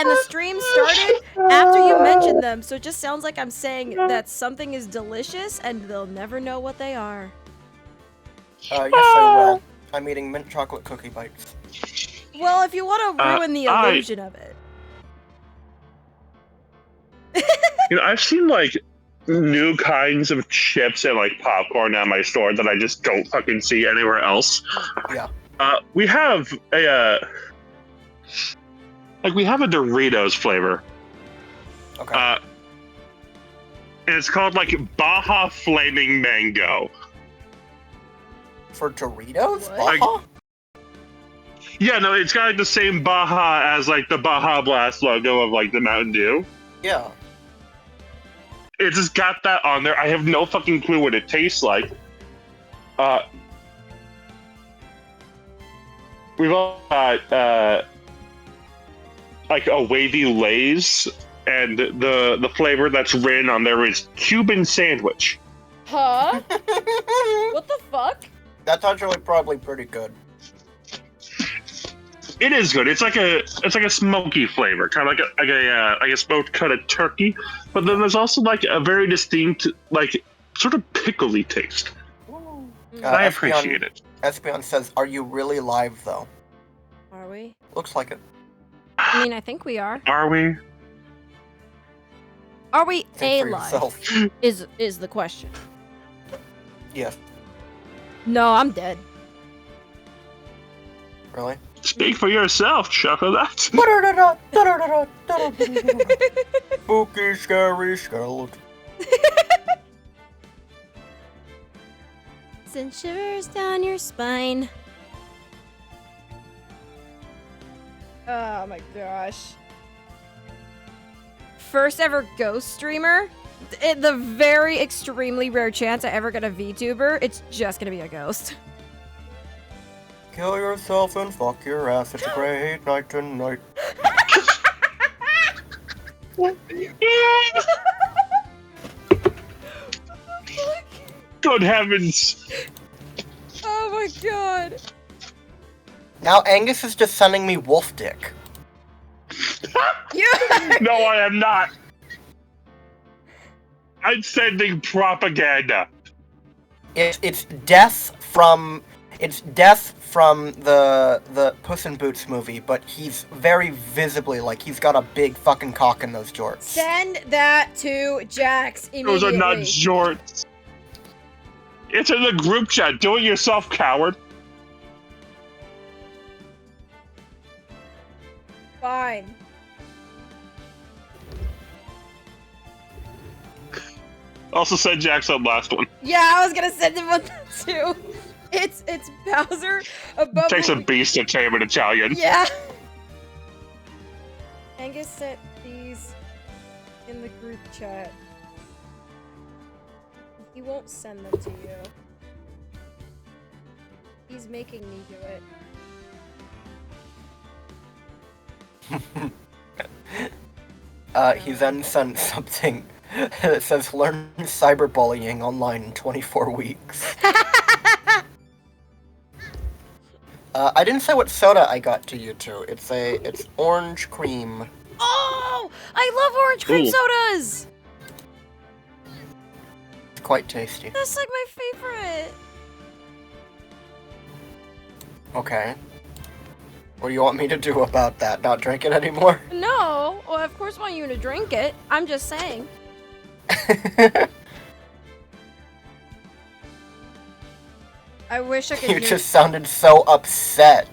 And the stream started after you mentioned them, so it just sounds like I'm saying that something is delicious and they'll never know what they are. Yes, I will. I'm eating mint chocolate cookie bites. Well, if you want to ruin the illusion of it. You know, I've seen like new kinds of chips and like popcorn at my store that I just don't fucking see anywhere else. Yeah. We have a we have a Doritos flavor. Okay. And it's called like Baja Flaming Mango. For Doritos? What? Baja? Yeah, no, it's got like the same Baja as like the Baja Blast logo of like the Mountain Dew. Yeah. It's just got that on there. I have no fucking clue what it tastes like. We've all got like a wavy Lay's, and the flavor that's written on there is Cuban sandwich. Huh? What the fuck? That's actually probably pretty good. It is good. It's like a smoky flavor, kind of like a smoked cut of turkey. But then there's also like a very distinct, like sort of pickly taste. I appreciate it. Espion says, "Are you really live though?" Are we? Looks like it. I mean, I think we are. Are we? Are we Think for alive? yourself. Is the question. Yes. No, I'm dead. Really? Speak for yourself, Chocolate. Spooky, scary skeleton. Send shivers down your spine. Oh my gosh. First ever ghost streamer? The very extremely rare chance I ever get a VTuber, it's just gonna be a ghost. Kill yourself and fuck your ass. It's a great night tonight. Good heavens! Oh my god. Now Angus is just sending me wolf dick. You No, I am not. I'm sending propaganda. It's death from the Puss in Boots movie, but he's very visibly like he's got a big fucking cock in those jorts. send that to Jax immediately. Those are not jorts. It's in the group chat. Do it yourself, coward. Fine. Also send Jackson last one. Yeah, I was gonna send him one too. It's Bowser above. Takes a beast to tame an Italian. Yeah. Angus sent these in the group chat. He won't send them to you. He's making me do it. He then sent something that says learn cyberbullying online in 24 weeks. I didn't say what soda I got to you two. It's orange cream. Oh! I love orange cream Ooh. sodas! It's quite tasty. That's like my favorite. Okay. What do you want me to do about that? Not drink it anymore? No, well, of course I want you to drink it. I'm just saying. I wish I could You hear... just sounded so upset.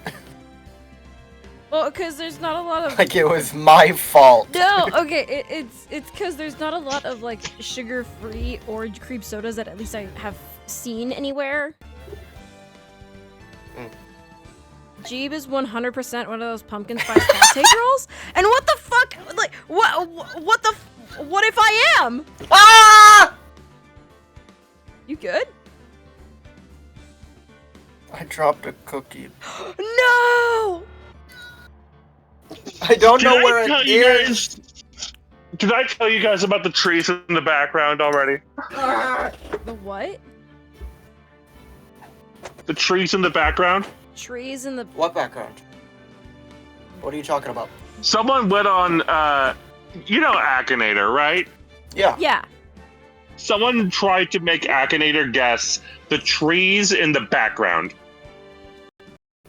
Well, because there's not a lot of... Like it was my fault. No, okay, it's because there's not a lot of, like, sugar-free orange cream sodas that at least I have seen anywhere. Jeeb is 100% one of those pumpkin spice latte girls? And what the fuck? Like, what if I am? Ah! You good? I dropped a cookie. No! I don't know where it is. Did I tell you guys about the trees in the background already? The what? The trees in the background? Trees in the... What background? What are you talking about? Someone went on, you know Akinator, right? Yeah. Yeah. Someone tried to make Akinator guess the trees in the background.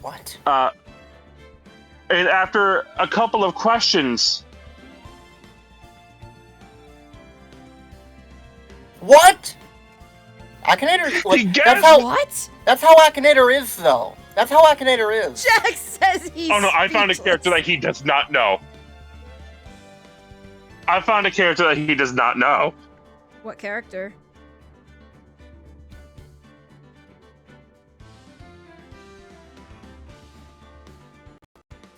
What? And after a couple of questions, What? Akinator, like, He that's guessed- how What? that's how Akinator is, though. That's how Akinator is. Jack says he's oh no, I found a speechless. character that he does not know. I found a character that he does not know. What character?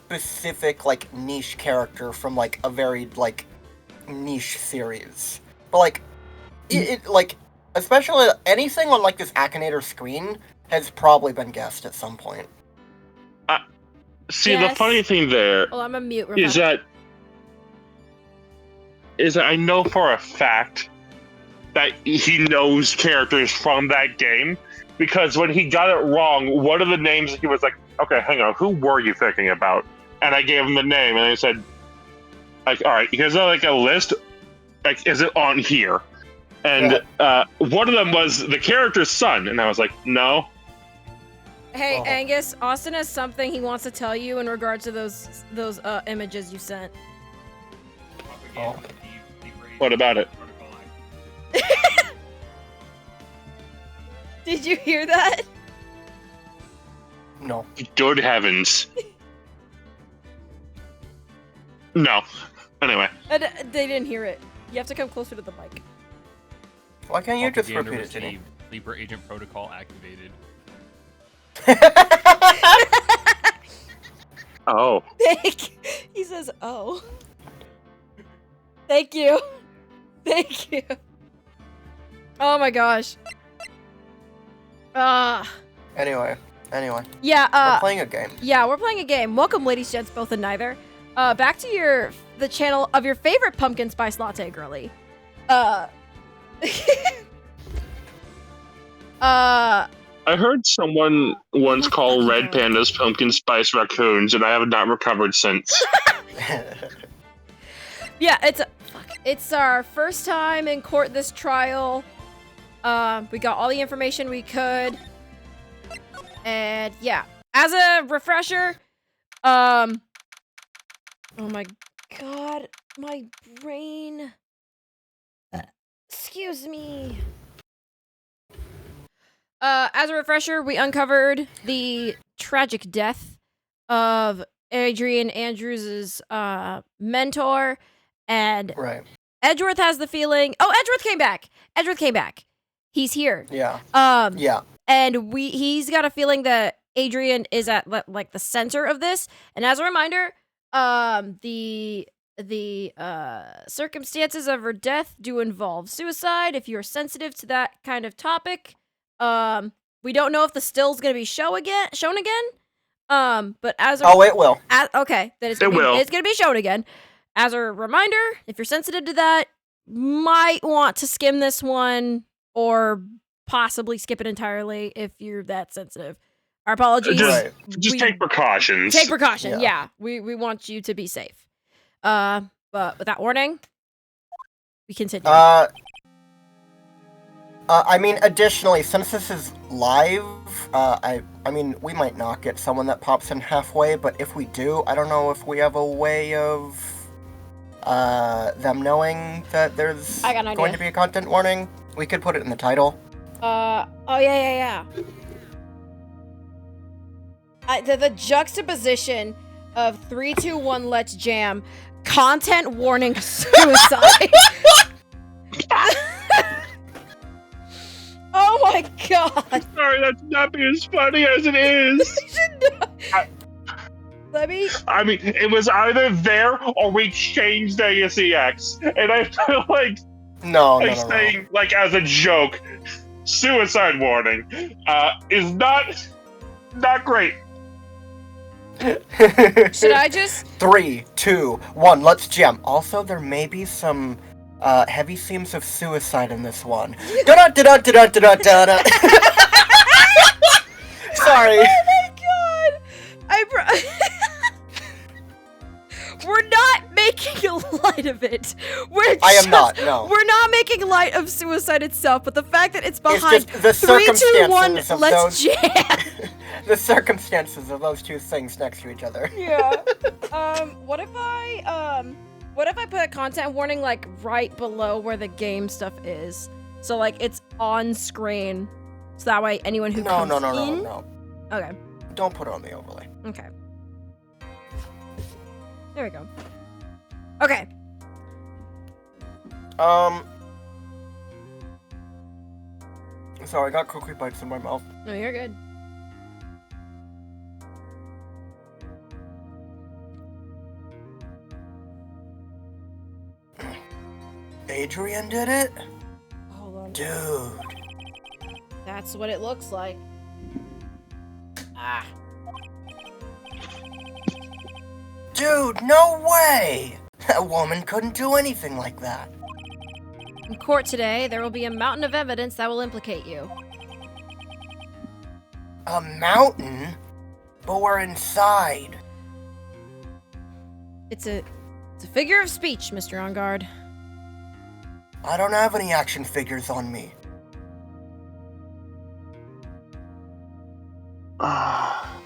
Specific, like, niche character from, like, a very, like, niche series. But, like, it like, especially anything on, like, this Akinator screen has probably been guessed at some point. See, the Yes. funny thing there Well, I'm a mute. is that I know for a fact that he knows characters from that game, because when he got it wrong, one of the names he was like, okay, hang on, who were you thinking about? And I gave him the name, and I said, like, all right, here's like a list, like, is it on here? And one of them was the character's son, and I was like, no. Hey, Oh. Angus, Austin has something he wants to tell you in regards to those images you sent. Oh. What about it? Did you hear that? No. Good heavens. No. Anyway. They didn't hear it. You have to come closer to the mic. Why can't you just Propaganda repeat it, Ginny? received. Sleeper agent protocol activated. Oh. He says, "Oh, thank you, thank you." Oh my gosh. Anyway. Yeah. We're playing a game. Yeah, we're playing a game. Welcome, ladies, gents, both and neither. Back to the channel of your favorite pumpkin spice latte girly. I heard someone once call red pandas pumpkin spice raccoons, and I have not recovered since. Yeah, it's our first time in court this trial. We got all the information we could. And yeah, as a refresher, oh my god, my brain. Excuse me. As a refresher, we uncovered the tragic death of Adrian Andrews' mentor, and Right. Edgeworth has the feeling. Oh, Edgeworth came back. Edgeworth came back. He's here. Yeah. Yeah. And he's got a feeling that Adrian is at like the center of this. And as a reminder, the circumstances of her death do involve suicide. If you're sensitive to that kind of topic, we don't know if the still's gonna be shown again. But as a It will. okay, then It will. it's gonna be shown again. As a reminder, if you're sensitive to that, might want to skim this one or possibly skip it entirely if you're that sensitive. Our apologies. Just take precautions. Take precaution. Yeah. Yeah, we want you to be safe. But with that warning, we continue. I mean, additionally, since this is live, I mean, we might not get someone that pops in halfway, but if we do, I don't know if we have a way of them knowing that there's I got an going idea. to be a content warning. We could put it in the title. Oh yeah. The juxtaposition of 3, 2, 1, let's jam. Content warning suicide. Oh my god. Sorry, that's not be as funny as it is. Let me. I mean, it was either there or we changed ASEX, and I feel like No. saying like as a joke, suicide warning is not great. Should I just? 3, 2, 1, let's jam. Also, there may be some heavy themes of suicide in this one. Da-da-da-da-da-da-da-da. Sorry. Oh my god! We're not making light of it. I am not, no. We're not making light of suicide itself, but the fact that it's behind just the 3, 2, 1, circumstances of let's those- jam. The circumstances of those two things next to each other. Yeah. What if I put a content warning like right below where the game stuff is? So like it's on screen. So that way anyone who comes in... No. Okay. Don't put it on the overlay. Okay. There we go. Okay. Sorry, I got cookie bites in my mouth. No, you're good. Adrian did it? Hold on. Dude. That's what it looks like. Ah. Dude, no way! That woman couldn't do anything like that. In court today, there will be a mountain of evidence that will implicate you. A mountain? But we're inside. It's a figure of speech, Mr. On Guard. I don't have any action figures on me. Oh,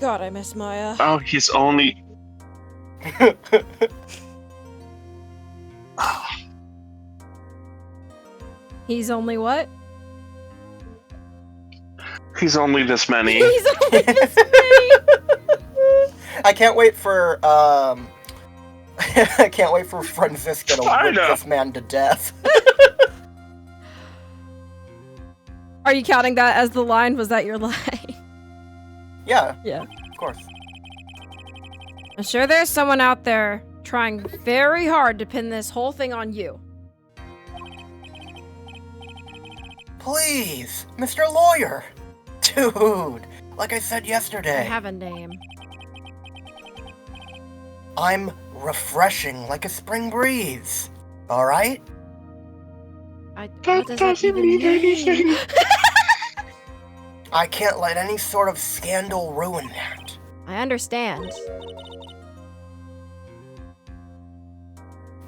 God, I miss Maya. he's only. He's only what? He's only this many. He's only this many. I can't wait for I can't wait for Franziska to I whip know. this man to death. Are you counting that as the line? Was that your line? Yeah, Yeah. of course. I'm sure there's someone out there trying very hard to pin this whole thing on you. Please, Mr. Lawyer. Dude, like I said I yesterday, have a name. I'm refreshing like a spring breeze. Alright? What does that even mean? I can't let any sort of scandal ruin that. I understand.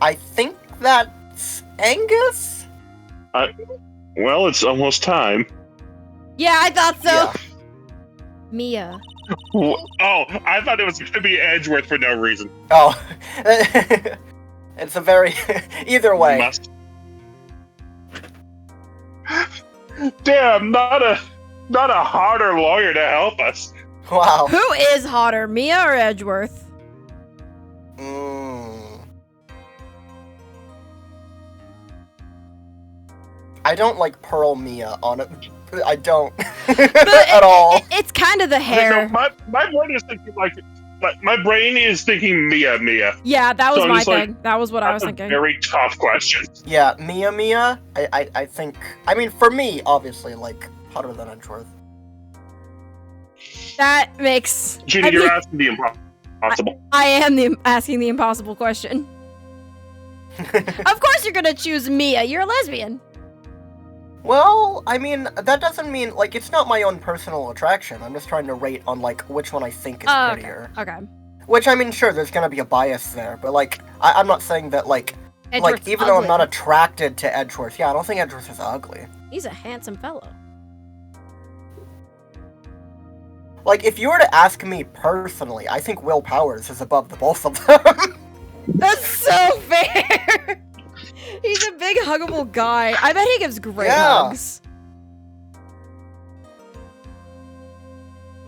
I think that's Angus? Well, it's almost time. Yeah, I thought so. Yeah. Mia. Oh, I thought it was going to be Edgeworth for no reason. Oh. It's a very... Either way. Must. Damn, not a harder lawyer to help us. Wow. Who is hotter, Mia or Edgeworth? I don't like Pearl Mia on it. I don't. At all. It's kind of the No, hair. my brain is thinking my brain is thinking Mia. Yeah, that was So I'm my just like, thing. That was what I was That's a thinking. very tough question. Yeah, Mia, I think... I mean, for me, obviously, like, hotter than Edgeworth. That makes... Gina, I you're mean, asking the impossible. I am asking the impossible question. Of course you're gonna choose Mia. You're a lesbian. Well, I mean, that doesn't mean... Like, it's not my own personal attraction. I'm just trying to rate on, like, which one I think is Okay. prettier. Okay. Which, I mean, sure, there's gonna be a bias there, but, like, I'm not saying that, like... Edgeworth's even though I'm ugly. not attracted to Edgeworth, yeah, I don't think Edgeworth is ugly. He's a handsome fellow. Like, if you were to ask me personally, I think Will Powers is above the both of them. That's so fair. He's a big huggable guy. I bet he gives great Yeah. hugs.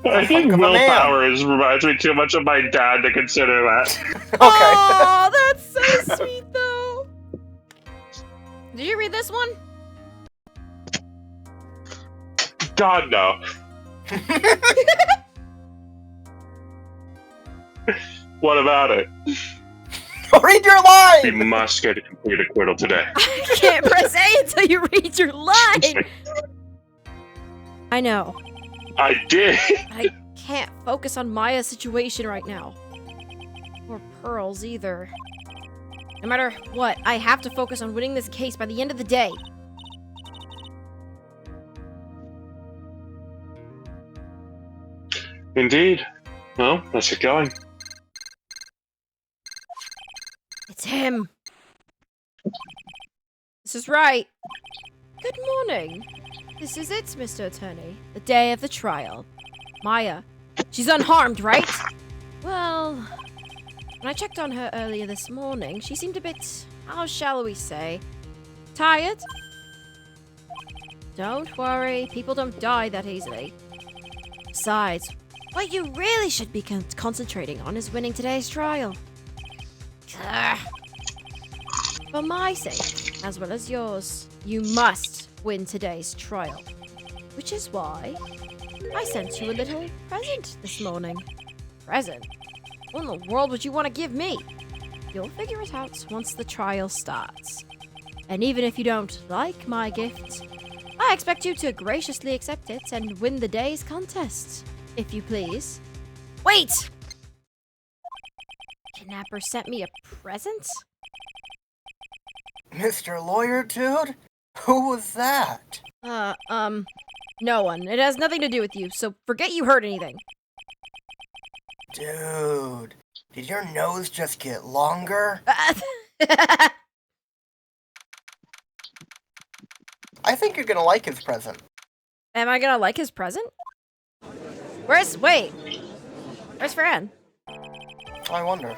I think Hunk of a Will man. Powers reminds me too much of my dad to consider that. Okay. Oh, that's so sweet though. Did you read this one? God, no. What about it? Read your We line! must get a complete acquittal today. I can't press A until you read your line. I know. I did. I can't focus on Maya's situation right now. Or Pearl's either. No matter what, I have to focus on winning this case by the end of the day. Indeed. Well, let's get going. It's him. This is Wright. Good morning. This is it, Mr. Attorney. The day of the trial. Maya. She's unharmed, right? Well, when I checked on her earlier this morning, she seemed a bit, how shall we say, tired? Don't worry, people don't die that easily. Besides, what you really should be concentrating on is winning today's trial. Ugh. For my sake, as well as yours, you must win today's trial. Which is why I sent you a little present this morning. Present? What in the world would you want to give me? You'll figure it out once the trial starts. And even if you don't like my gift, I expect you to graciously accept it and win the day's contest, if you please. Wait! Kidnapper sent me a present? Mr. Lawyer Dude? Who was that? No one. It has nothing to do with you, so forget you heard anything. Dude, did your nose just get longer? I think you're gonna like his present. Am I gonna like his present? Where's Fran? I wonder.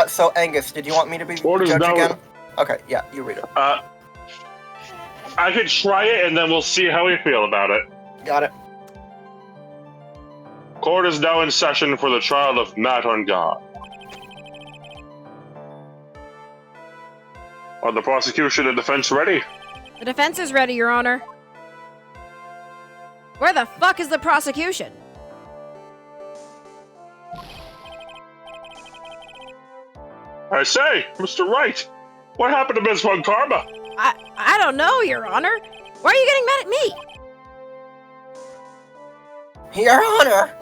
So Angus, did you want me to be Orders judge down. again? Okay, yeah, you read it. I could try it, and then we'll see how we feel about it. Got it. Court is now in session for the trial of Matt on God. Are the prosecution and defense ready? The defense is ready, Your Honor. Where the fuck is the prosecution? I say, Mr. Wright, what happened to Ms. Von Karma? I don't know, Your Honor. Why are you getting mad at me? Your Honor!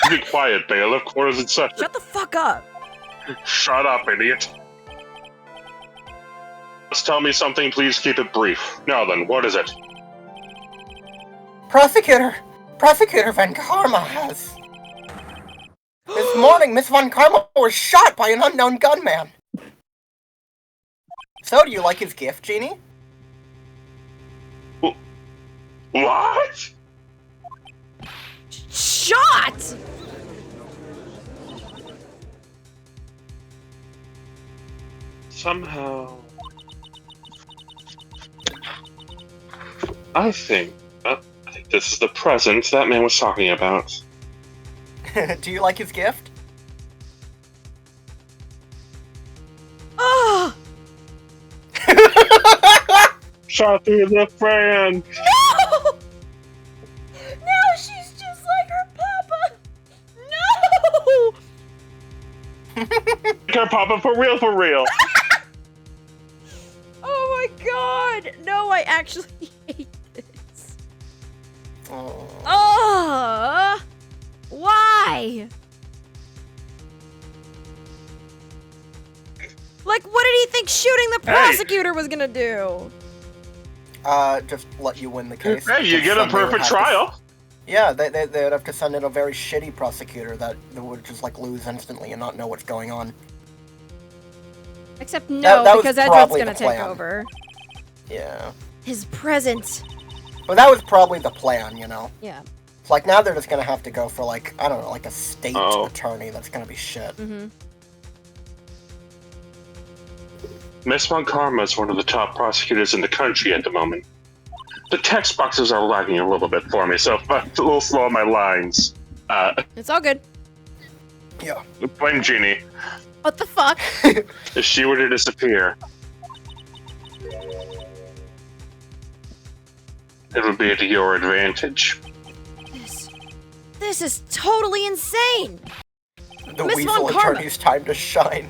Be quiet, bailiff. Court is in session. Shut the fuck up. Shut up, idiot. Just tell me something, please keep it brief. Now then, what is it? Prosecutor Van Karma has... This morning, Miss Von Karma was shot by an unknown gunman. So, do you like his gift, Jeannie? What? Shot! Somehow... I think this is the present that man was talking about. Do you like his gift? Oh! Shot through the fan! No! No, she's just like her papa! No! Her papa for real. Oh my god! No, I actually hate this. Oh. Oh! Why? Like, what did he think shooting the prosecutor was gonna do? Just let you win the case. Hey, you get a perfect trial. Yeah, they would have to send in a very shitty prosecutor that would just, like, lose instantly and not know what's going on. Except no, that was because Edward's probably gonna the take plan. over. Yeah. His present. But that was probably the plan, you know? Yeah. It's like, now they're just gonna have to go for, like, I don't know, like a state Oh. attorney that's gonna be shit. Mm-hmm. Miss Von Karma is one of the top prosecutors in the country at the moment. The text boxes are lagging a little bit for me, so I'm a little slow on my lines. It's all good. Yeah. Blame Jeannie. What the fuck? If she were to disappear, it would be to your advantage. This is totally insane! The Miss weasel Von Karma. attorney's time to shine.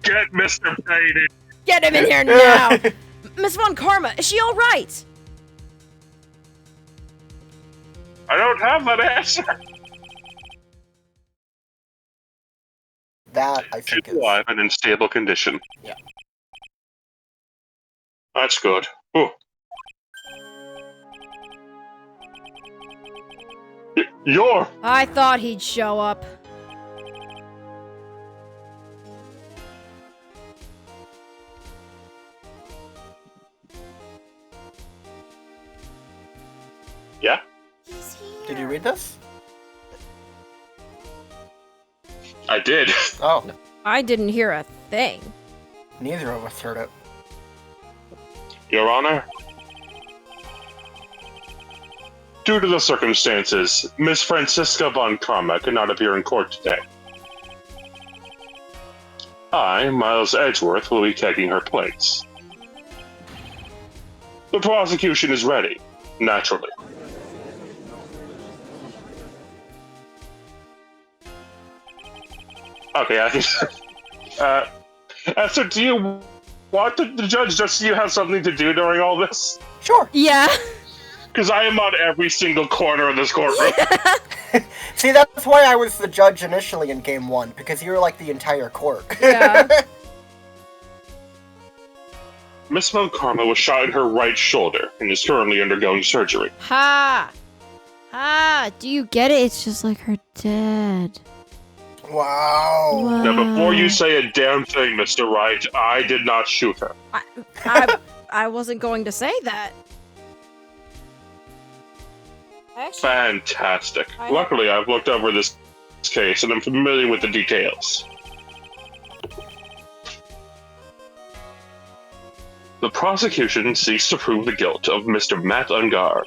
Get Mr. Payton. Get him in here now! Miss Von Karma, is she alright? I don't have that answer. That, I think, She's is... alive and in stable condition. Yeah. That's good. Ooh. You're... I thought he'd show up. Yeah? He's here. Did you read this? I did. Oh, I didn't hear a thing. neither of us heard it. Your Honor? Due to the circumstances, Miss Francisca von Karma could not appear in court today. I, Miles Edgeworth, will be taking her place. The prosecution is ready, naturally. Okay, I can... Esther, do you want the judge just so you have something to do during all this? Sure. Yeah. Because I am on every single corner of this courtroom. See, that's why I was the judge initially in Game 1, because you were like the entire court. Yeah. Miss Von Karma was shot in her right shoulder and is currently undergoing surgery. Ha! Ha! Do you get it? It's just like her dad. Wow. Now, before you say a damn thing, Mr. Wright, I did not shoot her. I wasn't going to say that. Actually, Fantastic. I- Luckily, I've looked over this case and I'm familiar with the details. The prosecution seeks to prove the guilt of Mr. Matt Ungar.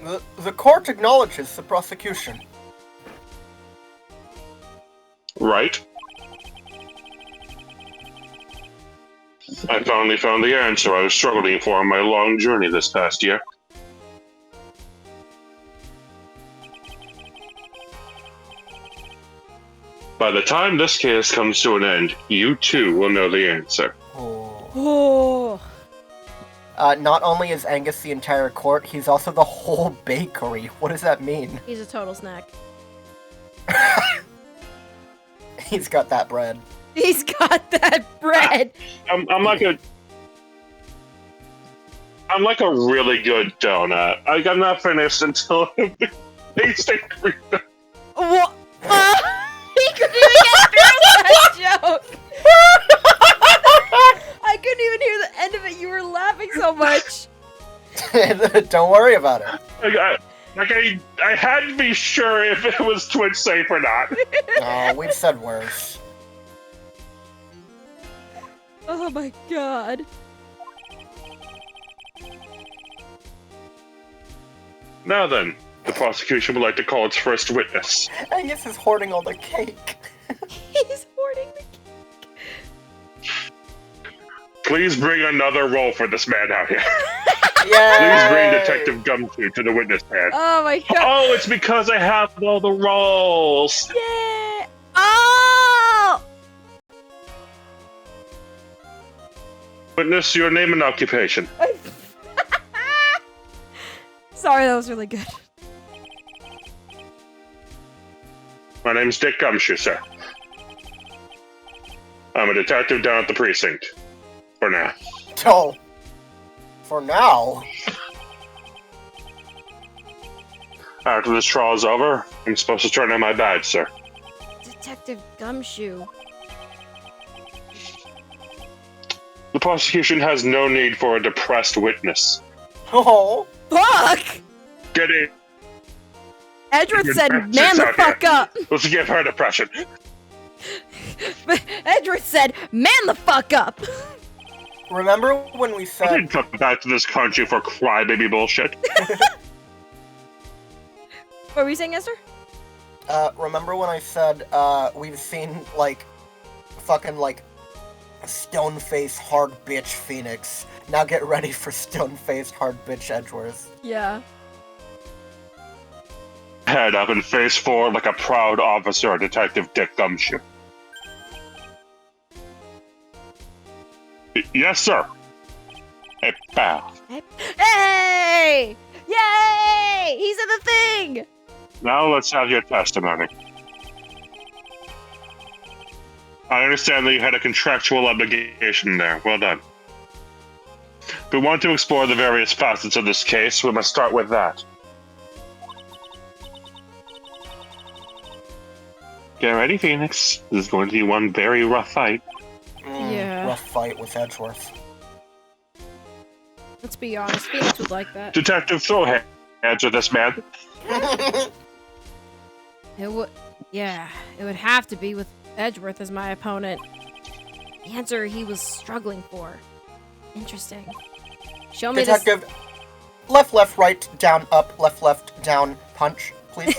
The court acknowledges the prosecution. Right? I finally found the answer I was struggling for on my long journey this past year. By the time this case comes to an end, you too will know the answer. Oh. oh, Not only is Angus the entire court, he's also the whole bakery. What does that mean? he's a total snack. He's got that bread. He's got that bread. I'm like a really good donut. I'm not finished until the tasting cream. What? He couldn't even get through that joke. I couldn't even hear the end of it. You were laughing so much. Don't worry about it. I had to be sure if it was Twitch safe or not. Oh, we've said worse. Oh my god. Now then, the prosecution would like to call its first witness. Angus is hoarding all the cake. He's hoarding the Please bring another roll for this man out here. Yay! Please bring Detective Gumshoe to the witness stand. Oh my god. Oh, it's because I have all the rolls. Yeah. Oh! Witness, your name and occupation. Sorry, that was really good. My name's Dick Gumshoe, sir. I'm a detective down at the precinct. For now. Oh. For now. After this trial is over, I'm supposed to turn in my badge, sir. Detective Gumshoe. The prosecution has no need for a depressed witness. Oh. Fuck! Get in. Edward said, Sit man down the here. fuck up! Let's give her depression. Edward said, man the fuck up! Remember when we I said... didn't come back to this country for crybaby bullshit. What were you saying, Esther? remember when I said, we've seen, like, fucking, like, stone-faced hard bitch Phoenix. Now get ready for stone-faced hard bitch Edgeworth. Yeah. Head up and face forward like a proud officer, Detective Dick Gumshoe. Yes, sir. Hey, pal. Hey! Yay! He said the thing! Now let's have your testimony. I understand that you had a contractual obligation there. Well done. If we want to explore the various facets of this case, we must start with that. Get ready, Phoenix. This is going to be one very rough fight. Yeah. Rough fight with Edgeworth. Let's be honest, Phoenix would like that. Detective, throw hands with this man. It would, yeah, it would have to be with Edgeworth as my opponent. The answer he was struggling for. Interesting. Show me Detective, left, right, down, up, left, down, punch, please.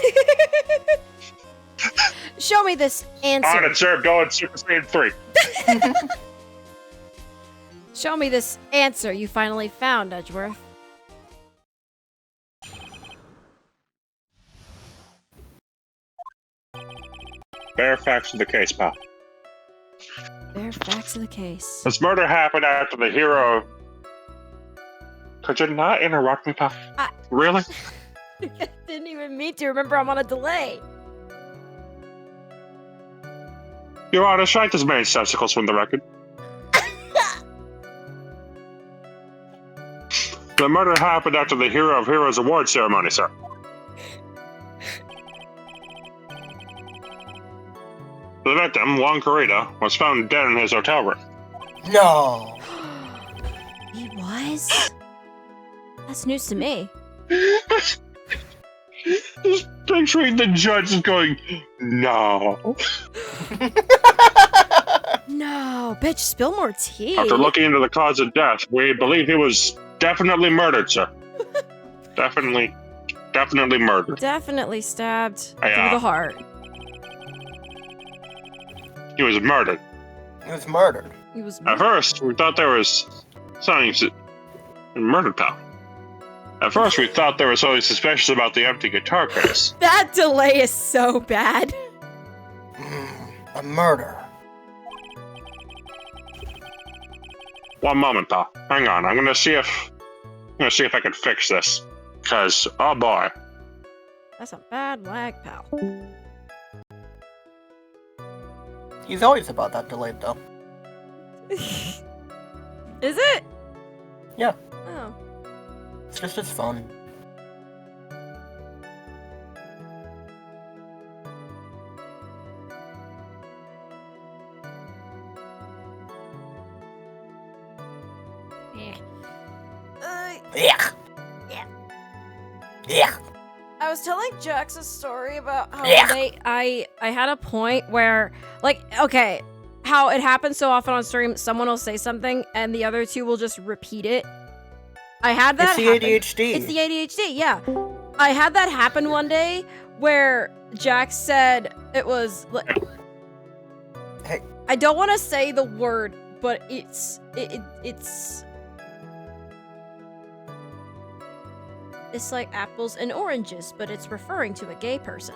Show me this answer. On it, sir. Go on Super Saiyan 3. Show me this answer you finally found, Edgeworth. Bare facts of the case, pal. Bare facts of the case. This murder happened after the hero... Could you not interrupt me, pal? Really? Didn't even mean to. Remember, I'm on a delay. Your Honor, strike as many testicles from the record. The murder happened after the Hero of Heroes award ceremony, sir. The victim, Juan Corrida, was found dead in his hotel room. No. He was? That's news to me. Picturing the judge is going, no. No, bitch, spill more tea. After looking into the cause of death, we believe he was definitely murdered, sir. Definitely murdered. Definitely stabbed through Yeah. the heart. He was murdered. He was murdered. He was At first, we thought there was something murdered, pal. At first, we thought there was something suspicious about the empty guitar case. That delay is so bad. A murder. One moment, pal. Hang on. I'm gonna see if I can fix this. Cause, oh boy. That's a bad lag, pal. He's always about that delayed, though. Is it? Yeah. Oh. It's just as fun. Yeah. Yeah. Yeah. Yeah. I was telling Jax a story about how Yeah. I had a point where, like, okay, how it happens so often on stream, someone will say something and the other two will just repeat it. I had that It's the happen. ADHD. It's the ADHD, yeah. I had that happen one day where Jax said it was like, Hey. I don't want to say the word, but it's like apples and oranges, but it's referring to a gay person.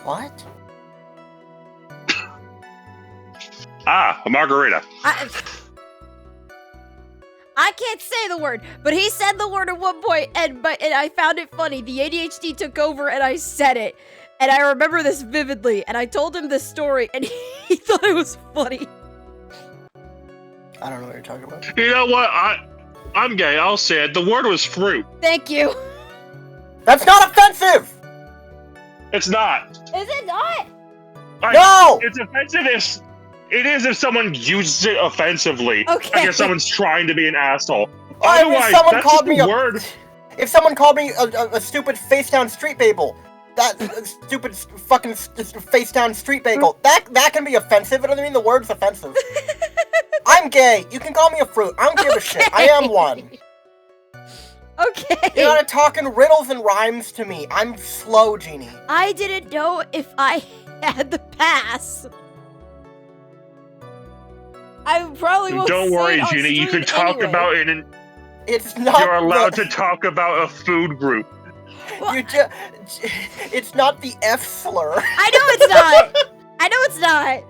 What? Ah, a margarita. I can't say the word, but he said the word at one point, and I found it funny. The ADHD took over, and I said it, and I remember this vividly. And I told him this story, and he thought it was funny. I don't know what you're talking about. You know what? I'm gay. I'll say it. The word was fruit. Thank you. That's not offensive! It's not. Is it not? No! It's offensive if someone uses it offensively. Okay. Like if someone's trying to be an asshole. If someone that's called just me a a word. If someone called me a stupid face-down street bagel, that stupid fucking face-down street bagel, that can be offensive. It doesn't mean the word's offensive. I'm gay. You can call me a fruit. I don't give a shit. I am one. Okay. You're not talking riddles and rhymes to me. I'm slow, Genie. I didn't know if I had the pass. I probably won't Don't say worry, it on Gina. You stream can talk anyway. about it, and It's not. you're allowed to talk about a food group. You just. It's not the F slur. I know it's not. I know it's not.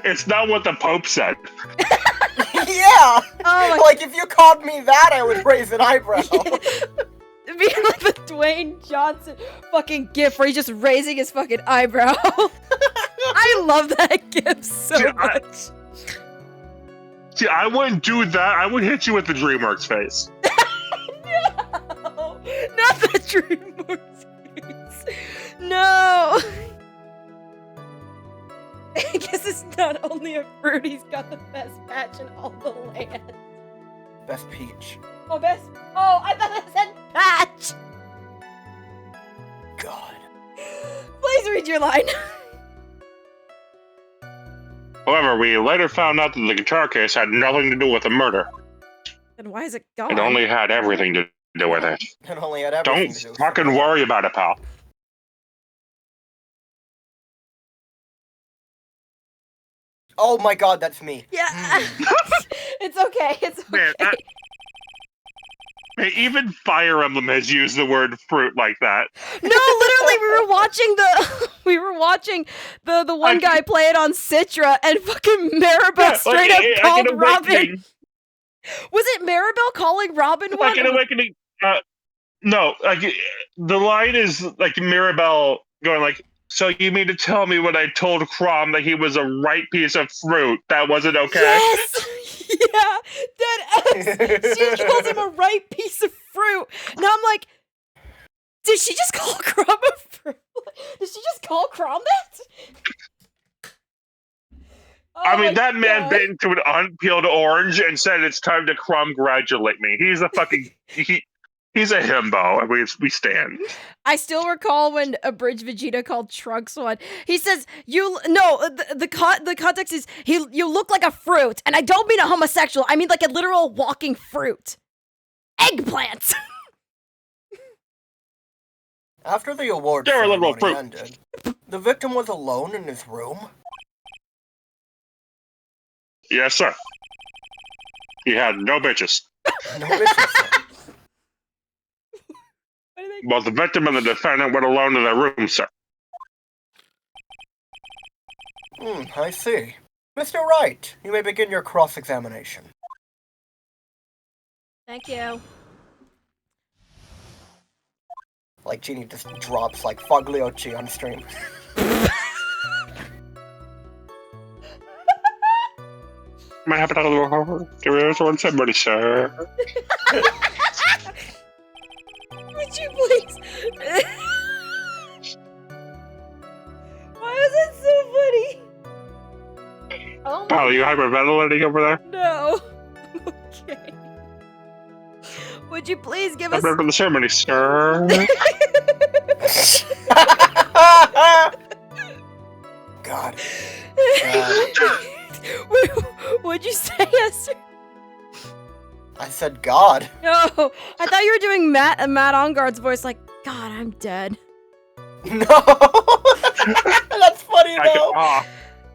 It's not what the Pope said. Yeah. Oh Like if you called me that, I would raise an eyebrow. It'd be like the Dwayne Johnson fucking gif where he's just raising his fucking eyebrow. I love that gift so See, much. See, I wouldn't do that. I would hit you with the DreamWorks face. No, not the DreamWorks face. No. I guess it's not only a fruit, he's got the best patch in all the land. Best peach. Oh, best. Oh, I thought it said patch. God. Please read your line. However, we later found out that the guitar case had nothing to do with the murder. Then why is it gone? It only had everything to do with it. It only had everything Don't to do with fucking it. worry about it, pal. Oh my god, that's me. Yeah. It's okay. It's okay. Man, even Fire Emblem has used the word fruit like that. No, literally, we were watching the one guy play it on Citra, and fucking Maribel straight up called Robin. Was it Maribel calling Robin one? Like in Awakening, no, like the line is like Mirabelle going like, "So you mean to tell me when I told Crom that he was a right piece of fruit, that wasn't okay?" Yes. Yeah, dead ass. She calls him a right piece of fruit. Now I'm like, did she just call Crom a fruit? Did she just call Crom that? Oh I mean, that man God. bit into an unpeeled orange and said, "It's time to congratulate me." He's a fucking he's a himbo, and we stand. I still recall when Abridged Vegeta called Trunks one. He says, the context is, you look like a fruit, and I don't mean a homosexual, I mean like a literal walking fruit. Eggplants! After the award They're a little ceremony fruit. ended, the victim was alone in his room. Yes, sir. He had no bitches. No bitches. Both the victim and the defendant went alone in their room, sir. I see. Mr. Wright, you may begin your cross-examination. Thank you. Like, Genie just drops like Fogliotti on stream. May I have another one, somebody, sir? Would you please? Why is it so funny? Oh my Pal, are you hyperventilating over there? No. Okay. Would you please give us... I'm ready for the ceremony, sir. God. What'd you say, Esther? I said God. No, I thought you were doing Matt Ongard's voice, like, God, I'm dead. No! That's funny though.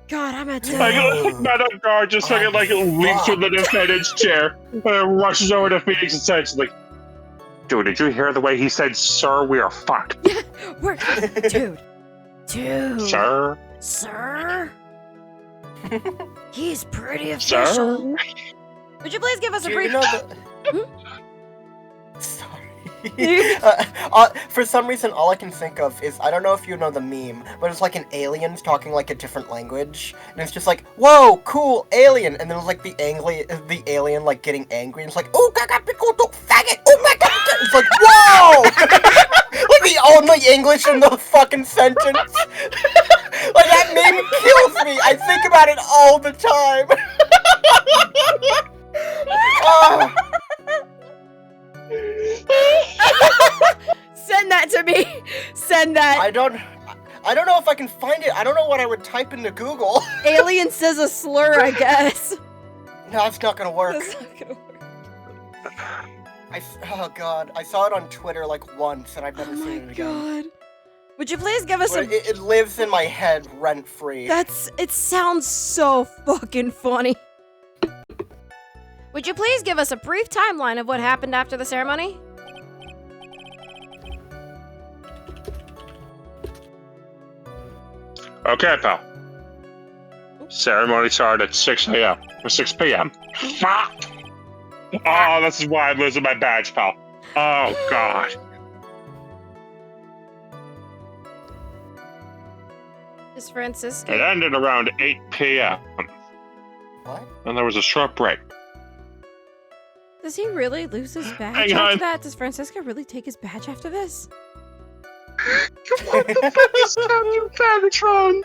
God, I'm at dead. Like, Madame Guard just fucking like leaps from the defendant's chair, rushes over to Phoenix and says, like, "Dude, did you hear the way he said, 'Sir, we are fucked'?" Yeah, we're... Dude. Sir? He's pretty official. Sir? Would you please give us a Do brief... you know Sorry. For some reason, all I can think of is, I don't know if you know the meme, but it's like an alien's talking like a different language, and it's just like, "Whoa, cool, alien," and then it's like the alien like getting angry, and it's like, "Oh, faggot, oh my god," it's like, "Whoa!" Like the only English in the fucking sentence. Like, that meme kills me. I think about it all the time. Send that to me. Send that. I don't know if I can find it. I don't know what I would type into Google. Alien says a slur, I guess. No, it's not gonna work. That's not gonna work. Oh god, I saw it on Twitter like once, and I've never seen it again. Oh my god. Would you please give us But it lives in my head rent free. It sounds so fucking funny. Would you please give us a brief timeline of what happened after the ceremony? Okay, pal. Ceremony started at 6 a.m. or 6 p.m. Oh, this is why I'm losing my badge, pal. Oh, God. Miss Francisca. It ended around 8 p.m. What? and there was a short break. Does he really lose his badge Hang after on. that? Does Francisco really take his badge after this? What the fuck is Captain Fagatron?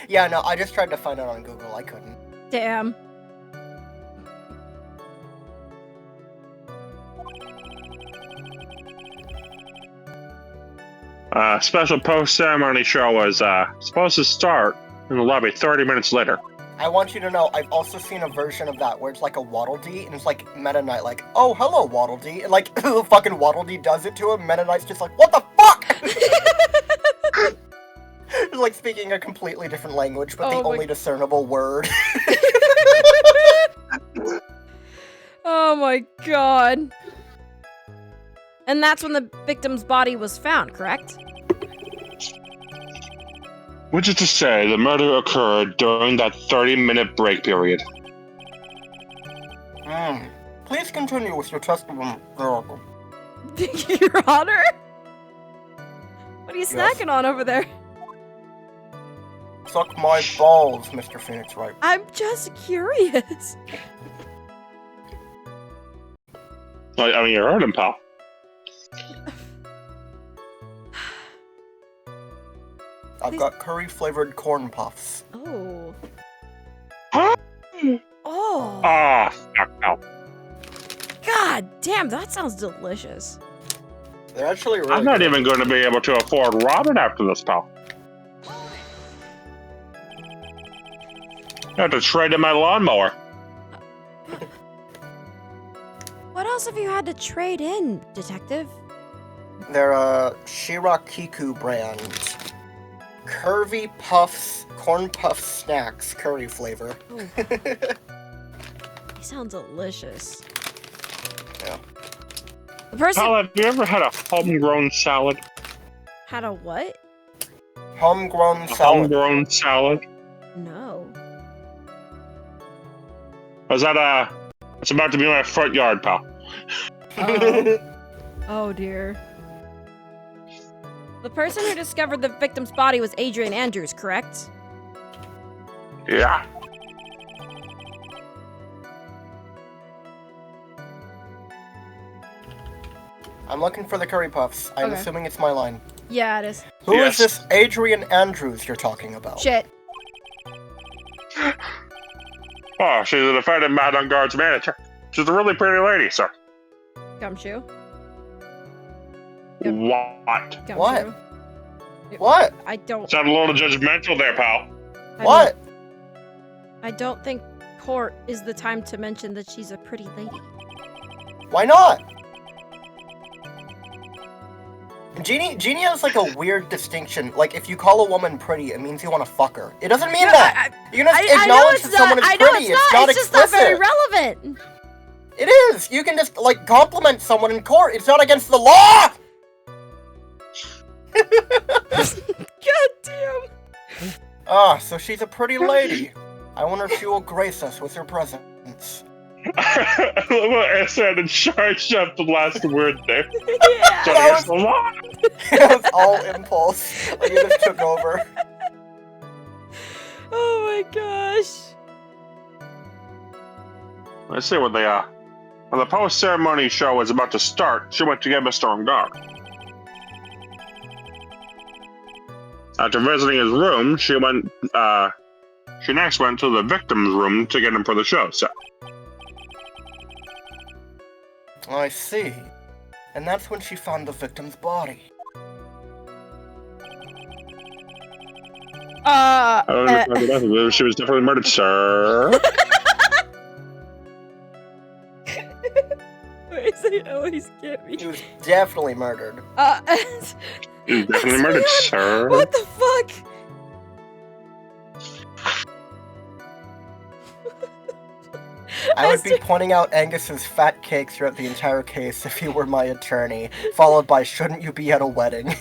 Yeah, no, I just tried to find it on Google. I couldn't. Damn. Special post-ceremony show was supposed to start in the lobby 30 minutes later. I want you to know, I've also seen a version of that where it's like a Waddle Dee, and it's like Meta Knight, like, oh, hello, Waddle Dee. And like, the fucking Waddle Dee does it to him, Meta Knight's just like, what the fuck? It's like speaking a completely different language, but the only discernible word. Oh my god. And that's when the victim's body was found, correct? Which is to say, the murder occurred during that 30-minute break period. Please continue with your testimony. Your Honor? What are you snacking on over there? Suck my balls, Mr. Phoenix Wright. I'm just curious. I mean, you heard him, pal. I've got curry-flavored corn puffs. Oh. Huh? Oh. Ah, fuck no. God damn, that sounds delicious. They're actually really I'm not good. even going to be able to afford Robin after this, pal. I have to trade in my lawnmower. What else have you had to trade in, Detective? They're Shirakiku brand. Curvy Puffs, Corn Puff Snacks, curry flavor. Oh. They sound delicious. Yeah. The person Pal, have you ever had a homegrown salad? had a what? Homegrown A salad. homegrown salad? No. Is that, it's about to be my front yard, pal. Oh. Oh dear. The person who discovered the victim's body was Adrian Andrews, correct? Yeah. I'm looking for the curry puffs. I'm Okay. assuming it's my line. Yeah, it is. Who is Yes. this Adrian Andrews you're talking about? Shit. Oh, she's a defendant Madame Guard's manager. She's a really pretty lady, sir. Gumshoe. What? Gumshoe. What? What? I don't. Sound a little judgmental there, pal. What? I don't think court is the time to mention that she's a pretty lady. Why not? Genie has like a weird distinction. Like, if you call a woman pretty, it means you want to fuck her. It doesn't mean that. You can just acknowledge that someone is pretty. It's not It's explicit. just not very relevant. It is. You can just like compliment someone in court. It's not against the law. God damn. Ah, so she's a pretty lady. I wonder if she will grace us with her presence. I love how Esther had to charge up the last word there. Yeah. So here's the law. It was all impulse. Like, it just took over. Oh my gosh. Let's see when the post-ceremony show was about to start, she went to get Mr. Ongar. After visiting his room, she next went to the victim's room to get him for the show, so. I see. And that's when she found the victim's body. I don't know if she was definitely murdered, sir. Why does he always get me? She was definitely murdered. She was definitely murdered, sir. What the fuck? I would be pointing out Angus's fat cake throughout the entire case if he were my attorney, followed by, shouldn't you be at a wedding?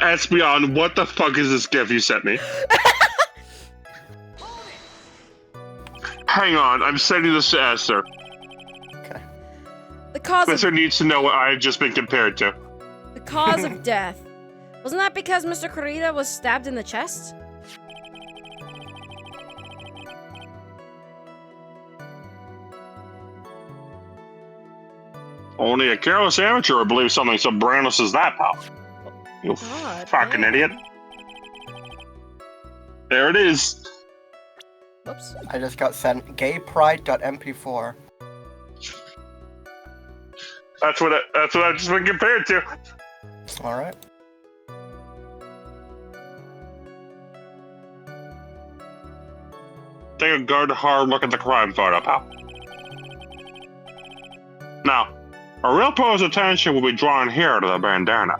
Espion, what the fuck is this gift you sent me? Hang on, I'm sending this to Esther. The cause Esther needs to know what I have just been compared to. the cause of death Wasn't that because Mr. Kurita was stabbed in the chest? Only a careless amateur would believe something so brainless as that, pal. You God, fucking man. idiot. There it is. Whoops. I just got sent gaypride.mp4. That's what I've just been compared to. Alright. Take a good hard look at the crime photo, pal. Now, a real po's attention will be drawn here to the bandana.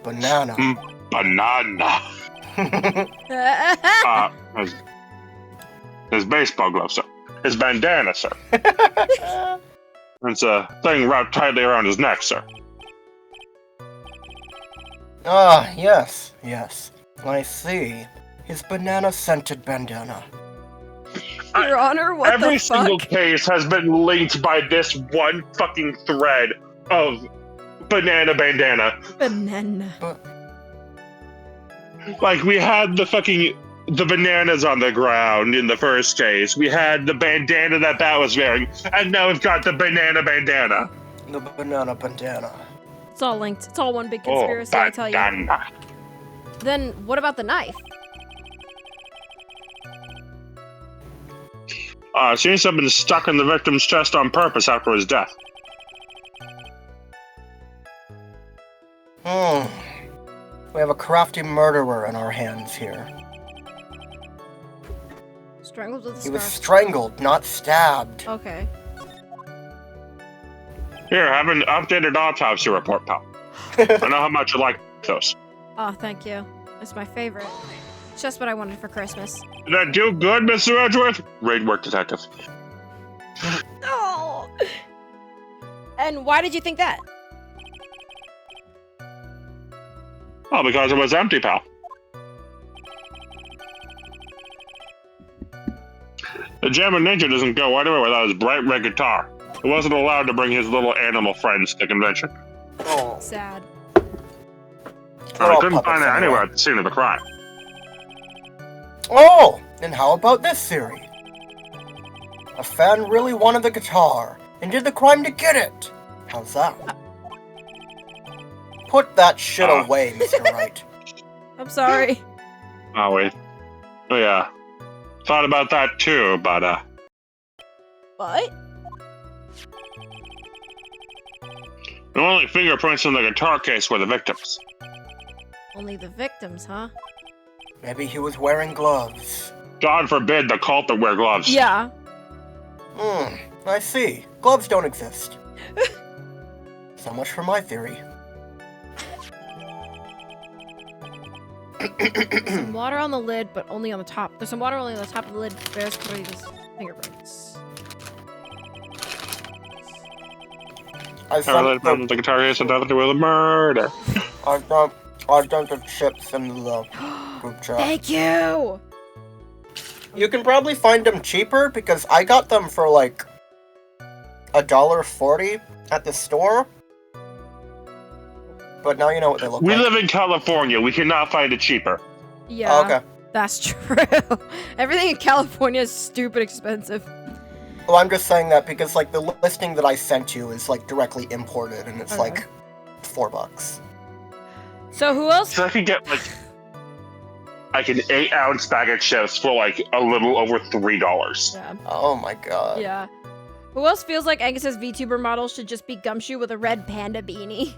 Banana. Banana. His baseball glove, sir. His bandana, sir. It's a thing wrapped tightly around his neck, sir. Ah, yes, yes. I see. His banana-scented bandana. Your Honor, what Every the fuck? single case has been linked by this one fucking thread of banana bandana. Banana. Like, we had the bananas on the ground in the first case. We had the bandana that Bat was wearing, and now we've got the banana bandana. The banana bandana. It's all linked. It's all one big conspiracy, I tell you. Bandana. Then what about the knife? Seems to have been stuck in the victim's chest on purpose after his death. We have a crafty murderer in our hands here. Strangled with a He was scarf. strangled, not stabbed. Okay. Here, have an updated autopsy report, pal. I know how much you like those. Oh, thank you. It's my favorite. It's just what I wanted for Christmas. Did that do good, Mr. Edgeworth? Great work, detective. Oh. And why did you think that? Well, because it was empty, pal. The Jammin' Ninja doesn't go anywhere without his bright red guitar. He wasn't allowed to bring his little animal friends to the convention. Oh. Sad. And I couldn't find it anywhere at the scene of the crime. Oh! And how about this theory? A fan really wanted the guitar, and did the crime to get it. How's that? Put that shit away, Mr. Wright. I'm sorry. Oh, wait. Oh, yeah. Thought about that too, but, What? the only fingerprints in the guitar case were the victims. Only the victims, huh? Maybe he was wearing gloves. God forbid the cult that wear gloves. Yeah. I see. Gloves don't exist. So much for my theory. Some water on the lid, but only on the top. There's some water only on the top of the lid. Bears Kurita's fingerprints. I I sent really found the guitar case had nothing to do with a murder. I dumped the chips in the group chat. Thank you! You can probably find them cheaper because I got them for like $1.40 at the store. But now you know what they look We like. live in California. We cannot find it cheaper. Yeah. Oh, okay. That's true. Everything in California is stupid expensive. Well, I'm just saying that because like the listing that I sent you is like directly imported and it's Okay. like $4. So who else? So I could get like an 8-ounce bag of chips for like a little over $3. Yeah. Oh my god. Yeah. Who else feels like Angus's VTuber model should just be Gumshoe with a red panda beanie?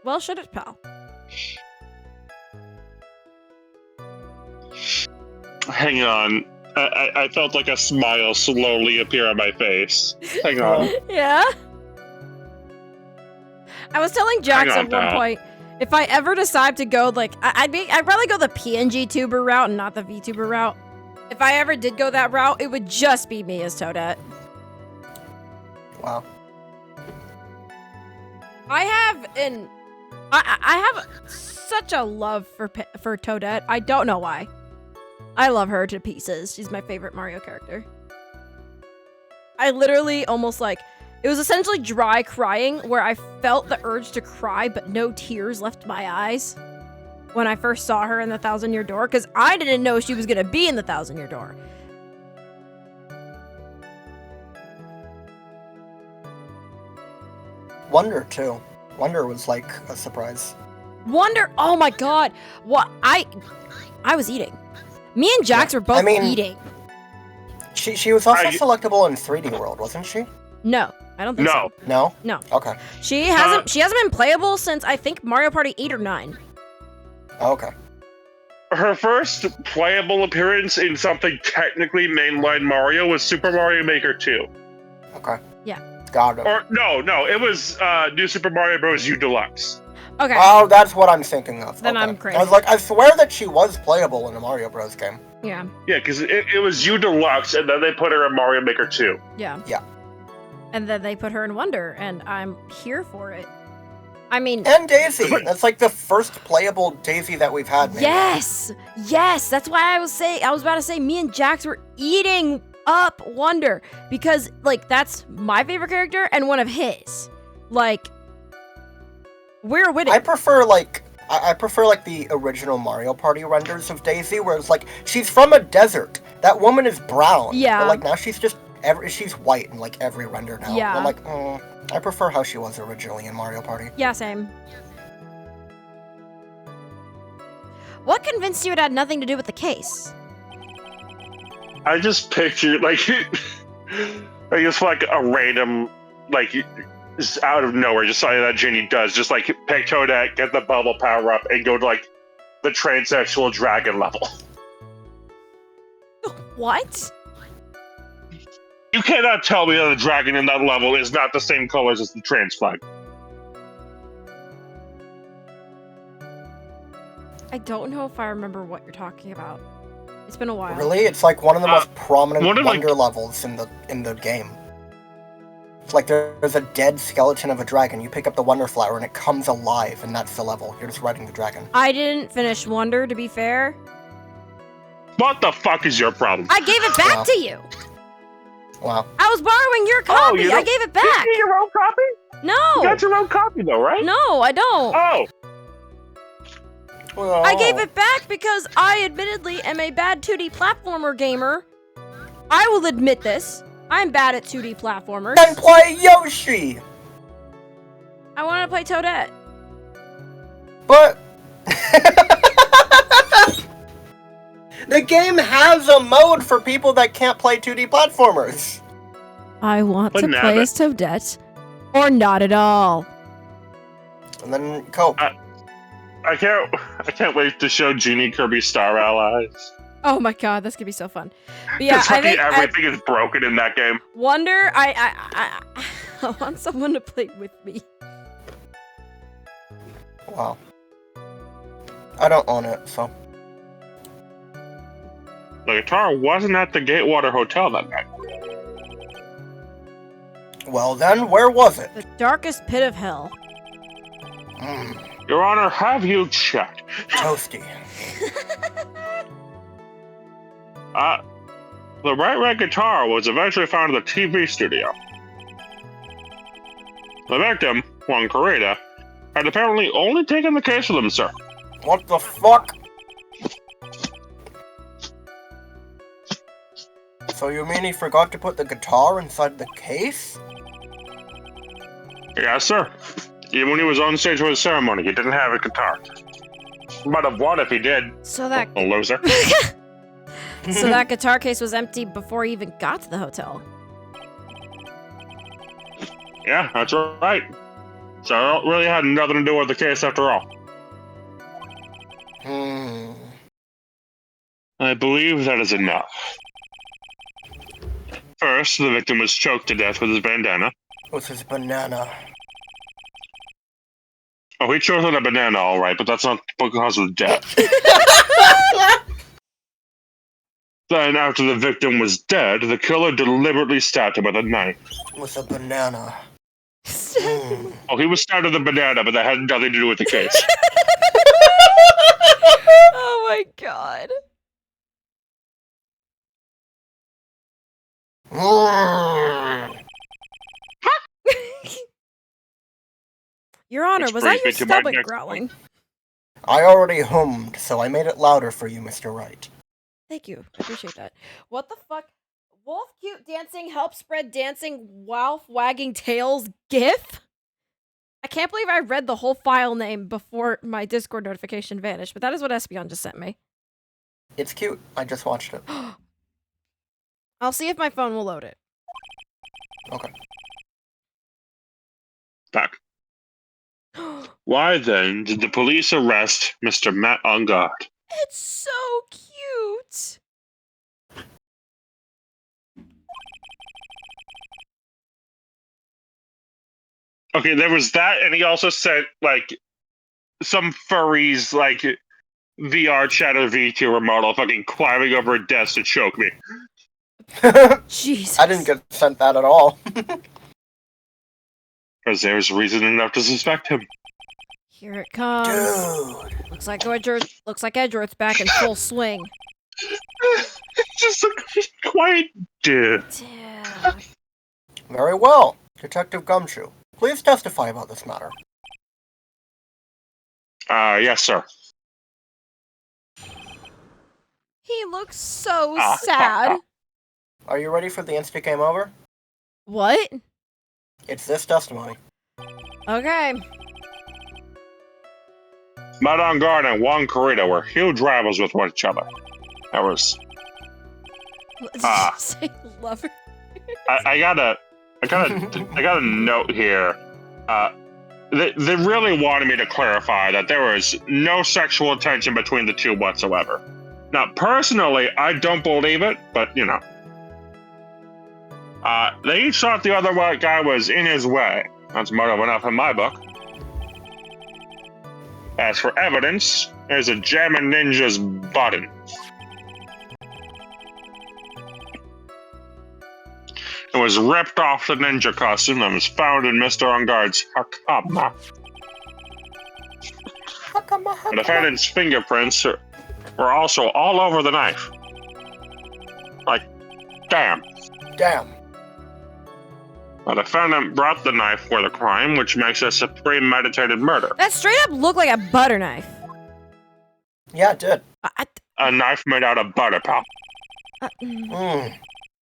Well, should it, pal? Hang on. I felt like a smile slowly appear on my face. Hang on. Yeah. I was telling Jax Hang on, at one pal. point, if I ever decide to go like, I'd probably go the PNG tuber route and not the VTuber route. If I ever did go that route, it would just be me as Toadette. Wow. I have such a love for Toadette. I don't know why. I love her to pieces. She's my favorite Mario character. I literally almost like, it was essentially dry crying where I felt the urge to cry, but no tears left my eyes when I first saw her in the 1,000-Year Door, because I didn't know she was going to be in the 1,000-Year Door. Wonder, too. Wonder was, like, a surprise. Wonder, oh my god. What, I was eating. Me and Jax were both eating. She was also selectable in 3D World, wasn't she? No, I don't think so. No? No. Okay. She hasn't been playable since, I think, Mario Party 8 or 9. Okay. Her first playable appearance in something technically mainline Mario was Super Mario Maker 2. Okay. Yeah. Got it. Or, no, it was New Super Mario Bros. U Deluxe. Okay. Oh, that's what I'm thinking of. Then okay. I'm crazy. I was like, I swear that she was playable in a Mario Bros. Game. Yeah. Yeah, because it was U Deluxe, and then they put her in Mario Maker 2. Yeah. Yeah. And then they put her in Wonder, and I'm here for it. I mean... And Daisy! That's like the first playable Daisy that we've had, man. Yes! Yes! That's why I was about to say me and Jax were eating up Wonder. Because, like, that's my favorite character and one of his. Like, we're winning. I prefer the original Mario Party renders of Daisy, where it's like, she's from a desert. That woman is brown. Yeah. But, like, now she's just... she's white in, like, every render now. Yeah. I'm like, I prefer how she was originally in Mario Party. Yeah, same. What convinced you it had nothing to do with the case? I just pictured, like, I guess like a random, like, just out of nowhere, just something that Ginny does, just like pick Toadette, get the bubble power up, and go to like the transsexual dragon level. What? You cannot tell me that the dragon in that level is not the same colors as the trans flag. I don't know if I remember what you're talking about. It's been a while. Really? It's like one of the most prominent one of, wonder like, levels in the game. It's like there's a dead skeleton of a dragon. You pick up the Wonder Flower and it comes alive, and that's the level. You're just riding the dragon. I didn't finish Wonder, to be fair. What the fuck is your problem? I gave it back to you! Wow. I was borrowing your copy! I gave it back! Did you get your own copy? No! You got your own copy though, right? No, I don't! Oh! Well, I gave it back because I admittedly am a bad 2D platformer gamer. I will admit this. I'm bad at 2D platformers. Then play Yoshi! I want to play Toadette. But... the game has a mode for people that can't play 2D platformers. I want to Banana. play as Toadette. Or not at all. And then cope. I can't wait to show Genie Kirby Star Allies. Oh my god, that's gonna be so fun. But yeah, I think everything is broken in that game. Wonder, I want someone to play with me. Wow. I don't own it, so... The guitar wasn't at the Gatewater Hotel that night. Well then, where was it? The darkest pit of hell. Your Honor, have you checked? Toasty. The Wright red guitar was eventually found in the TV studio. The victim, Juan Corrida, had apparently only taken the case with him, sir. What the fuck? So you mean he forgot to put the guitar inside the case? Yes, sir. Even when he was on stage with his ceremony, he didn't have a guitar. Might have won if he did. So that A loser. so that guitar case was empty before he even got to the hotel. Yeah, that's right. So it really had nothing to do with the case after all. I believe that is enough. First, the victim was choked to death with his bandana. With his banana. Oh, he choked on a banana, all right, but that's not because of death. Then, after the victim was dead, the killer deliberately stabbed him with a knife. With a banana. Oh, he was stabbed with a banana, but that had nothing to do with the case. Oh my god. Your Honor, Which was that brings your me to my stomach next growling? I already hummed, so I made it louder for you, Mr. Wright. Thank you. I appreciate that. What the fuck? Wolf cute dancing help spread dancing Wolf wagging tails gif? I can't believe I read the whole file name before my Discord notification vanished, but that is what Espeon just sent me. It's cute. I just watched it. I'll see if my phone will load it. Okay. Back. Why then did the police arrest Mr. Matt on guard? It's so cute. Okay, there was that, and he also said, like, some furries, like, VR Chatter V2 remote fucking climbing over a desk to choke me. Jesus. I didn't get sent that at all. Because there's reason enough to suspect him. Here it comes. Dude. Looks like Edgeworth's back in full swing. Just a quiet dude. Damn. Very well, Detective Gumshoe. Please testify about this matter. Yes, sir. He looks so Ah, sad. Are you ready for the instant game over? What? It's this testimony. Okay. Matt on guard and Juan Corrida were huge rivals with each other. That was. Did you say lover? I got a note here. They really wanted me to clarify that there was no sexual tension between the two whatsoever. Now, personally, I don't believe it, but you know. They each thought the other white guy was in his way. That's motive enough in my book. As for evidence, there's a Jammin' Ninja's button. It was ripped off the ninja costume and was found in Mr. Ungard's hakama. The defendant's fingerprints were also all over the knife. Like, damn. Damn. The defendant brought the knife for the crime, which makes it a premeditated murder. That straight up looked like a butter knife. Yeah, it did. A knife made out of butter, pal.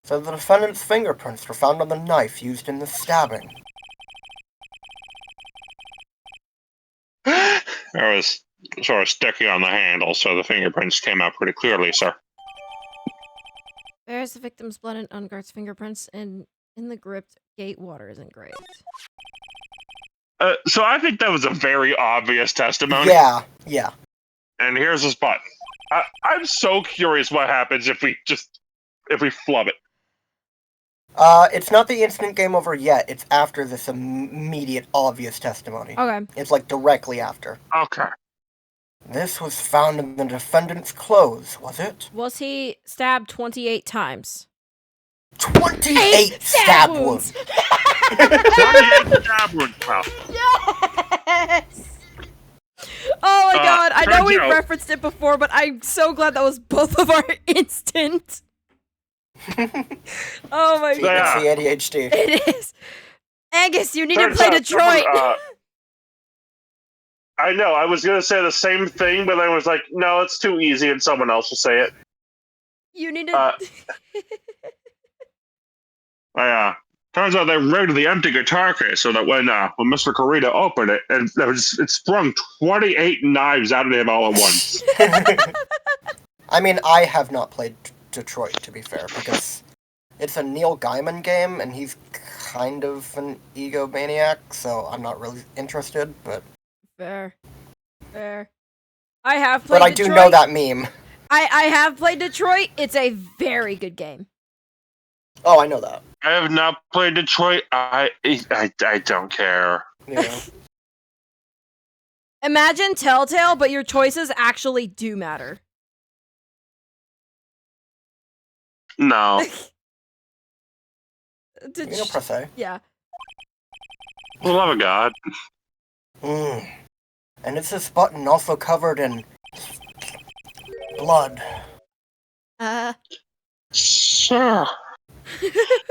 So the defendant's fingerprints were found on the knife used in the stabbing. It was sort of sticky on the handle, so the fingerprints came out pretty clearly, sir. There's the victim's blood and Ungard's fingerprints, and in the gripped gate water isn't great. So I think that was a very obvious testimony. Yeah. And here's his butt. I'm so curious what happens if we flub it. It's not the instant game over yet. It's after this immediate, obvious testimony. Okay. It's like directly after. Okay. This was found in the defendant's clothes, was it? Was he stabbed 28 times? 28 stab wounds! 28 stab wounds, pal. Yes! Oh my god, I know we referenced it before, but I'm so glad that was both of our instant. Oh my god. It's the ADHD. It is. Angus, you need to play Detroit. I know, I was going to say the same thing, but I was like, no, it's too easy and someone else will say it. You need to... Turns out they rigged the empty guitar case so that when Mr. Corrida opened it, it sprung 28 knives out of him all at once. I mean, I have not played Detroit, to be fair, because it's a Neil Gaiman game, and he's kind of an egomaniac, so I'm not really interested, but... Fair. I have played Detroit. But I do know that meme. I have played Detroit. It's a very good game. Oh, I know that. I have not played Detroit. I don't care. Yeah. Imagine Telltale, but your choices actually do matter. No. You know, per se. Yeah. For the love of God. And is this button also covered in blood? Sir.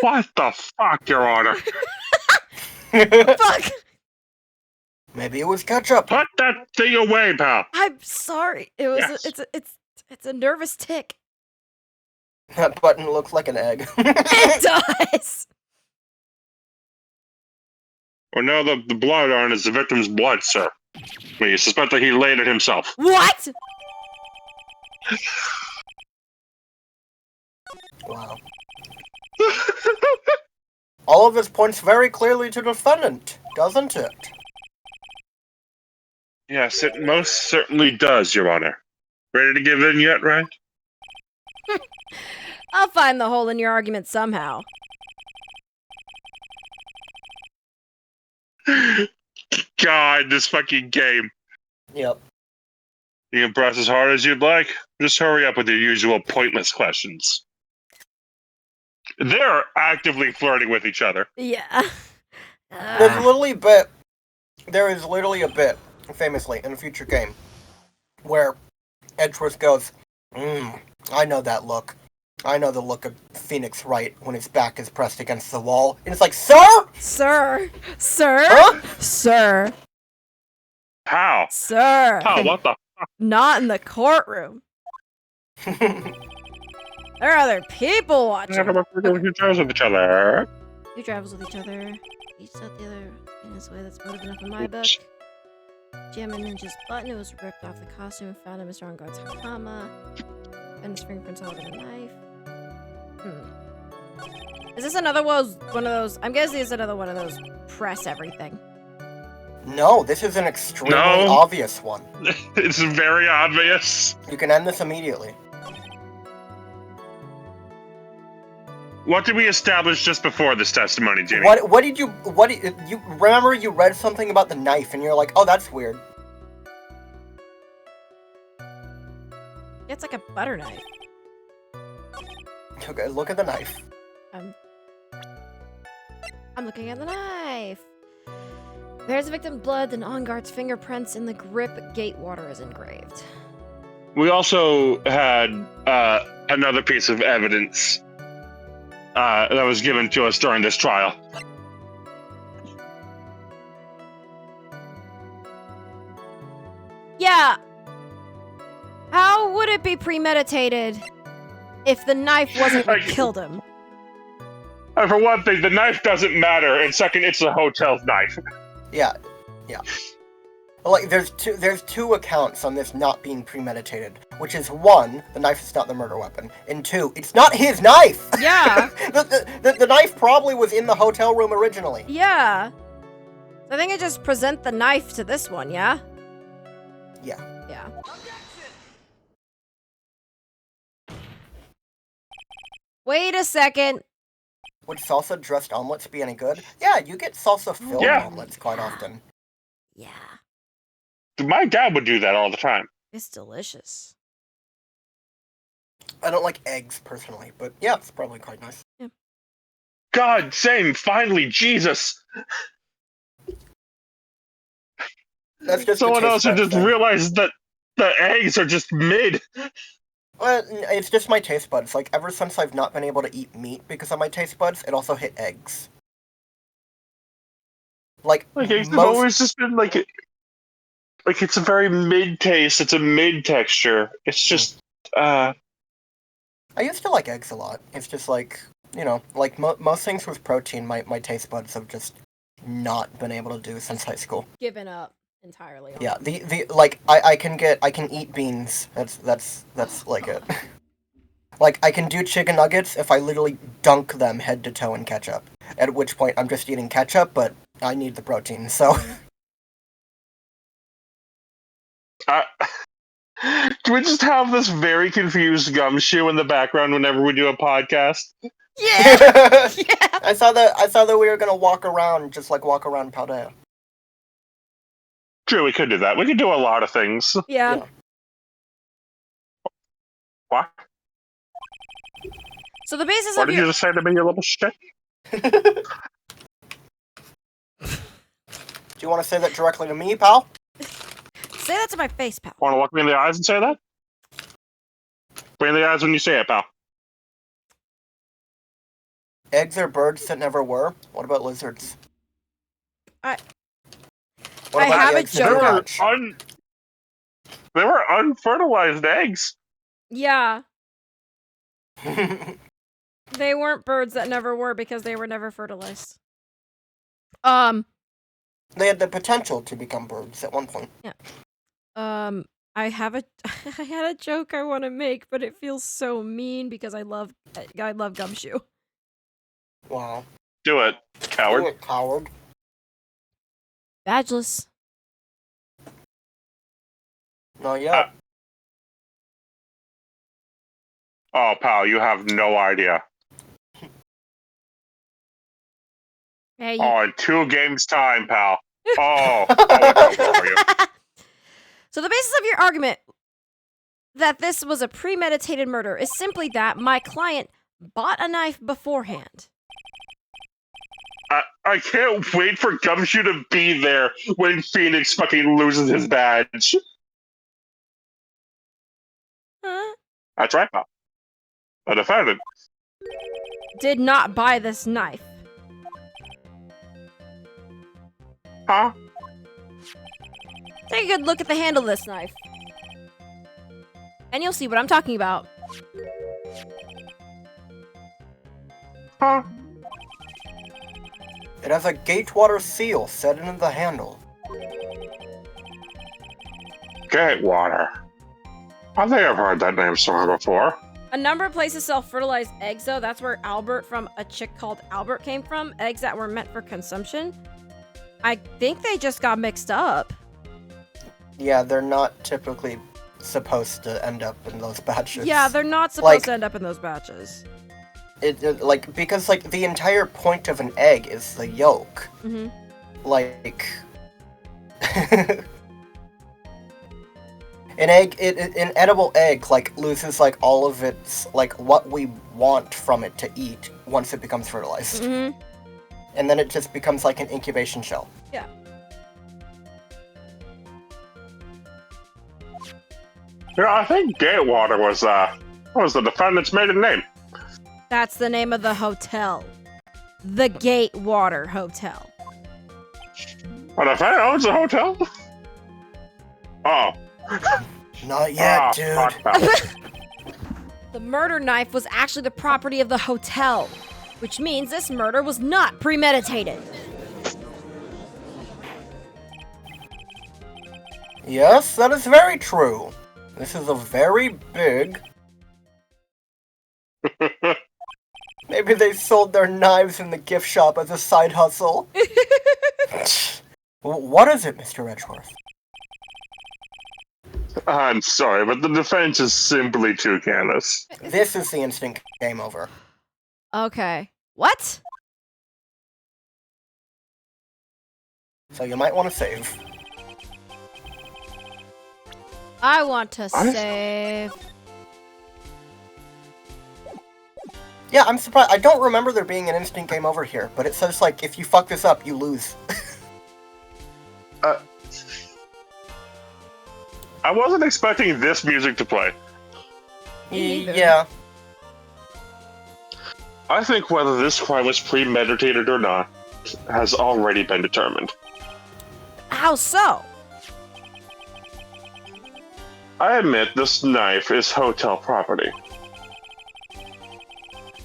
What the fuck, Your Honor? Fuck! Maybe it was ketchup. Put that thing away, pal. I'm sorry. It was. Yes. It's a nervous tick. That button looks like an egg. It does. Well, now the blood on is the victim's blood, sir. We suspect that he laid it himself. What? Wow. All of this points very clearly to the defendant, doesn't it? Yes, it most certainly does, Your Honor. Ready to give in yet, Wright? I'll find the hole in your argument somehow. God, this fucking game. Yep. You can press as hard as you'd like. Just hurry up with your usual pointless questions. They're actively flirting with each other. Yeah. There is literally a bit, famously, in a future game, where Edgeworth goes, I know that look. I know the look of Phoenix Wright when his back is pressed against the wall. And it's like, Sir? Sir? Sir? Huh? Sir? How? Sir? How? What the fuck? Not in the courtroom. There are other people watching. Who travels with each other? Who travels with each other? Each set the other in this way that's motive enough in my book. Jamming Ninja's button, it was ripped off the costume and found in Mr. On-Guard's Hakama. And his fingerprints all over the knife. Is this another one of those? I'm guessing this is another one of those press everything. No, this is an extremely obvious one. It's very obvious. You can end this immediately. What did we establish just before this testimony, Jimmy? What did you remember you read something about the knife and you're like, oh, that's weird. It's like a butter knife. Okay, look at the knife. I'm looking at the knife. There's the victim's blood and On-Guard's fingerprints in the grip. Gate water is engraved. We also had another piece of evidence that was given to us during this trial. Yeah. How would it be premeditated if the knife wasn't what killed him? For one thing, the knife doesn't matter, and second, it's the hotel's knife. Yeah. Like, there's two accounts on this not being premeditated, which is one, the knife is not the murder weapon, and two, it's not his knife! Yeah! the knife probably was in the hotel room originally. Yeah. So I think I just present the knife to this one, yeah? Yeah. Yeah. Wait a second. Would salsa dressed omelets be any good? Yeah, you get salsa filled omelets quite often. Yeah. My dad would do that all the time. It's delicious. I don't like eggs personally, but yeah, it's probably quite nice. Yeah. God, same, finally, Jesus! That's just someone else who just realized that the eggs are just mid. Well, it's just my taste buds. Like, ever since I've not been able to eat meat because of my taste buds, it also hit eggs. Like eggs have always just been like it's a very mid taste. It's a mid texture. It's just I used to like eggs a lot. It's just like, you know, like most things with protein, my taste buds have just not been able to do since high school. Given up entirely. Yeah, the like I can eat beans. That's like it. Like, I can do chicken nuggets if I literally dunk them head to toe in ketchup. At which point I'm just eating ketchup, but I need the protein, so. Do we just have this very confused gumshoe in the background whenever we do a podcast? Yeah. Yeah. I saw that we were gonna walk around Paldea. True, we could do that. We could do a lot of things. Yeah. What? So the basis What of did you just say to me, you little shit? Do you want to say that directly to me, pal? Say that to my face, pal. Want to look me in the eyes and say that? Look me in the eyes when you say it, pal. Eggs are birds that never were. What about lizards? What I about have the a eggs in They the joke. were pouch? they were unfertilized eggs. Yeah, they weren't birds that never were because they were never fertilized. They had the potential to become birds at one point. I have a I had a joke I want to make, but it feels so mean because I love Gumshoe. Wow. Do it, coward. Do it, coward. Badgeless. Not yet. Oh, pal, you have no idea. Hey, Oh, in 2 games time, pal. Oh, it's over for you. So the basis of your argument that this was a premeditated murder is simply that my client bought a knife beforehand. I can't wait for Gumshoe to be there when Phoenix fucking loses his badge. Huh? That's right, pal. The defendant. Did not buy this knife. Huh? Take a good look at the handle of this knife. And you'll see what I'm talking about. Huh? It has a Gatewater seal set into the handle. Gatewater. I think I've heard that name somewhere before. A number of places sell fertilized eggs, though. That's where Albert from A Chick Called Albert came from. Eggs that were meant for consumption. I think they just got mixed up. Yeah, they're not typically supposed to end up in those batches. Yeah, they're not supposed Like- to end up in those batches. Because the entire point of an egg is the yolk. Mm-hmm. Like, an edible egg, loses, all of its, what we want from it to eat once it becomes fertilized. Mm-hmm. And then it just becomes like an incubation shell. Yeah. Yeah, I think Gatewater was the defendant's maiden name. That's the name of the hotel. The Gatewater Hotel. The defendant owns a hotel? Oh. Not yet, dude. Fuck that. The murder knife was actually the property of the hotel, which means this murder was not premeditated. Yes, that is very true. This is a very big... Maybe they sold their knives in the gift shop as a side hustle. What is it, Mr. Edgeworth? I'm sorry, but the defense is simply too careless. This is the instant game over. Okay. What? So you might want to save. I want to save. Yeah, I'm surprised. I don't remember there being an instant game over here, but it says, if you fuck this up, you lose. I wasn't expecting this music to play. Me neither. Yeah. I think whether this crime was premeditated or not has already been determined. How so? I admit this knife is hotel property.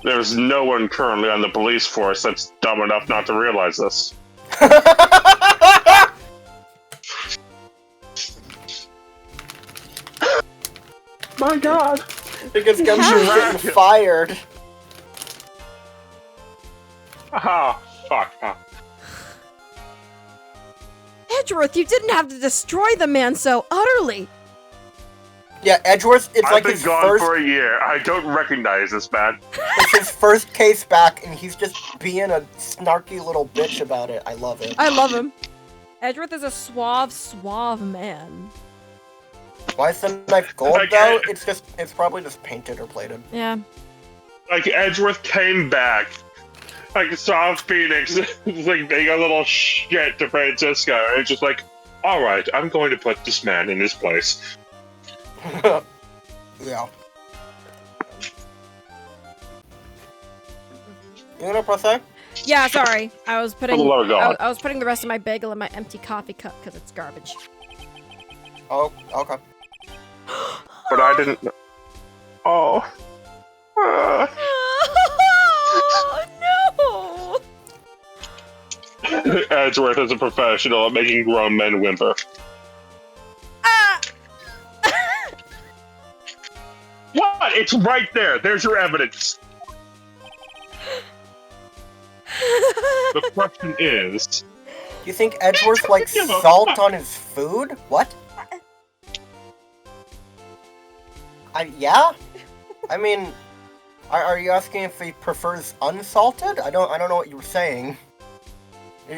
There's no one currently on the police force that's dumb enough not to realize this. My god! Because Gumshoe's getting fired. Ah, fuck. Edgeworth, you didn't have to destroy the man so utterly. Yeah, Edgeworth, it's I've been his gone first... for a year. I don't recognize this man. It's his first case back, and he's just being a snarky little bitch about it. I love it. I love him. Edgeworth is a suave man. Why is the knife gold, though? It's probably just painted or plated. Yeah. Like, Edgeworth came back. Saw Phoenix, being a little shit to Francisco, and it's just alright, I'm going to put this man in his place. Yeah. You gonna press A? Yeah, sorry. I was putting For the love of God. I was putting the rest of my bagel in my empty coffee cup because it's garbage. Oh, okay. But I didn't. Oh. Oh no! Edgeworth is a professional at making grown men whimper. Ah! What? It's right there. There's your evidence. The question is... You think Edgeworth likes Give a salt fuck. on his food? What? Yeah? I mean, are you asking if he prefers unsalted? I don't know what you were saying.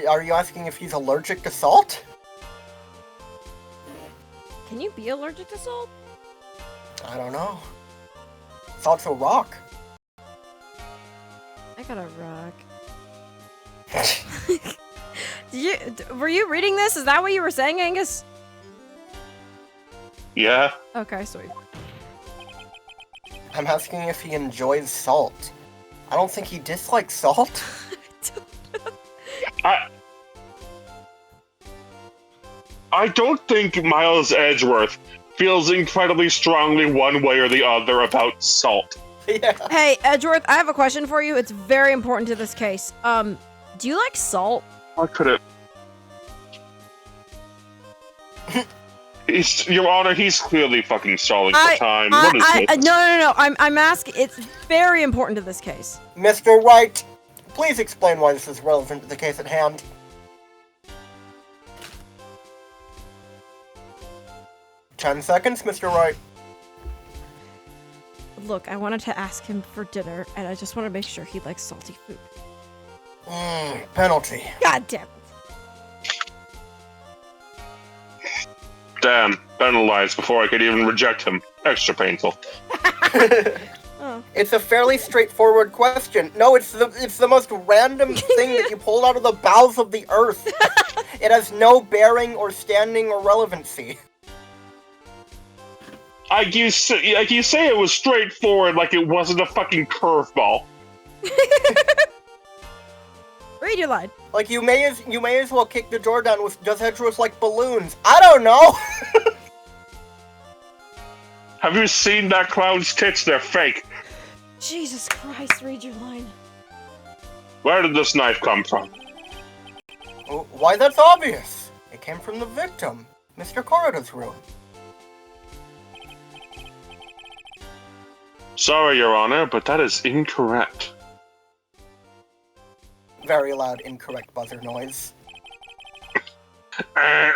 Are you asking if he's allergic to salt? Can you be allergic to salt? I don't know. Salt's a rock. I got a rock. Were you reading this? Is that what you were saying, Angus? Yeah? Okay, sweet. I'm asking if he enjoys salt. I don't think he dislikes salt. I don't think Miles Edgeworth feels incredibly strongly one way or the other about salt. Yeah. Hey, Edgeworth, I have a question for you. It's very important to this case. Do you like salt? I could have... Your Honor, he's clearly fucking stalling for time. What is this? No. I'm asking. It's very important to this case. Mr. Wright, please explain why this is relevant to the case at hand. "10 seconds, Mr. Wright." Look, I wanted to ask him for dinner, and I just want to make sure he likes salty food. Penalty. God damn it. Damn, penalized before I could even reject him. Extra painful. Oh. It's a fairly straightforward question. No, it's the most random thing that you pulled out of the bowels of the earth. It has no bearing or standing or relevancy. Like you say it was straightforward, like it wasn't a fucking curveball. Read your line. Like, you may as well kick the door down with "Does Edgeworth like balloons?" I don't know! Have you seen that clown's tits? They're fake. Jesus Christ, read your line. Where did this knife come from? Why, that's obvious. It came from the victim, Mr. Corrida's room. Sorry, Your Honor, but that is incorrect. Very loud, incorrect buzzer noise.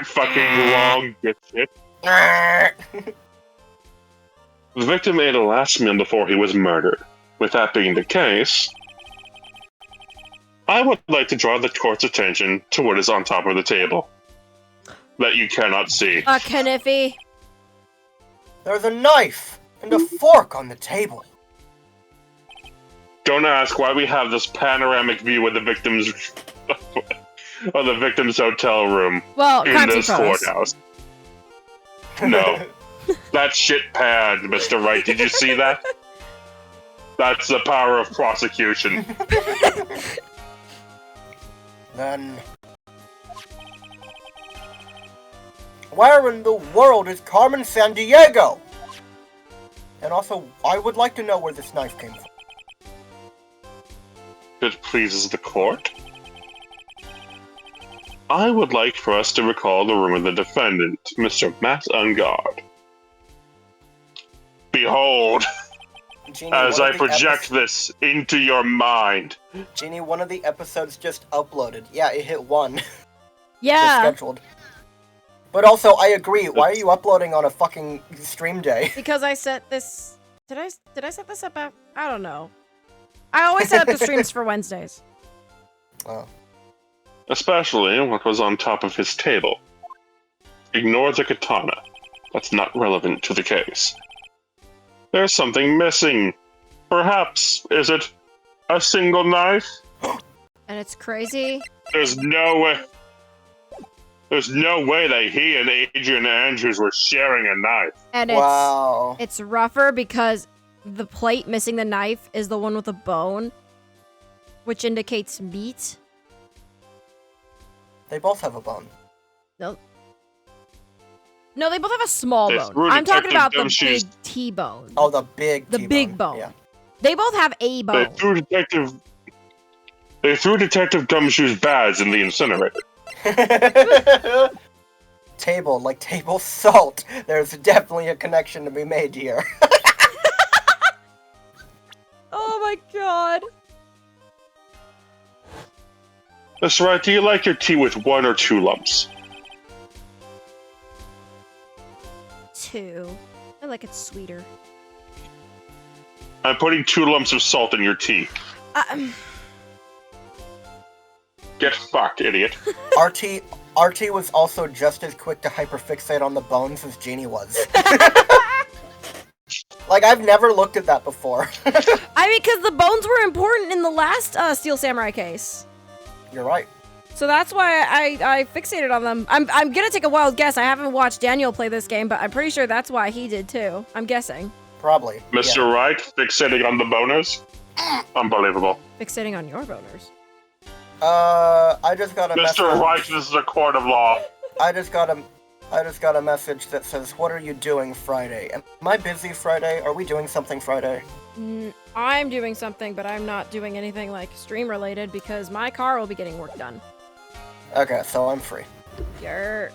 Fucking wrong, dipshit. The victim ate a last meal before he was murdered. With that being the case, I would like to draw the court's attention to what is on top of the table that you cannot see. A Kniffy. There's a knife and a fork on the table. Don't ask why we have this panoramic view of the victim's of the victim's hotel room Well, in crime this scene photos. courthouse. No. That shit panned, Mr. Wright. Did you see that? That's the power of prosecution. Then... where in the world is Carmen Sandiego? And also, I would like to know where this knife came from. If it pleases the court, I would like for us to recall the room of the defendant, Mr. Matt Ungard. Behold, Jeannie, as one I of the project this into your mind. Jeannie, one of the episodes just uploaded. Yeah, it hit 1. It's Yeah, scheduled. But also, I agree. Why are you uploading on a fucking stream day? because I set this. Did I set this up? I don't know. I always set up the streams for Wednesdays. Oh. Especially what was on top of his table. Ignore the katana. That's not relevant to the case. There's something missing. Perhaps, is it a single knife? And it's crazy. There's no way that he and Adrian Andrews were sharing a knife. And Wow. it's rougher because the plate missing the knife is the one with the bone. which indicates meat. They both have a bone. No. No, they both have a small They bone. threw I'm talking Detective about the Gumshoe's- big T-bone. Oh, the big The T-bone. big bone. Yeah. They both have a They bone. threw Detective Gumshoe's badge in the incinerator. Table, like table salt. There's definitely a connection to be made here. Oh my god. Mr. Wright, do you like your tea with 1 or 2 lumps? 2. I like it sweeter. I'm putting 2 lumps of salt in your tea. Get fucked, idiot. RT was also just as quick to hyperfixate on the bones as Genie was. Like, I've never looked at that before. I mean, because the bones were important in the last Steel Samurai case. You're right. So that's why I fixated on them. I'm gonna take a wild guess. I haven't watched Daniel play this game, but I'm pretty sure that's why he did too. I'm guessing. Probably. Mr. Yeah. Wright, fixating on the boners? Unbelievable. Fixating on your boners. I just got a message. Mr. Wright, this is a court of law. I just got a message that says, "What are you doing Friday?" Am I busy Friday? Are we doing something Friday? I'm doing something, but I'm not doing anything like stream related because my car will be getting work done. Okay, so I'm free. Yer.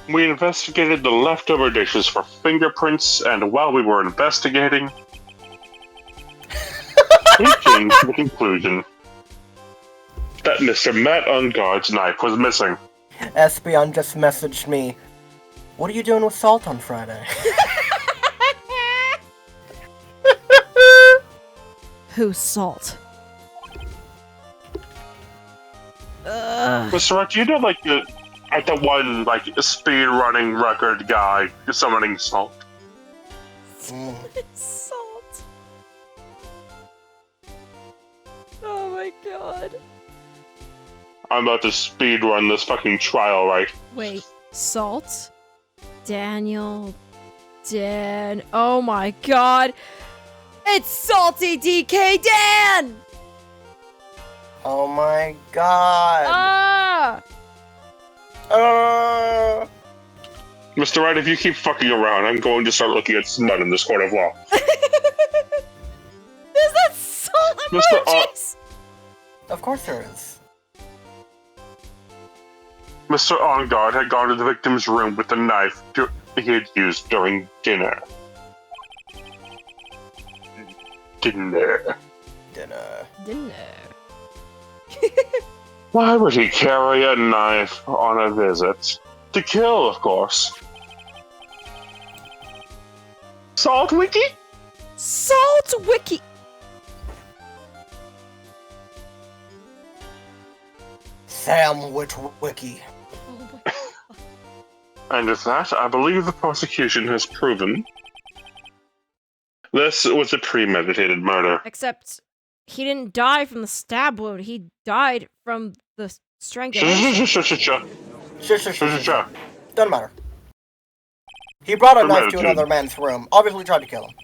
We investigated the leftover dishes for fingerprints, and while we were investigating, we came to the conclusion that Mr. Matt Unguard's knife was missing. Espeon just messaged me, "What are you doing with salt on Friday?" Who's Salt? Ugh. Mr. Wright, you know, like, the one, like, speed running record guy summoning salt? Mm. Salt. Oh my god. I'm about to speed run this fucking trial, right? Wait, Salt? Daniel? Oh my god. It's Salty DK Dan! Oh my god. Ah! Mr. Wright, if you keep fucking around, I'm going to start looking at smut in this court of law. There's that salt Mr. emojis! Of course there is. Mr. Ongard had gone to the victim's room with the knife he had used during dinner. Dinner. Dinner. Why would he carry a knife on a visit? To kill, of course. Salt Wiki? Salt Wiki! Sam Wiki. Oh my god. And with that, I believe the prosecution has proven this was a premeditated murder. Except he didn't die from the stab wound. He died from the strangulation. Sure. Doesn't matter. He brought a knife to another man's room. Obviously tried to kill him.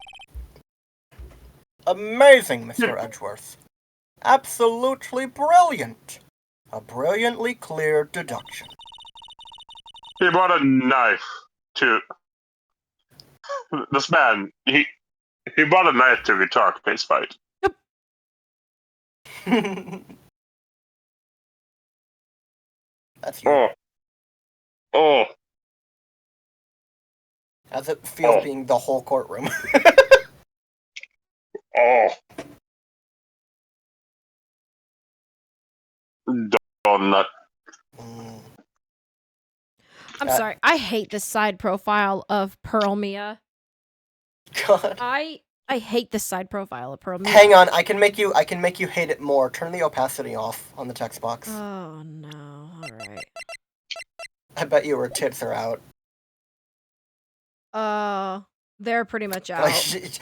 Amazing, Mr. Edgeworth. Absolutely brilliant. A brilliantly clear deduction. He brought a knife to this man. He brought a knife to a guitar case fight. That's you. Oh. How's it feel Oh. being the whole courtroom? Oh. Donut. Mm. I'm sorry. I hate this side profile of Pearl Mia. God. I hate this side profile of Pearl Mia. Hang on, I can make you hate it more. Turn the opacity off on the text box. Oh no. Alright. I bet you her tits are out. They're pretty much out. Like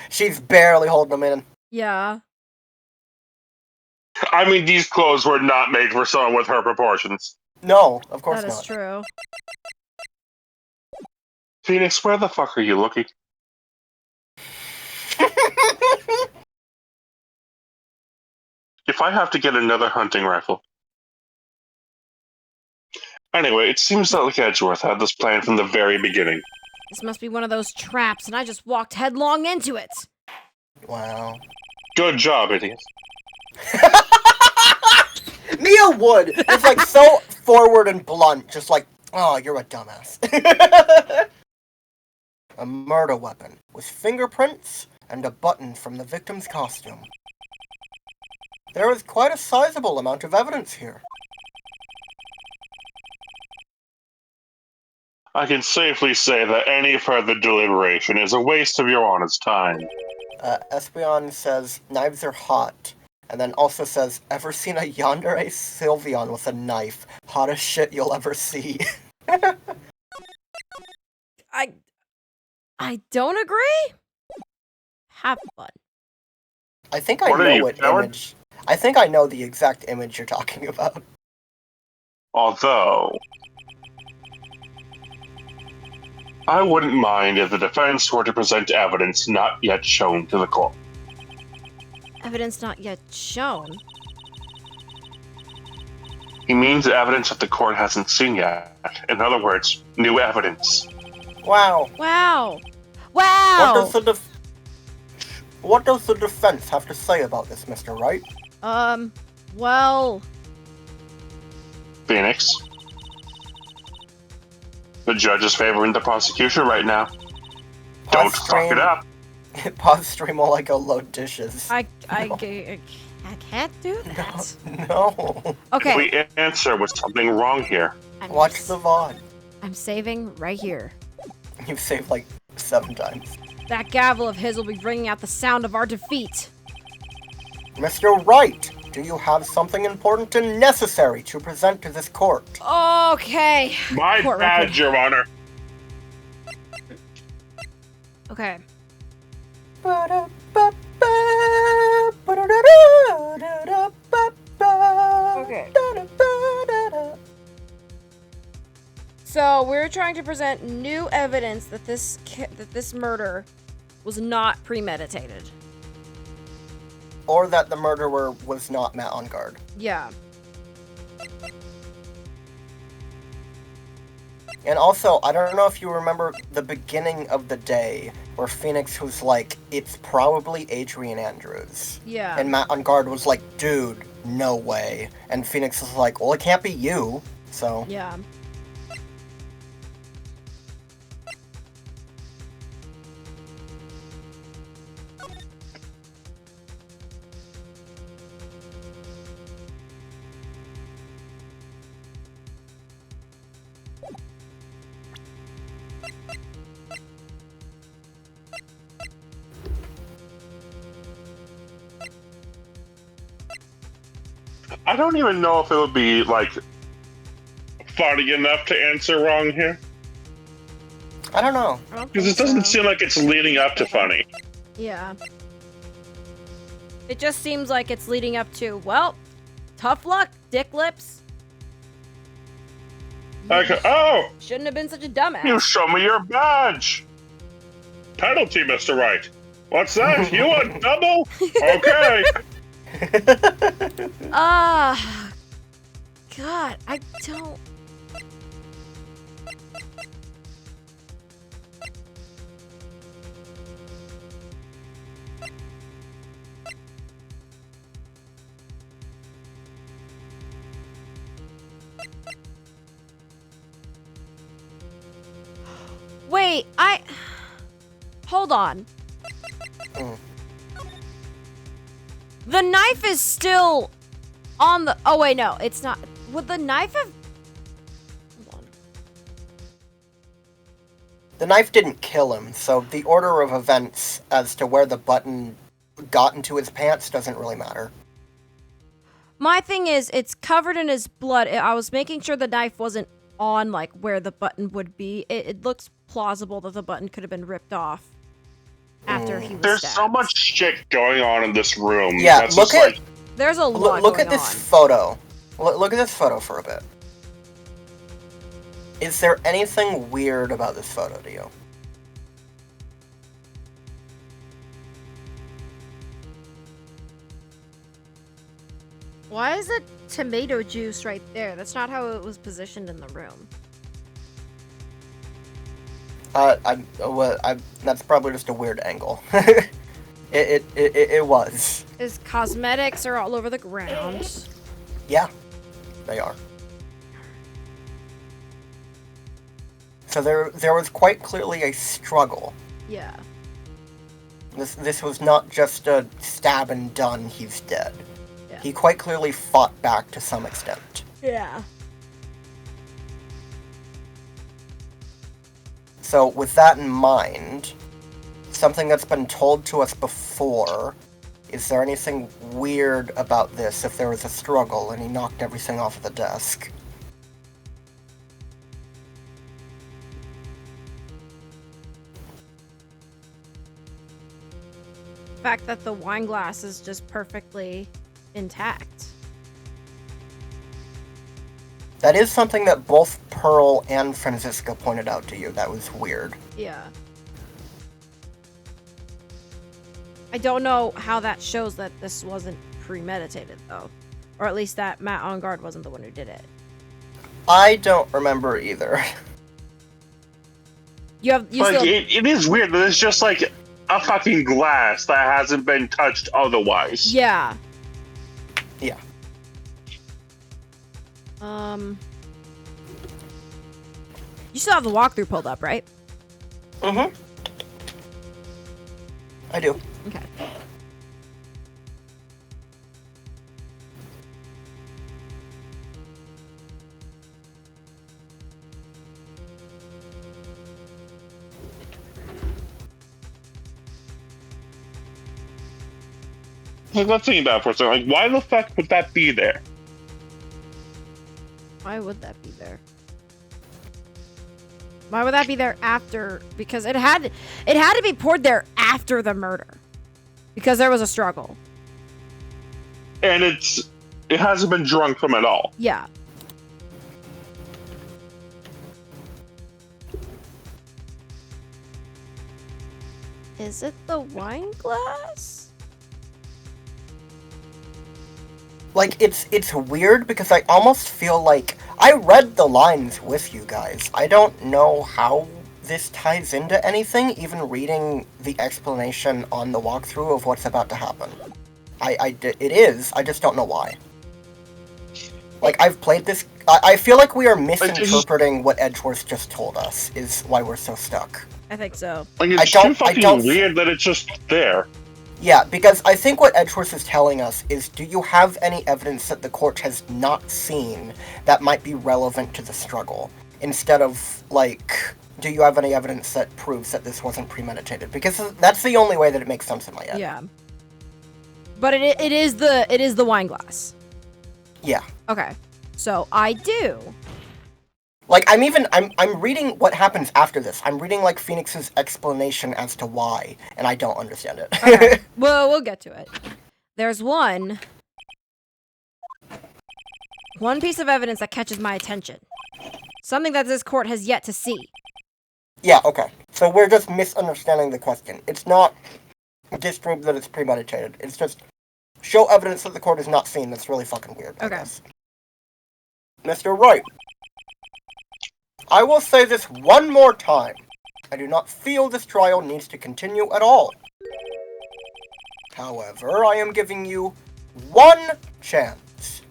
she's barely holding them in. Yeah. I mean, these clothes were not made for someone with her proportions. No, of course That is not. true. Phoenix, where the fuck are you looking? If I have to get another hunting rifle. Anyway, it seems that like Edgeworth had this plan from the very beginning. This must be one of those traps, and I just walked headlong into it. Wow. Good job, idiot. Mia would! It's like so forward and blunt, just like, oh, you're a dumbass. A murder weapon with fingerprints and a button from the victim's costume. There is quite a sizable amount of evidence here. I can safely say that any further deliberation is a waste of your honest time. Espeon says, knives are hot. And then also says, ever seen a yandere Sylveon with a knife? Hottest shit you'll ever see. I don't agree. Have fun. I think I What are know you, what coward? image. I think I know the exact image you're talking about. Although, I wouldn't mind if the defense were to present evidence not yet shown to the court. Evidence not yet shown. He means evidence that the court hasn't seen yet. In other words, new evidence. Wow. Wow. What Wow. does the defense have to say about this, Mr. Wright? Well, Phoenix. The judge is favoring the prosecution right now. Don't fuck it up. Pause stream while I go load dishes. I can't do that. No. Okay. If we answer with something wrong here. Watch the VOD. I'm saving right here. You've saved like 7 times. That gavel of his will be bringing out the sound of our defeat. Mr. Wright, do you have something important and necessary to present to this court? Okay. My Court bad, record. Your Honor. Okay. Okay. So we're trying to present new evidence that this murder was not premeditated. Or that the murderer was not met on guard. Yeah. And also, I don't know if you remember the beginning of the day where Phoenix was like, it's probably Adrian Andrews. Yeah. And Matt on guard was like, dude, no way. And Phoenix was like, well, it can't be you. So, Yeah. I don't even know if it would be, like, funny enough to answer wrong here. I don't know. I don't Because think it doesn't so. seem like it's leading up to funny. Yeah. It just seems like it's leading up to, well, tough luck, dick lips. Like, oh, Shouldn't have been such a you dumbass. show me your badge. Penalty, Mr. Wright. What's that? You want double? Okay. God, I don't... Wait, Hold on. Mm. The knife is still on the... Oh, wait, no, it's not. Would the knife have... Hold on. The knife didn't kill him, so the order of events as to where the button got into his pants doesn't really matter. My thing is, it's covered in his blood. I was making sure the knife wasn't on, like, where the button would be. It looks plausible that the button could have been ripped off after he was There's stabbed. so much shit going on in this room. Yeah, that's look just at like, There's a lot look going at this on. photo. Look at this photo for a bit. Is there anything weird about this photo to you? Why is it tomato juice right there? That's not how it was positioned in the room. That's probably just a weird angle. It was. His cosmetics are all over the ground. Yeah, they are. So there was quite clearly a struggle. Yeah. This was not just a stab and done, he's dead. Yeah. He quite clearly fought back to some extent. Yeah. So with that in mind, something that's been told to us before, is there anything weird about this if there was a struggle and he knocked everything off of the desk? The fact that the wine glass is just perfectly intact. That is something that both Pearl and Franziska pointed out to you. That was weird. Yeah. I don't know how that shows that this wasn't premeditated, though. Or at least that Matt on guard wasn't the one who did it. I don't remember either. It is weird that it's just like a fucking glass that hasn't been touched otherwise. Yeah. Yeah. You still have the walkthrough pulled up, right? Mm-hmm. I do. Okay. Like, let's think about it for a second. Like, why the fuck would that be there? Why would that be there? Why would that be there after? Because it had to be poured there after the murder. Because there was a struggle. And it hasn't been drunk from at all. Yeah. Is it the wine glass? Like, it's weird because I almost feel like I read the lines with you guys. I don't know how this ties into anything, even reading the explanation on the walkthrough of what's about to happen. It is, I just don't know why. Like, I've played this, I feel like we are misinterpreting what Edgeworth just told us, is why we're so stuck. I think so. Like, it's too fucking weird that it's just there. Yeah, because I think what Edgeworth is telling us is, do you have any evidence that the court has not seen that might be relevant to the struggle? Instead of, like, do you have any evidence that proves that this wasn't premeditated? Because that's the only way that it makes sense in my head. Yeah. But it is the wine glass. Yeah. Okay. So I do. Like, I'm reading what happens after this. I'm reading, like, Phoenix's explanation as to why, and I don't understand it. Okay. Well, we'll get to it. There's one piece of evidence that catches my attention. Something that this court has yet to see. Yeah, okay. So we're just misunderstanding the question. It's not disprove that it's premeditated. It's just show evidence that the court has not seen that's really fucking weird. Okay. Mr. Wright. I will say this one more time. I do not feel this trial needs to continue at all. However, I am giving you one chance.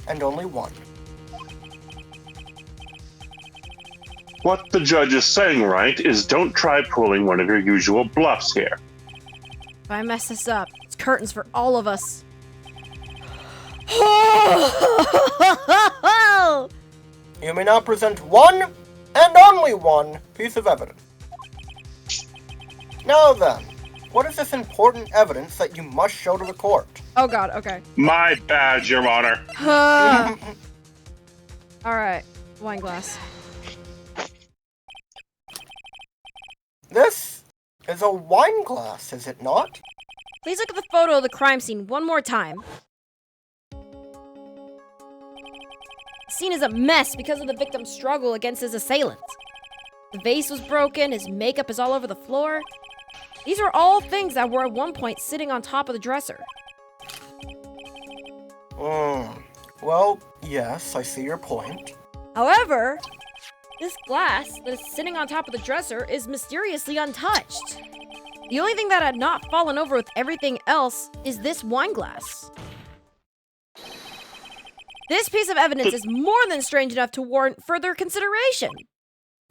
And only one. What the judge is saying, right, is don't try pulling one of your usual bluffs here. If I mess this up, it's curtains for all of us. You may now present one and only one piece of evidence. Now then, what is this important evidence that you must show to the court? Oh god, okay. My bad, Your Honor. Alright, wine glass. This is a wine glass, is it not? Please look at the photo of the crime scene one more time. The scene is a mess because of the victim's struggle against his assailant. The vase was broken, his makeup is all over the floor. These are all things that were at one point sitting on top of the dresser. Well, yes, I see your point. However, this glass that is sitting on top of the dresser is mysteriously untouched. The only thing that had not fallen over with everything else is this wine glass. This piece of evidence is more than strange enough to warrant further consideration.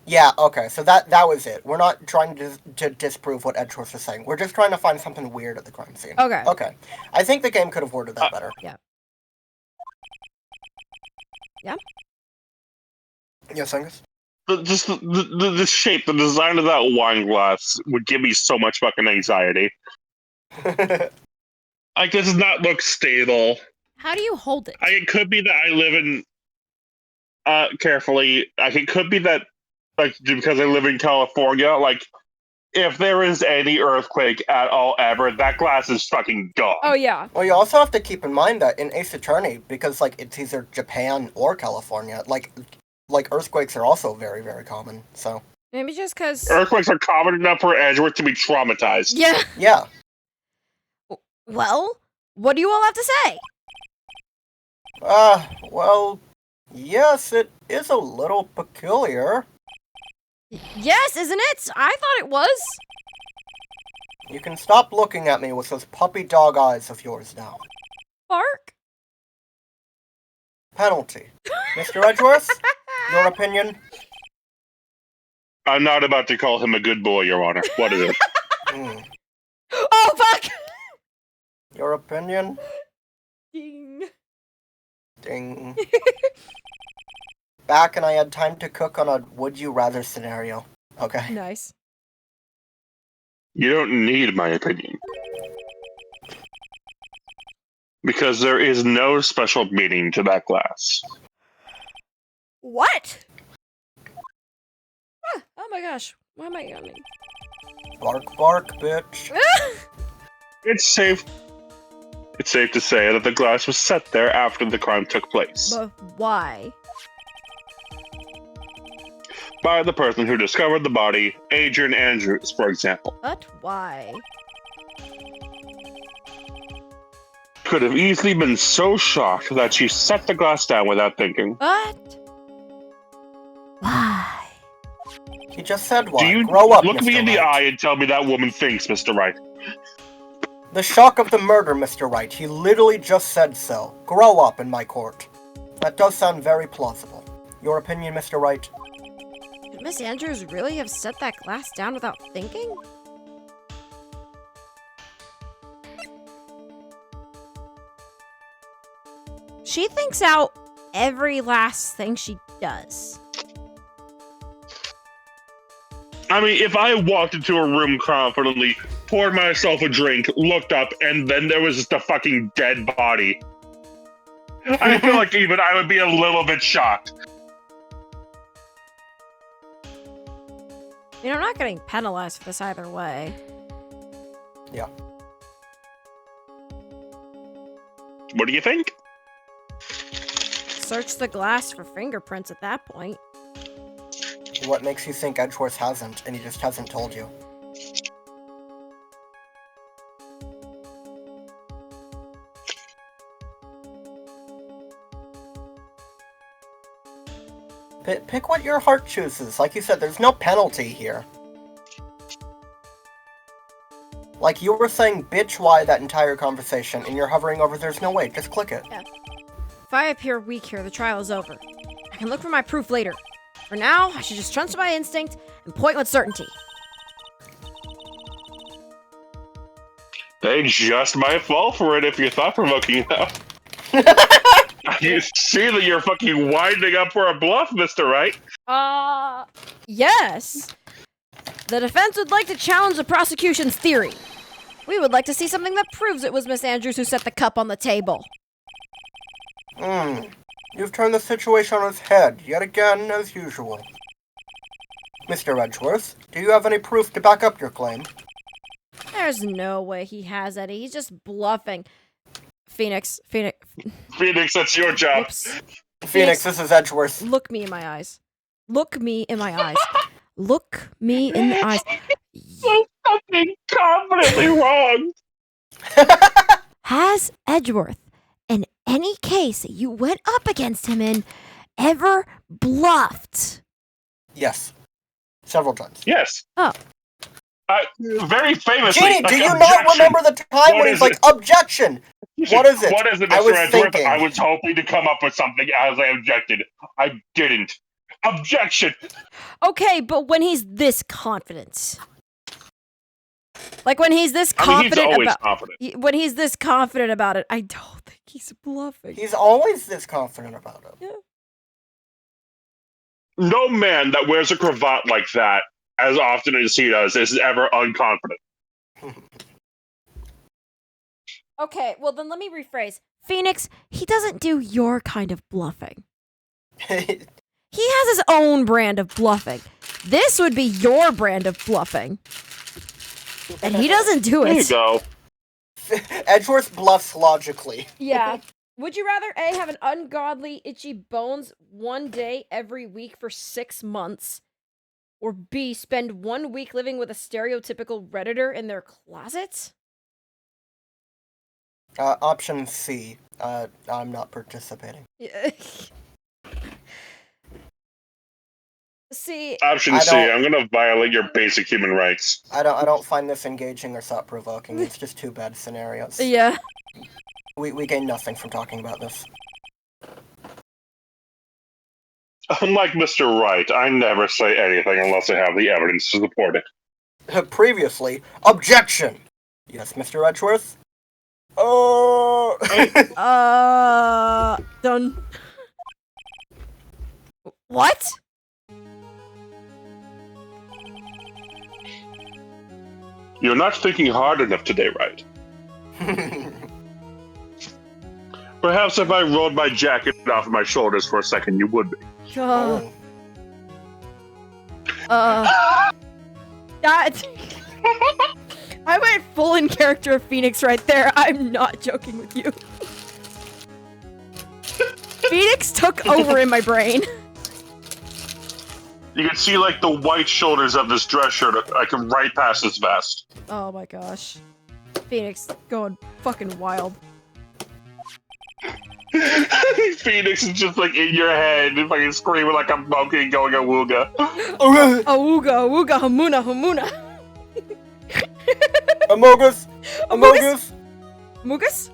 Yeah, okay, so that was it. We're not trying to disprove what Edgeworth is saying. We're just trying to find something weird at the crime scene. Okay. Okay. I think the game could have worded that better. Yeah. Yes, Angus? Just the shape, the design of that wine glass would give me so much fucking anxiety. Like, this does not look stable. How do you hold it? It could be that I live in carefully. It could be that, like, because I live in California, like, if there is any earthquake at all ever, that glass is fucking gone. Oh, yeah. Well, you also have to keep in mind that in Ace Attorney, because, like, it's either Japan or California, like earthquakes are also very, very common, so. Maybe just because... Earthquakes are common enough for Edgeworth to be traumatized. Yeah. Yeah. Well, what do you all have to say? Well, yes, it is a little peculiar. Yes, isn't it? I thought it was. You can stop looking at me with those puppy dog eyes of yours now. Bark? Penalty. Mr. Edgeworth, your opinion? I'm not about to call him a good boy, Your Honor. What is it? Oh, fuck! Your opinion? Ding. Ding. Back and I had time to cook on a would-you-rather scenario. Okay? Nice. You don't need my opinion. Because there is no special meaning to that glass. What? Ah, oh my gosh. Why am I yawning? Bark, bark, bitch. It's safe to say that the glass was set there after the crime took place. But why? By the person who discovered the body, Adrian Andrews, for example. But why? Could have easily been so shocked that she set the glass down without thinking. But why? He just said why. Do you Grow up, look Mr. me in the Wright. eye and tell me that woman thinks, Mr. Wright? The shock of the murder, Mr. Wright. He literally just said so. Grow up in my court. That does sound very plausible. Your opinion, Mr. Wright? Could Miss Andrews really have set that glass down without thinking? She thinks out every last thing she does. I mean, if I walked into a room confidently, poured myself a drink, looked up, and then there was just a fucking dead body, I feel like even I would be a little bit shocked. You know, I'm not getting penalized for this either way. Yeah. What do you think? Search the glass for fingerprints at that point. What makes you think Edgeworth hasn't, and he just hasn't told you? Pick what your heart chooses. Like you said, there's no penalty here. Like, you were saying bitch why that entire conversation, and you're hovering over there's no way. Just click it. Yeah. If I appear weak here, the trial is over. I can look for my proof later. For now, I should just trust my instinct and point with certainty. They just might fall for it if you're thought-provoking enough. You see that you're fucking winding up for a bluff, Mr. Wright. Yes. The defense would like to challenge the prosecution's theory. We would like to see something that proves it was Miss Andrews who set the cup on the table. You've turned the situation on its head, yet again, as usual. Mr. Edgeworth, do you have any proof to back up your claim? There's no way he has any. He's just bluffing. Phoenix, Phoenix, that's your job. Oops. Phoenix, this is Edgeworth. Look me in my eyes. Look me in my eyes. Look me in the eyes. There's something confidently wrong. Has Edgeworth an any case that you went up against him in ever bluffed? Yes. Several times. Yes. Oh. Very famously. Genie, like, do you not objection. remember the time What when is he's like, it? objection? What is it? What is it, I Mr. was Edgeworth? thinking. I was hoping to come up with something as I objected. I didn't. Objection! Okay, but when he's this confident. Like when he's this I mean, he's confident always about confident. when he's this confident about it, I don't think he's bluffing. He's always this confident about it. Yeah. No man that wears a cravat like that, as often as he does, is ever unconfident. Okay, well then let me rephrase. Phoenix, he doesn't do your kind of bluffing. He has his own brand of bluffing. This would be your brand of bluffing. And he doesn't do There you it. go. Edgeworth bluffs logically. Yeah. Would you rather A, have an ungodly itchy bones one day every week for 6 months, or B, spend 1 week living with a stereotypical Redditor in their closet? Option C. I'm not participating. See, Option I C, don't- I'm gonna violate your basic human rights. I don't find this engaging or thought-provoking. It's just two bad scenarios. yeah. We gain nothing from talking about this. Unlike Mr. Wright, I never say anything unless I have the evidence to support it. Previously, objection! Yes, Mr. Edgeworth? Done. What? You're not thinking hard enough today, Wright. Perhaps if I rolled my jacket off my shoulders for a second, you would be. That. I went full in character of Phoenix right there. I'm not joking with you. Phoenix took over in my brain. You can see like the white shoulders of this dress shirt. I can right past his vest. Oh my gosh. Phoenix going fucking wild. Phoenix is just like in your head, fucking screaming like a monkey going awooga. Awooga, awooga, hamuna, hamuna. Amogus! Amogus! Mugus?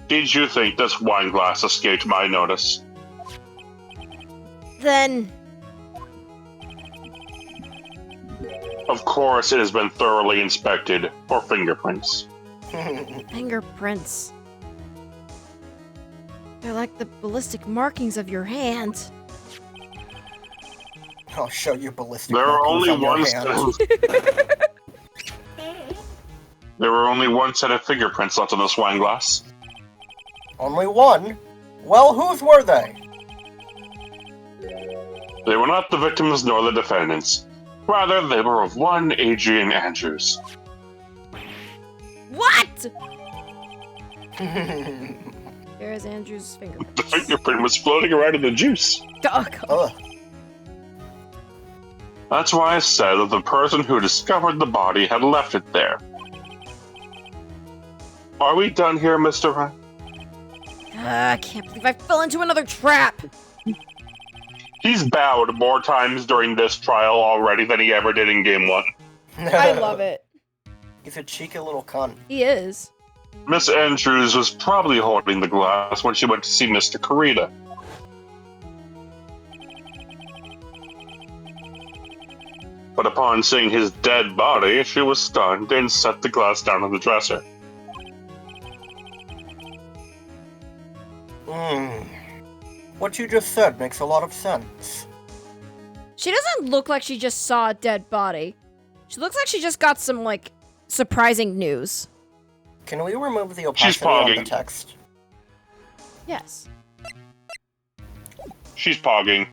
Did you think this wine glass escaped my notice? Then. Of course, it has been thoroughly inspected for fingerprints. Fingerprints. They're like the ballistic markings of your hand. I'll show you ballistic There are markings only on your one hand. There were only one set of fingerprints left on this wine glass. Only one? Well, whose were they? They were not the victims nor the defendants. Rather, they were of one Adrian Andrews. What? There's Andrew's The fingerprints. fingerprint was floating around in the juice. Oh, God. Ugh. That's why I said that the person who discovered the body had left it there. Are we done here, Mr. Wright? I can't believe I fell into another trap. He's bowed more times during this trial already than he ever did in Game 1. I love it. He's a cheeky little cunt. He is. Miss Andrews was probably holding the glass when she went to see Mr. Karita. But upon seeing his dead body, she was stunned and set the glass down on the dresser. What you just said makes a lot of sense. She doesn't look like she just saw a dead body. She looks like she just got some, like, surprising news. Can we remove the She's opacity on the pogging. text? Yes. She's pogging.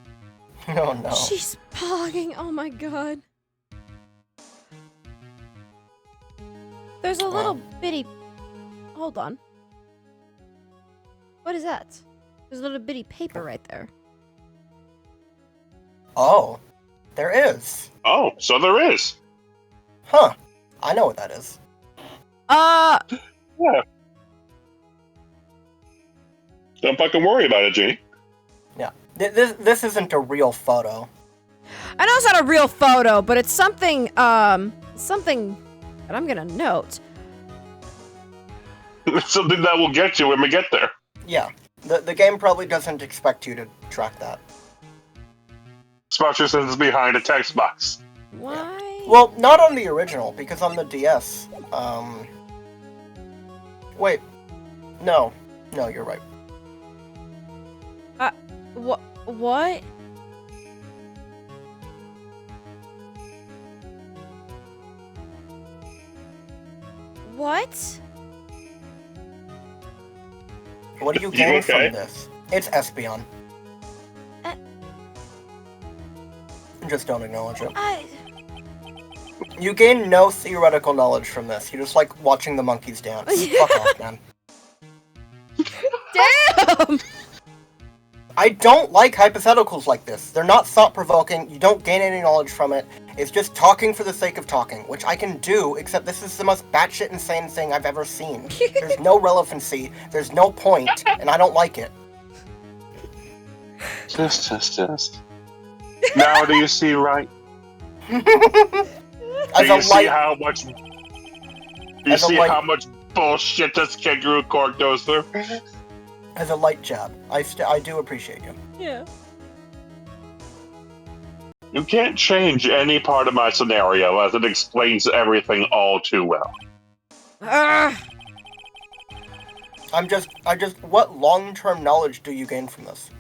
Oh no. She's pogging. Oh my god. There's a little bitty... Hold on. What is that? There's a little bitty paper right there. Oh, there is. Oh, so there is. Huh. I know what that is. Yeah. Don't fucking worry about it, Genie. Yeah. This isn't a real photo. I know it's not a real photo, but it's something, something that I'm gonna note. It's something that will get you when we get there. Yeah. The game probably doesn't expect you to track that. Especially since it's behind a text box. Why? Well, not on the original, because on the DS, wait. No. No, you're right. What? What? What do you You gain okay? from this? It's Espeon. Just don't acknowledge it. You gain no theoretical knowledge from this. You just like watching the monkeys dance. Fuck off, man. Damn! I don't like hypotheticals like this. They're not thought-provoking. You don't gain any knowledge from it. It's just talking for the sake of talking, which I can do, except this is the most batshit insane thing I've ever seen. There's no relevancy, there's no point, and I don't like it. Test. Now do you see right? Do As you a see light, how much? Do you As a see light- how much bullshit this kangaroo court goes through? as a light jab, I do appreciate you. Yeah. You can't change any part of my scenario as it explains everything all too well. Ugh. What long-term knowledge do you gain from this?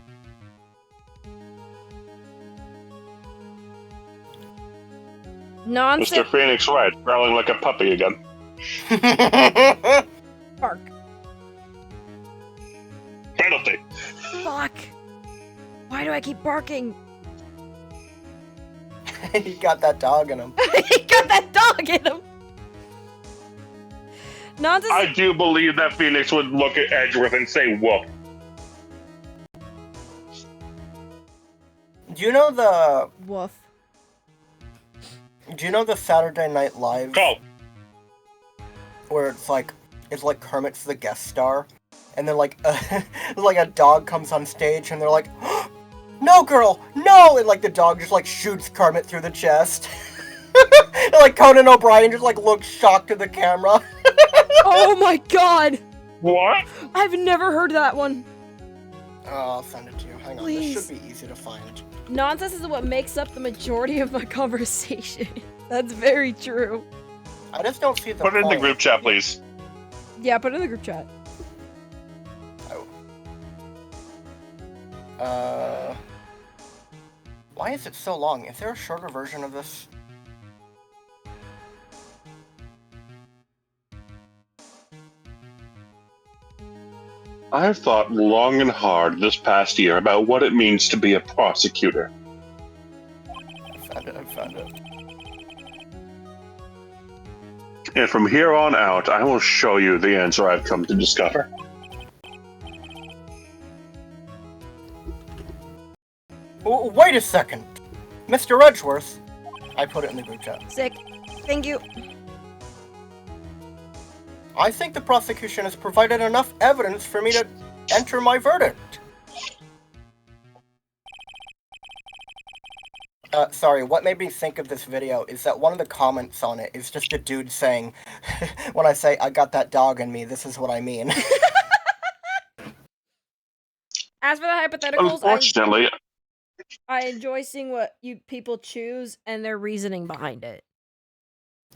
Nonsense. Mr. Phoenix Wright, growling like a puppy again. Bark. Penalty. Fuck. Why do I keep barking? He got that dog in him. He got that dog in him. Nonsense. I do believe that Phoenix would look at Edgeworth and say, whoop. Do you know the Woof. Saturday Night Live Go. where it's like Kermit's the guest star, and then like a dog comes on stage and they're like, "No, girl, no!" and like the dog just like shoots Kermit through the chest. And like Conan O'Brien just like looks shocked at the camera. Oh my god! What? I've never heard that one. Oh, I'll send it to you. Hang on, Please. this should be easy to find. Nonsense is what makes up the majority of my conversation. That's very true. I just don't see the Put it in the point. group chat, please. Yeah, put it in the group chat. Why is it so long? Is there a shorter version of this? I have thought long and hard this past year about what it means to be a prosecutor. I found it. And from here on out, I will show you the answer I've come to discover. Wait a second. Mr. Edgeworth. I put it in the group chat. Sick. Thank you. I think the prosecution has provided enough evidence for me to enter my verdict. Sorry, what made me think of this video is that one of the comments on it is just a dude saying, when I say I got that dog in me, this is what I mean. As for the hypotheticals, Unfortunately, I enjoy seeing what you people choose and their reasoning behind it.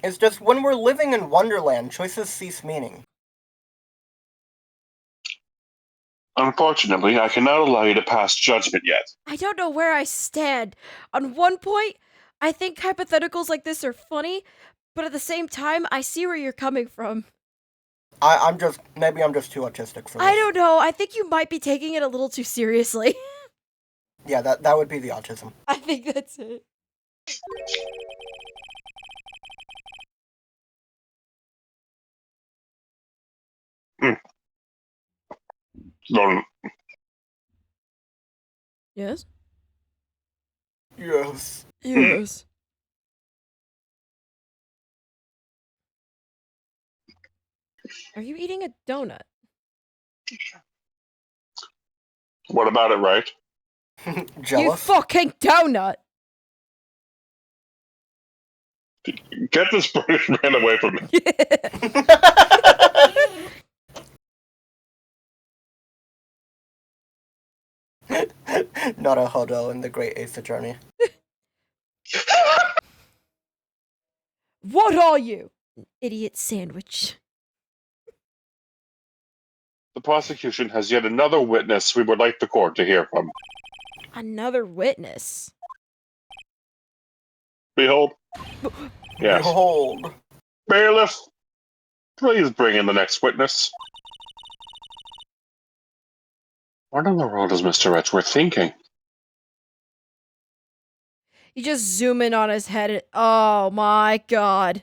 It's just when we're living in Wonderland, choices cease meaning. Unfortunately, I cannot allow you to pass judgment yet. I don't know where I stand. On one point, I think hypotheticals like this are funny, but at the same time, I see where you're coming from. Maybe I'm just too autistic for this. I don't know. I think you might be taking it a little too seriously. Yeah, that would be the autism. I think that's it. Don't. Yes? Yes. Yes. Are you eating a donut? What about it, right? You Jealous? fucking donut! Get this British man away from me. Not a hodo in the Great Ace Attorney. What are you? An idiot sandwich. The prosecution has yet another witness we would like the court to hear from. Another witness. Behold. Yes. Behold. Bailiff, please bring in the next witness. What in the world is Mr. Edgeworth thinking? You just zoom in on his head and, oh my god.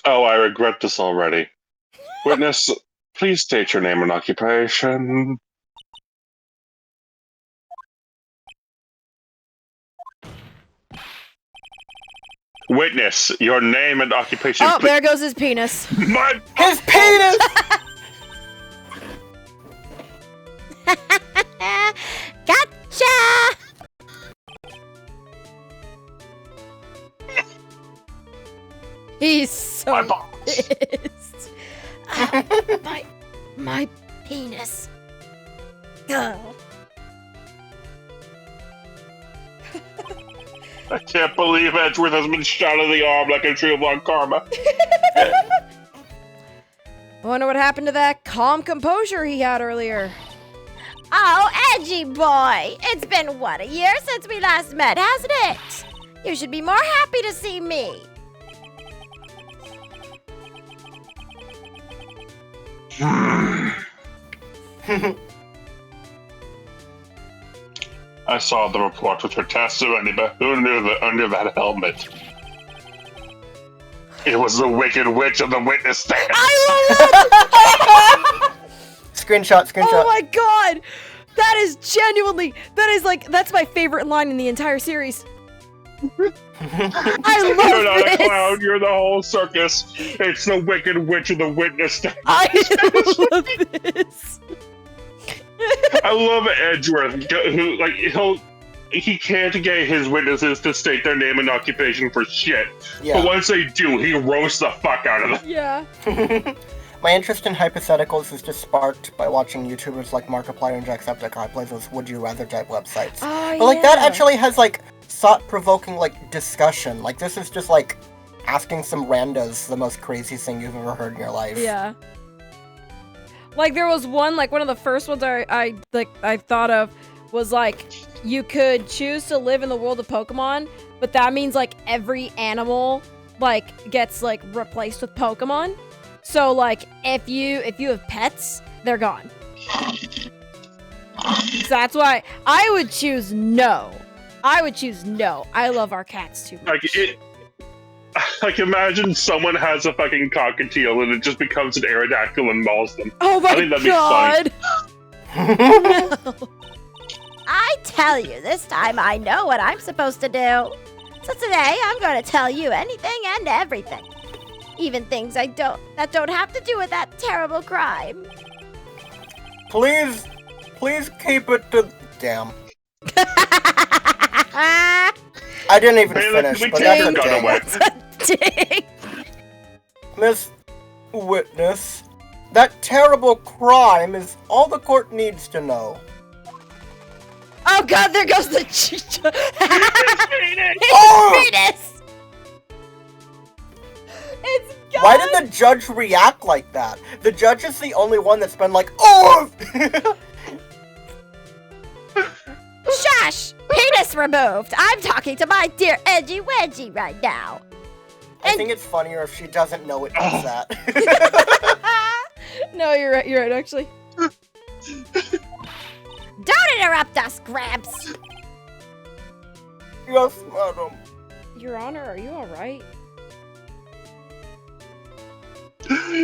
Oh, I regret this already. Witness, please state your name and occupation. Witness, your name and occupation. Oh, there goes his penis. My His penis! Gotcha! He's so My balls. pissed. My penis. Ugh. I can't believe Edgeworth has been shot in the arm like a tree of long karma. I wonder what happened to that calm composure he had earlier. Oh, Edgy boy! It's been, what, a year since we last met, hasn't it? You should be more happy to see me. I saw the report with her testimony, but who knew that under that helmet? It was the Wicked Witch of the witness stand. I love Screenshot. Oh my god! That is genuinely, that's my favorite line in the entire series. I You're love not a this! clown, you're the whole circus. It's the Wicked Witch of the witness stand. I love this! I love Edgeworth, who, like, he can't get his witnesses to state their name and occupation for shit. Yeah. But once they do, he roasts the fuck out of them. Yeah. My interest in hypotheticals is just sparked by watching YouTubers like Markiplier and Jacksepticeye play those would you rather type websites. Oh, But like that yeah. actually has like thought-provoking like discussion. Like this is just like asking some randos the most crazy thing you've ever heard in your life. Yeah. Like there was one of the first ones I thought of was like you could choose to live in the world of Pokemon, but that means like every animal like gets like replaced with Pokemon. So like if you have pets, they're gone. So that's why I would choose no. I love our cats too much. Like, imagine someone has a fucking cockatiel and it just becomes an Aerodactyl and mauls them. Oh my I think that'd be god! No. I tell you, this time I know what I'm supposed to do. So today I'm going to tell you anything and everything. Even things that don't have to do with that terrible crime. Please keep it to. Damn. I didn't even Bailiff, finish, we but take that's your gun okay. away. Dang. Miss Witness, that terrible crime is all the court needs to know. Oh god, there goes the chicha. Oh! Penis. It's gone. Why did the judge react like that? The judge is the only one that's been like, oh! Shush! Penis removed! I'm talking to my dear Edgy Wedgie right now. I think it's funnier if she doesn't know it does that. No, you're right, actually. Don't interrupt us, Gramps! Yes, madam. Your Honor, are you alright?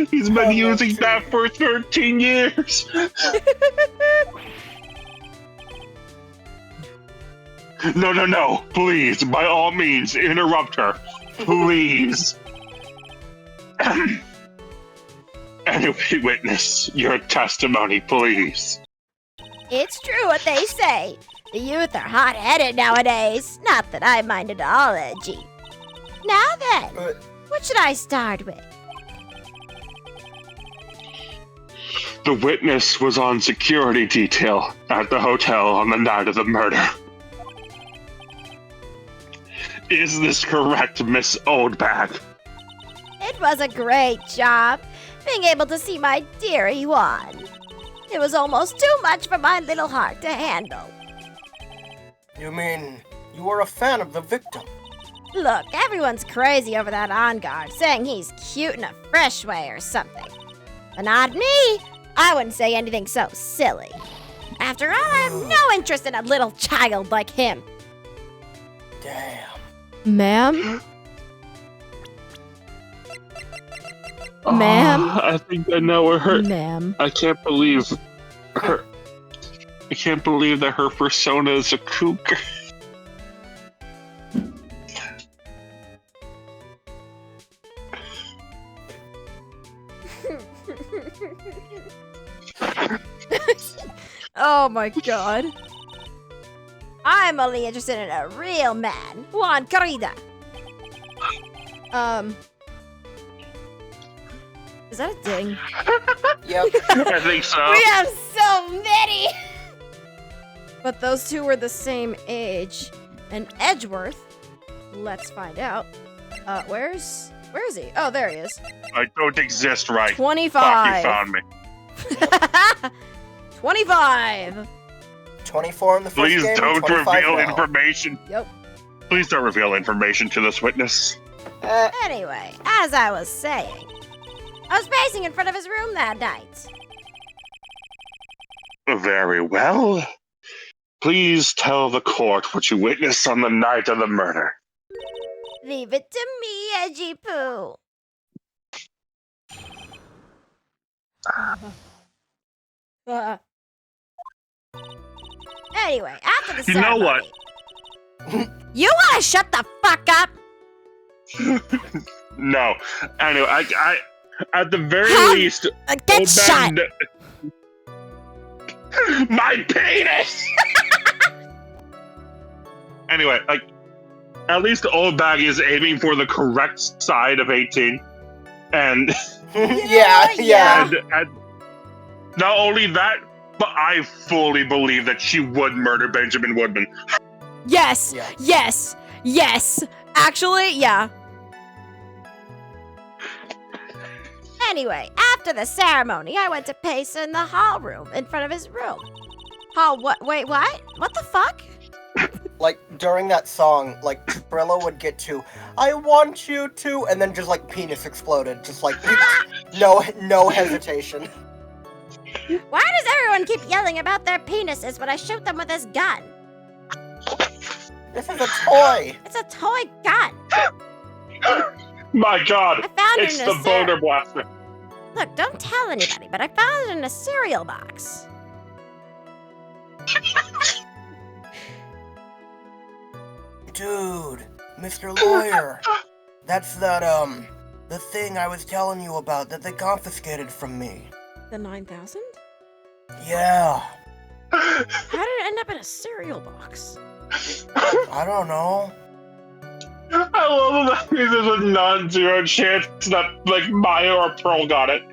He's been using that for 13 years. No. Please, by all means, interrupt her. Please. Anyway, witness, your testimony, please. It's true what they say. The youth are hot-headed nowadays. Not that I mind at all, Edgy. Now then, what should I start with? The witness was on security detail at the hotel on the night of the murder. Is this correct, Miss Oldbag? It was a great job, being able to see my dearie Juan. It was almost too much for my little heart to handle. You mean you were a fan of the victim? Look, everyone's crazy over that on guard, saying he's cute in a fresh way or something. But not me. I wouldn't say anything so silly. After all, I have no interest in a little child like him. Damn. Ma'am? Ma'am? I think I know where her. Ma'am. I can't believe her. I can't believe that her persona is a kook. Oh my god. I'm only interested in a real man, Juan Corrida. Is that a ding? Yep. I think so. We have so many. But those two were the same age. And Edgeworth, let's find out. Where is he? Oh, there he is. I don't exist, right? 25. Fuck, you found me. 25. 24 in the first Please game, don't 25 reveal now. information. Yep. Please don't reveal information to this witness. Anyway, as I was saying, I was pacing in front of his room that night. Very well. Please tell the court what you witnessed on the night of the murder. Leave it to me, Edgy Poo. Anyway, after the You know ceremony... what? You wanna shut the fuck up? No. Anyway, I at the very Huh? least, Get Old shut! Man- My penis! Anyway, at least Old Bag is aiming for the correct side of 18. And, yeah. and not only that, but I fully believe that she would murder Benjamin Woodman. Yes. Yeah. Yes. Yes. Actually, yeah. Anyway, after the ceremony, I went to pace in the hall room in front of his room. Hall, what? Wait, what? What the fuck? Like, during that song, like, Trilla would get to, I want you to, and then just, like, penis exploded. Just, like, no hesitation. Why does everyone keep yelling about their penises when I shoot them with this gun? This is a toy. It's a toy gun. My God, I found it's it in the a boner blaster. Look, don't tell anybody, but I found it in a cereal box. Dude, Mr. Lawyer. That's that, the thing I was telling you about that they confiscated from me. The 9,000? Yeah. How did it end up in a cereal box? I don't know. I love that there's a non-zero chance that, like, Maya or Pearl got it.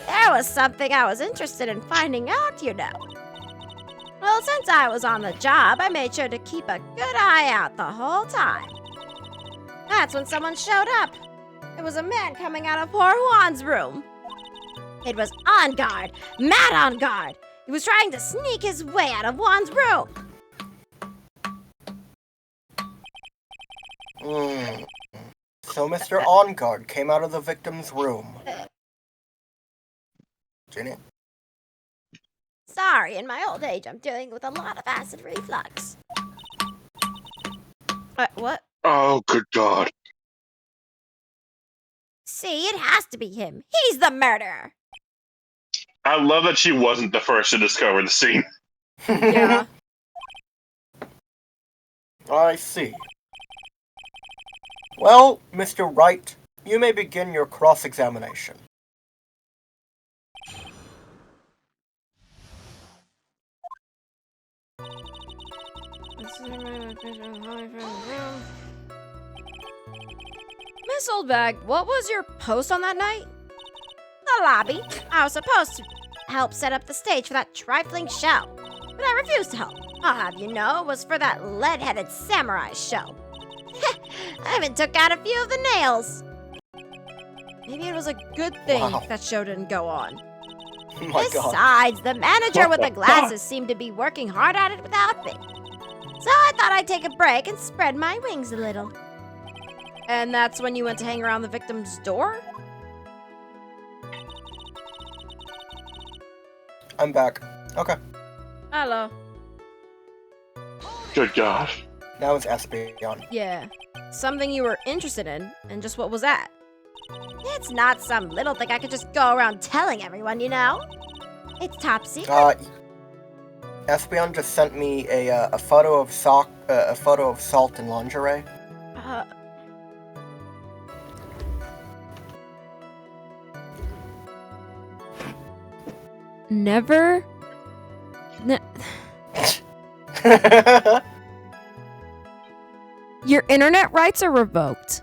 There was something I was interested in finding out, you know. Well, since I was on the job, I made sure to keep a good eye out the whole time. That's when someone showed up. It was a man coming out of poor Juan's room. It was on guard, mad on guard. He was trying to sneak his way out of Juan's room. So Mr. On Guard came out of the victim's room. Didn't it? Sorry, in my old age, I'm dealing with a lot of acid reflux. What? Oh, good God. See, it has to be him. He's the murderer. I love that she wasn't the first to discover the scene. Yeah. I see. Well, Mr. Wright, you may begin your cross-examination. Miss Oldbag, what was your post on that night? The lobby. I was supposed to help set up the stage for that trifling show, but I refused to help. I'll have you know it was for that lead-headed samurai show. I even took out a few of the nails. Maybe it was a good thing Wow. that show didn't go on. Oh my god. Besides, the manager What with the the glasses seemed to be working hard at it without me. So I thought I'd take a break and spread my wings a little. And that's when you went to hang around the victim's door? I'm back. Okay. Hello. Good God. Now it's Espeon. Yeah. Something you were interested in, and just what was that? It's not some little thing I could just go around telling everyone, you know? It's top secret. Espeon just sent me a photo of Salt in lingerie. Never? Your internet rights are revoked.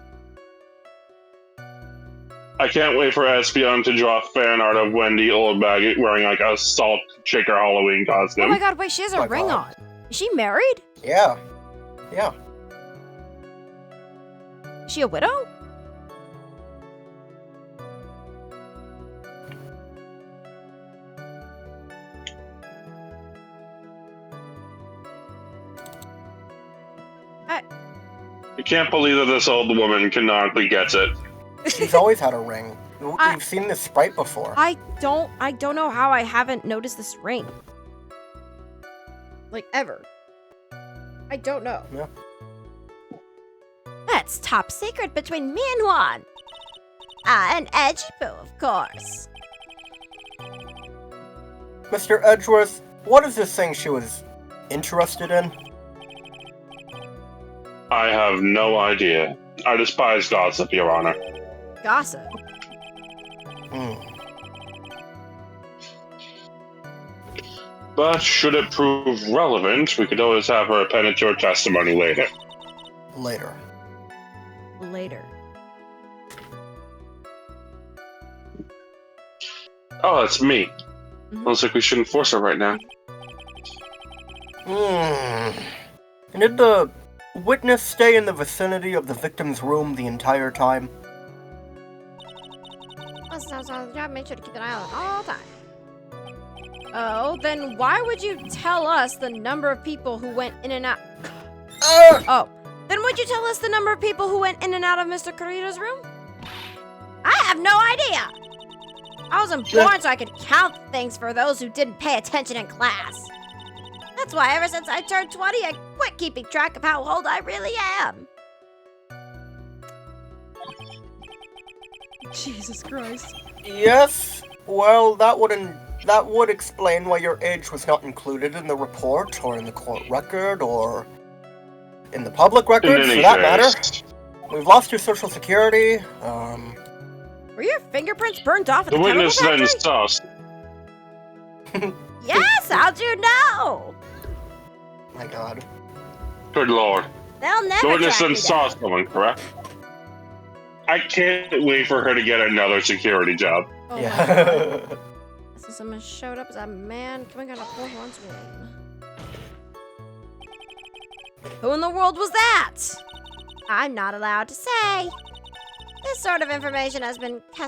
I can't wait for Espeon to draw fan art of Wendy Oldbag wearing like a Salt Shaker Halloween Oh costume. my god, wait, she has a My ring God. on. Is she married? Yeah. Yeah. Is she a widow? I can't believe that this old woman canonically gets it. She's always had a ring. I- You've seen this sprite before. I don't know how I haven't noticed this ring. Like, ever. I don't know. That's top secret between me and Juan. And Edgy Poo, of course. Mr. Edgeworth, what is this thing she was interested in? I have no idea. I despise gossip, Your Honor. Gossip. Hmm. But should it prove relevant, we could always have her append it to her testimony later. Later. Later. Oh, that's me. Mhm. Looks like we shouldn't force her right now. Hmm. Did the witness stay in the vicinity of the victim's room the entire time? Make sure to keep an eye on it all the time. Oh, then why would you tell us the number of people who went in and out? Oh, then would you tell us the number of people who went in and out of Mr. Carrera's room? I have no idea. I wasn't born so I could count things for those who didn't pay attention in class. That's why ever since I turned 20, I quit keeping track of how old I really am. Jesus Christ. Yes. Well, that would explain why your age was not included in the report, or in the court record, or in the public In record, for any that matter. case, We've lost your social security. Were your fingerprints burnt off at the the chemical witness then factory? saw. Yes, how'd you know? My God. Good lord. They'll The never witness track then me saw down. someone, correct? I can't wait for her to get another security job. Oh my God. Yeah. So someone showed up as a man coming out of poor Juan's room. Who in the world was that? I'm not allowed to say. This sort of information has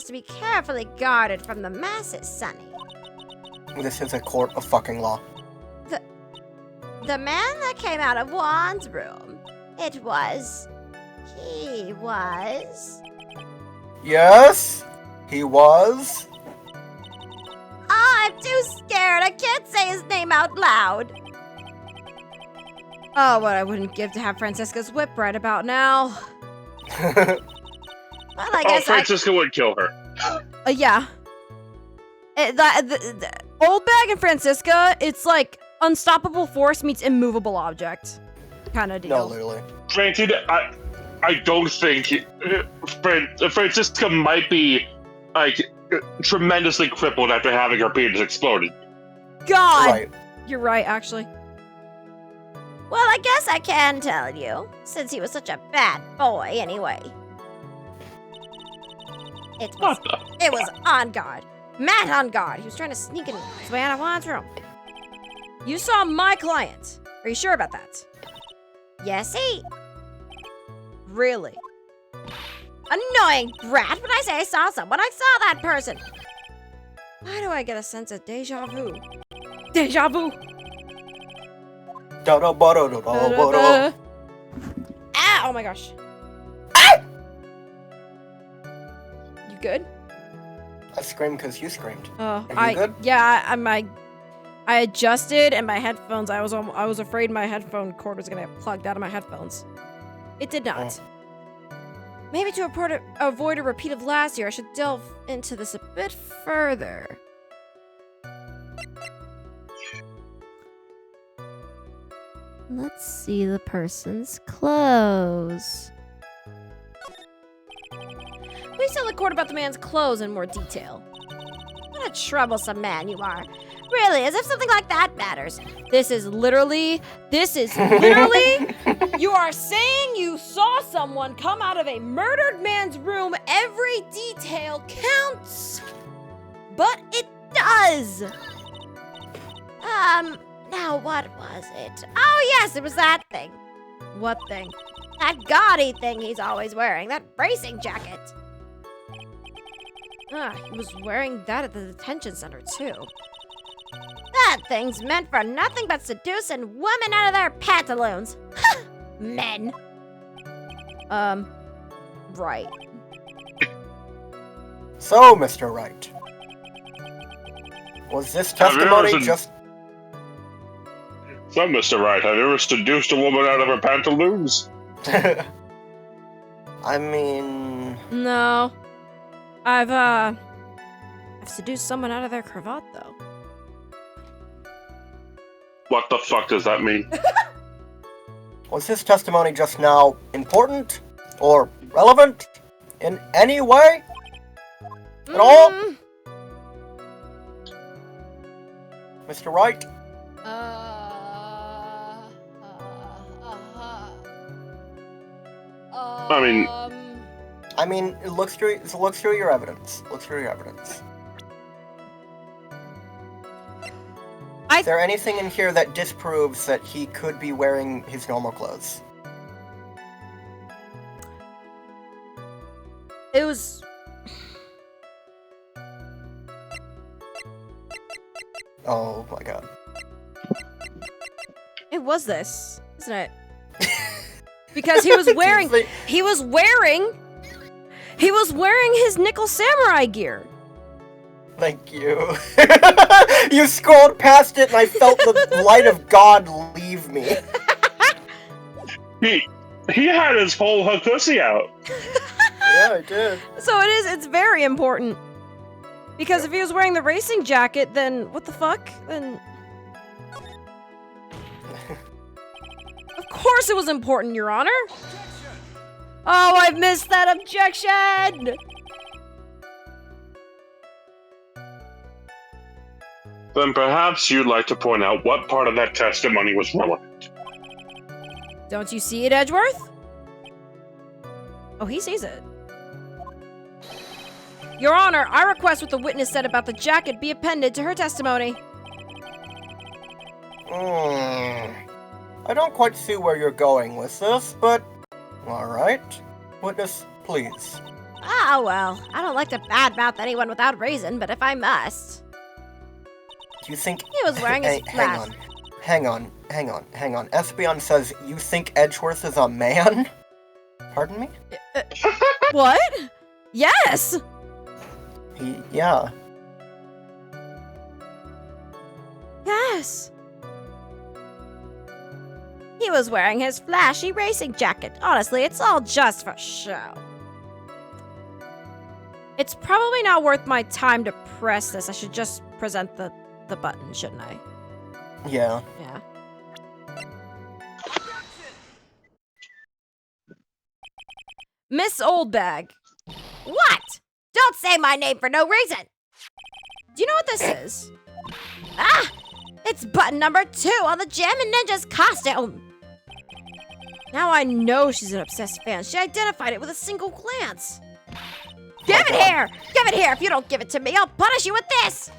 to be carefully guarded from the masses, Sonny. This is a court of fucking law. The man that came out of Juan's room, he was... Yes, he was. Oh, I'm too scared. I can't say his name out loud. Oh, what I wouldn't give to have Francisca's whip right about now. Well, I Oh, guess Francisco would kill her. Yeah. The Old Bag and Francisca, it's like unstoppable force meets immovable object kind of deal. No, literally. Granted, I don't think Francisca might be like tremendously crippled after having her penis exploded. God! Right. You're right, actually. Well, I guess I can tell you, since he was such a bad boy anyway. It was on guard. Matt on guard. He was trying to sneak in his way out of Juan's room. You saw my client. Are you sure about that? Yes, he. Really? Annoying brat. When I say I saw someone, I saw that person. Why do I get a sense of deja vu? Deja vu. Da-da-ba-da-da-da-ba-da. Ah! Oh my gosh. You good? I screamed because you screamed. Oh, Are you good? Yeah, I adjusted and my headphones. I was afraid my headphone cord was gonna get plugged out of my headphones. It did not. Maybe to avoid a repeat of last year, I should delve into this a bit further. Let's see the person's clothes. Please tell the court about the man's clothes in more detail. What a troublesome man you are. Really, as if something like that matters. This is literally, you are saying you saw someone come out of a murdered man's room. Every detail counts. But it does! Now what was it? Oh yes, it was that thing. What thing? That gaudy thing he's always wearing, that racing jacket. He was wearing that at the detention center too. That thing's meant for nothing but seducing women out of their pantaloons. Men. Right. So, Mr. Wright, was this testimony just... So, Mr. Wright, have you ever seduced a woman out of her pantaloons? I mean... No. I've seduced someone out of their cravat though. What the fuck does that mean? Was his testimony just now important? Or relevant? In any way? At all? Mr. Wright? I mean, look through your evidence. Look through your evidence. Is there anything in here that disproves that he could be wearing his normal clothes? It was... Oh my god. It was this, isn't it? Because he was wearing his nickel samurai gear. Thank you. You scrolled past it and I felt the light of God leave me. He had his whole pussy out. Yeah, I did. So it's very important. Because if he was wearing the racing jacket, then what the fuck? Then of course it was important, Your Honor. Oh, I've missed that objection. Then perhaps you'd like to point out what part of that testimony was relevant. Don't you see it, Edgeworth? Oh, he sees it. Your Honor, I request what the witness said about the jacket be appended to her testimony. I don't quite see where you're going with this, but... Alright. Witness, please. Oh, well, I don't like to badmouth anyone without reason, but if I must... Do you think... He was wearing his flash. Hang on. Espeon says you think Edgeworth is a man? Pardon me? What? Yes! Yeah. Yes. He was wearing his flashy racing jacket. Honestly, it's all just for show. It's probably not worth my time to press this. I should just present the button, shouldn't I? Yeah. Yeah. Miss Oldbag. What? Don't say my name for no reason. Do you know what this is? Ah! It's button number 2 on the Gem and Ninja's costume. Now I know she's an obsessed fan. She identified it with a single glance. Give it here! Give it here! If you don't give it to me, I'll punish you with this!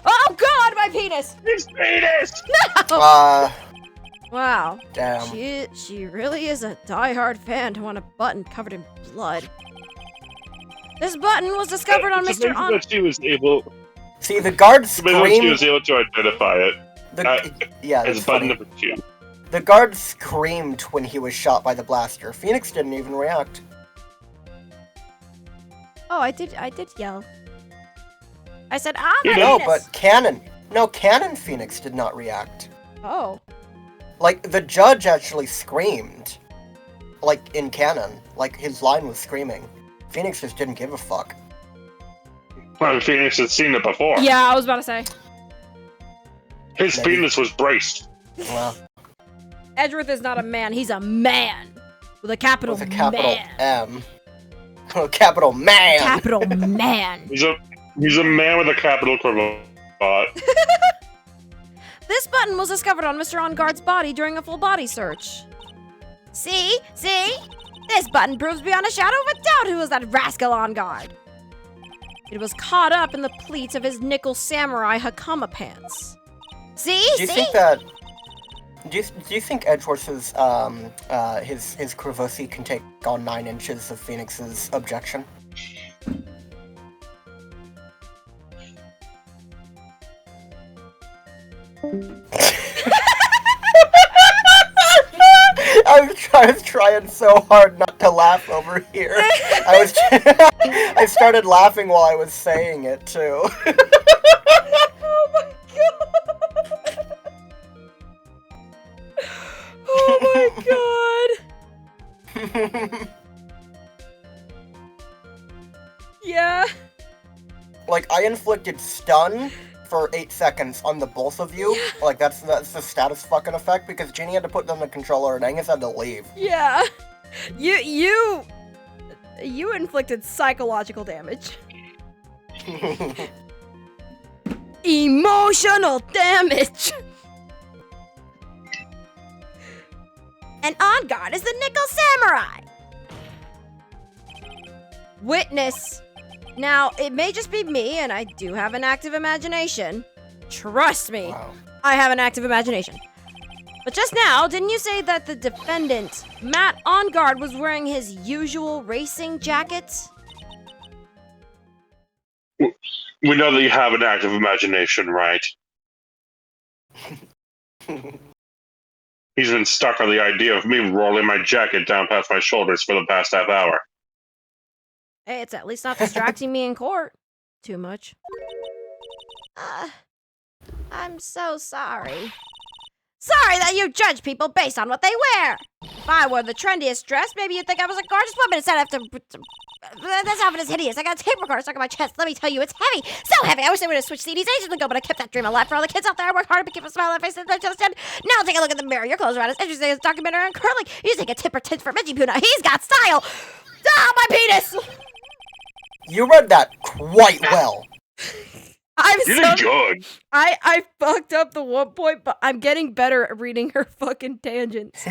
Oh God, my penis! His penis! Wow. Damn. She really is a diehard fan to want a button covered in blood. This button was discovered on It's Mr. amazing On. that she was able. See, the guard It's amazing that she screamed. was able to identify it Yeah, as that's button funny. number 2. The guard screamed when he was shot by the blaster. Phoenix didn't even react. Oh, I did yell. I said, ah, You my know, No, penis. but Canon. No, Canon Phoenix did not react. Oh. Like, the judge actually screamed. Like, in canon. Like, his line was screaming. Phoenix just didn't give a fuck. Well, Phoenix had seen it before. Yeah, I was about to say. His Maybe. penis was braced. Well, Edgeworth is not a man, he's a man. With a capital with a capital man. M. A capital man! Capital man. He's a man with a capital cravat. This button was discovered on Mr. On Guard's body during a full body search. See? This button proves beyond a shadow of a doubt who was that rascal on guard. It was caught up in the pleats of his nickel samurai Hakama pants. See? Do you think that... Do you think Edgeworth's his Kravosi can take on 9 inches of Phoenix's objection? I was trying so hard not to laugh over here. I started laughing while I was saying it too. Oh my god. Yeah. Like, I inflicted stun for 8 seconds on the both of you. Like, that's the status fucking effect, because Ginny had to put them in the controller and Angus had to leave. Yeah. You inflicted psychological damage. Emotional damage. And on guard is the nickel samurai. Witness. Now, it may just be me, and I do have an active imagination. Trust me, Wow. I have an active imagination. But just now, didn't you say that the defendant, Matt On Guard, was wearing his usual racing jacket? We know that you have an active imagination, right? He's been stuck on the idea of me rolling my jacket down past my shoulders for the past half hour. Hey, it's at least not distracting me in court too much. I'm so sorry. Sorry that you judge people based on what they wear. If I wore the trendiest dress, maybe you'd think I was a gorgeous woman instead of This outfit is hideous. I got a tape recorder stuck in my chest. Let me tell you, it's heavy. So heavy. I wish they would have switched CDs ages ago, but I kept that dream alive for all the kids out there. I worked hard to keep a smile on my face until just end. Now take a look at the mirror. Your clothes are as interesting as a documentary on curling. You just take a tip or tint for Reggie Puna. He's got style. Ah, my penis. You read that quite well. I'm You so did good. I fucked up the one point, but I'm getting better at reading her fucking tangents.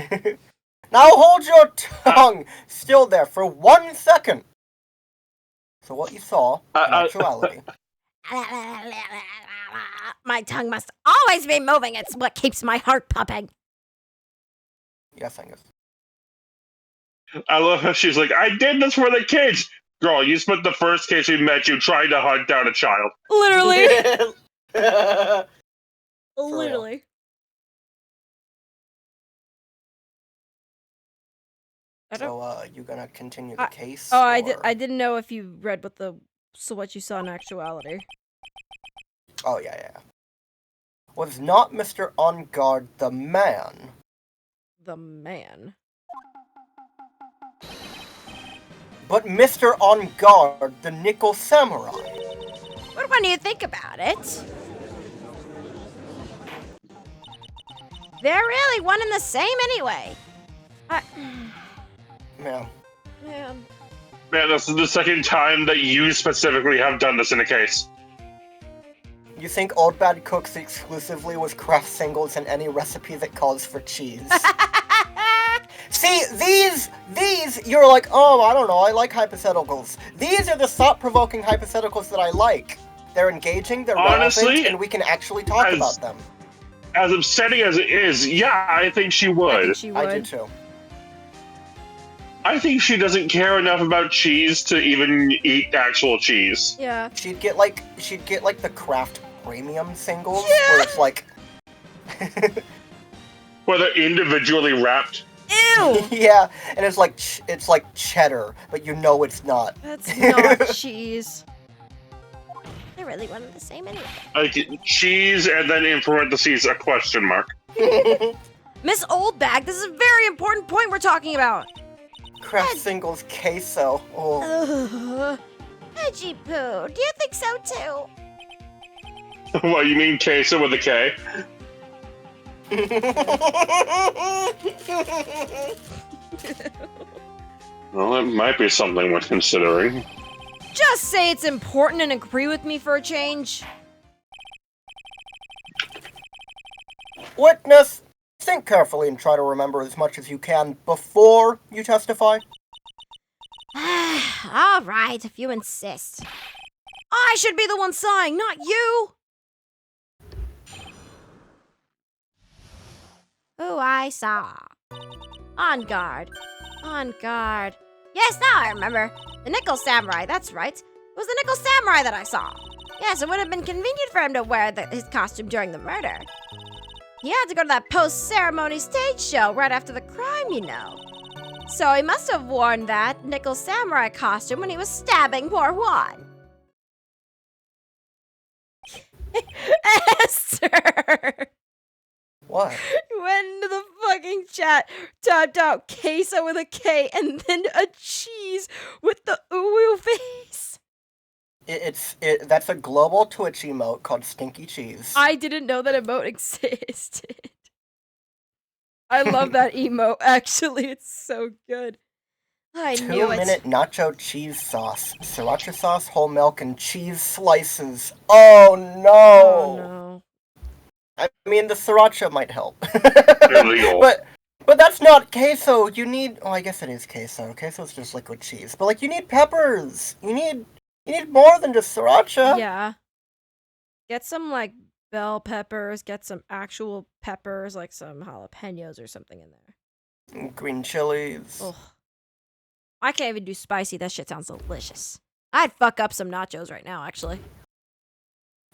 Now hold your tongue still there for 1 second. So what you saw, in actuality, My tongue must always be moving. It's what keeps my heart pumping. yes, Angus. I love how she's like, I did this for the kids. Girl, you spent the first case we met you trying to hunt down a child. Literally. real. Literally. So, you gonna continue the case? Oh, I or- didn't know if you read what you saw in actuality. Oh, yeah. Was not Mr. On Guard the man? The man. But Mr. On Guard, the Nickel Samurai. But when you think about it, they're really one and the same anyway. Yeah. Man. Man, this is the second time that you specifically have done this in a case. You think Old Bad cooks exclusively with Kraft singles and any recipe that calls for cheese? See, these, you're like, oh, I don't know, I like hypotheticals. These are the thought-provoking hypotheticals that I like. They're engaging, they're Honestly, relevant, and we can actually talk about them. As upsetting as it is, yeah, I think she would. I think she would. I do too. I think she doesn't care enough about cheese to even eat actual cheese. Yeah. She'd get like the Kraft premium singles, where it's like, Where they're individually wrapped. Ew! yeah, and it's like cheddar, but you know it's not. That's not cheese. They're really one and the same anyway. Like, cheese and then in parentheses a question mark. Miss Oldbag, this is a very important point we're talking about. Kraft singles queso. Oh. Ugh. Veggie poo, do you think so too? What, you mean queso with a K? Well, that might be something worth considering. Just say it's important and agree with me for a change. Witness, think carefully and try to remember as much as you can before you testify. All right, if you insist. I should be the one sighing, not you. Who I saw. On guard. On guard. Yes, now I remember. The Nickel Samurai, that's right. It was the Nickel Samurai that I saw. Yes, it would have been convenient for him to wear his costume during the murder. He had to go to that post-ceremony stage show right after the crime, you know. So he must have worn that Nickel Samurai costume when he was stabbing poor Juan. Esther! What? Went into the fucking chat, typed out queso with a K, and then a cheese with the ooh face. That's a global Twitch emote called Stinky Cheese. I didn't know that emote existed. I love that emote, actually. It's so good. I knew it. 2-minute nacho cheese sauce, sriracha sauce, whole milk, and cheese slices. Oh no! Oh no. I mean, the sriracha might help. Illegal. But that's not queso. You need. Oh, I guess it is queso. Queso's just liquid cheese. But like, you need peppers. You need more than just sriracha. Yeah. Get some, like, bell peppers. Get some actual peppers, like some jalapenos or something in there. Green chilies. Ugh. I can't even do spicy. That shit sounds delicious. I'd fuck up some nachos right now, actually.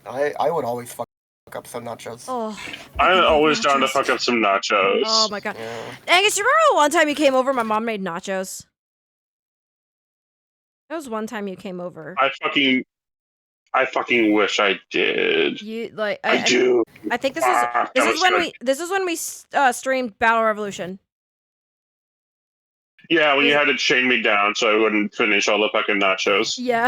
I would always fuck up some nachos. Oh. I'm always down to fuck up some nachos. Oh my god. Yeah. Angus, you remember one time you came over, my mom made nachos? That was one time you came over. I fucking wish I did. You like I do. I think this That is was when good. this is when we streamed Battle Revolution. Yeah, when you had to chain me down so I wouldn't finish all the fucking nachos. Yeah.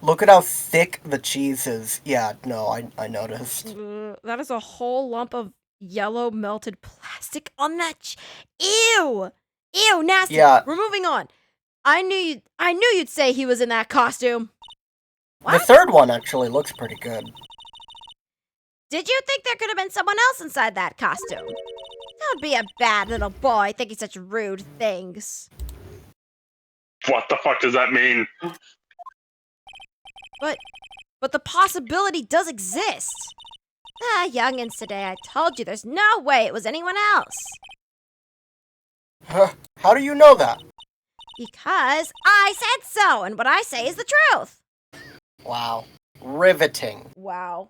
Look at how thick the cheese is. Yeah, no, I noticed. That is a whole lump of yellow melted plastic on that. Ew! Ew! Nasty. Yeah. We're moving on. I knew you'd say he was in that costume. The third one actually looks pretty good. Did you think there could have been someone else inside that costume? Don't be a bad little boy thinking such rude things. What the fuck does that mean? But the possibility does exist. Ah, youngins today, I told you there's no way it was anyone else. How do you know that? Because I said so, and what I say is the truth. Wow. Riveting. Wow.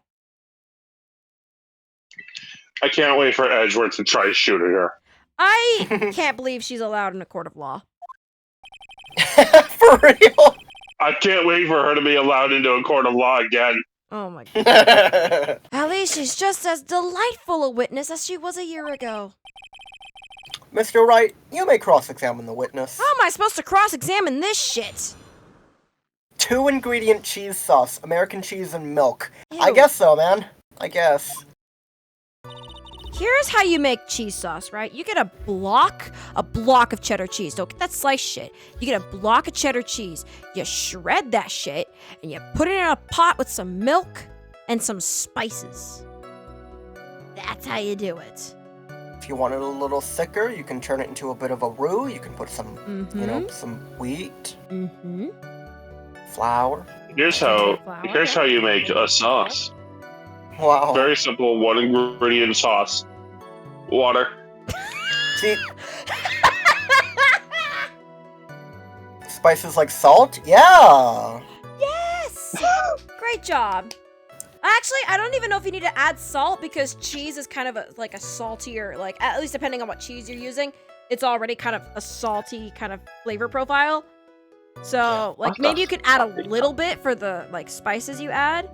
I can't wait for Edgeworth to try to shoot at her. I can't believe she's allowed in a court of law. For real? I can't wait for her to be allowed into a court of law again. Oh my god. At least she's just as delightful a witness as she was a year ago. Mr. Wright, you may cross-examine the witness. How am I supposed to cross-examine this shit? 2-ingredient cheese sauce, American cheese and milk. Ew. I guess so, man. I guess. Here's how you make cheese sauce, right? You get a block of cheddar cheese. Don't get that sliced shit. You get a block of cheddar cheese. You shred that shit, and you put it in a pot with some milk and some spices. That's how you do it. If you want it a little thicker, you can turn it into a bit of a roux. You can put some, some wheat, flour. Here's how you make a sauce. Wow. Very simple, one ingredient sauce. Water. See, spices like salt? Yeah! Yes! Great job. Actually, I don't even know if you need to add salt because cheese is kind of like a saltier, like at least depending on what cheese you're using, it's already kind of a salty kind of flavor profile. So, like maybe you could add a little bit for the like spices you add.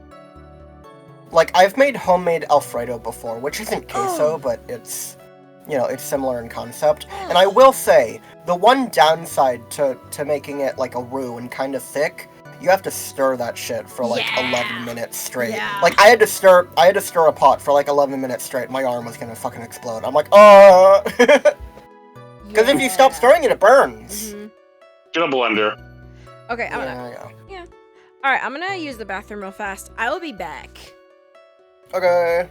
Like, I've made homemade Alfredo before, which isn't queso, but it's, it's similar in concept. And I will say, the one downside to making it like a roux and kind of thick, you have to stir that shit for like 11 minutes straight. Yeah. Like, I had to stir a pot for like 11 minutes straight. My arm was gonna fucking explode. I'm like, oh! Because if you stop stirring it, it burns. Get a blender. Okay, I'm gonna... Yeah. Alright, I'm gonna use the bathroom real fast. I will be back. Okay.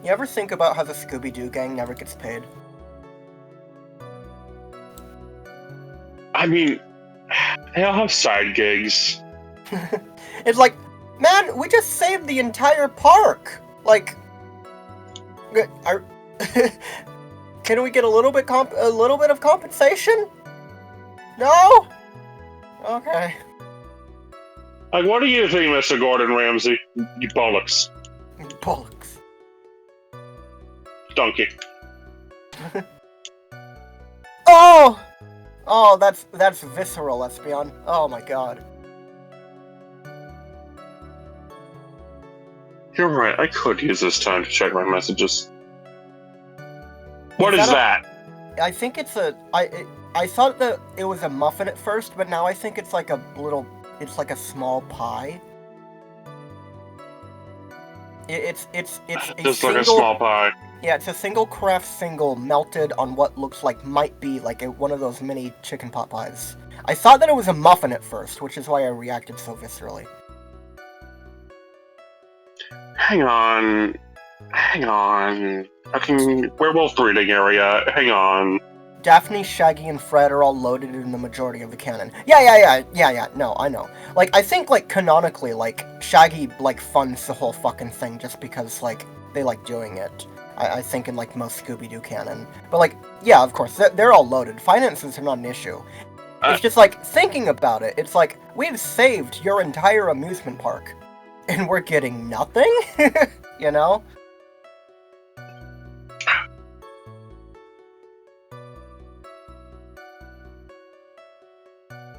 You ever think about how the Scooby-Doo gang never gets paid? I mean, they all have side gigs. It's like, man, we just saved the entire park. Like, can we get a little bit of compensation? No? Okay. Like, what do you think, Mr. Gordon Ramsay? You bollocks. Bollocks. Donkey. Oh! Oh, that's visceral, Espeon. Oh my god. You're right, I could use this time to check my messages. What is that? I think it's I thought that it was a muffin at first, but now I think it's like it's like a small pie. It's just like a small pie. Yeah, it's a single craft single melted on what looks like might be like one of those mini chicken pot pies. I thought that it was a muffin at first, which is why I reacted so viscerally. Hang on. Werewolf breeding area. Hang on. Daphne, Shaggy, and Fred are all loaded in the majority of the canon. Yeah. No, I know. Like, I think, like, canonically, like, Shaggy, like, funds the whole fucking thing just because, like, they like doing it. I think in, like, most Scooby-Doo canon. But, like, yeah, of course, they're all loaded. Finances are not an issue. It's just, like, thinking about it, it's like, we've saved your entire amusement park, and we're getting nothing? You know?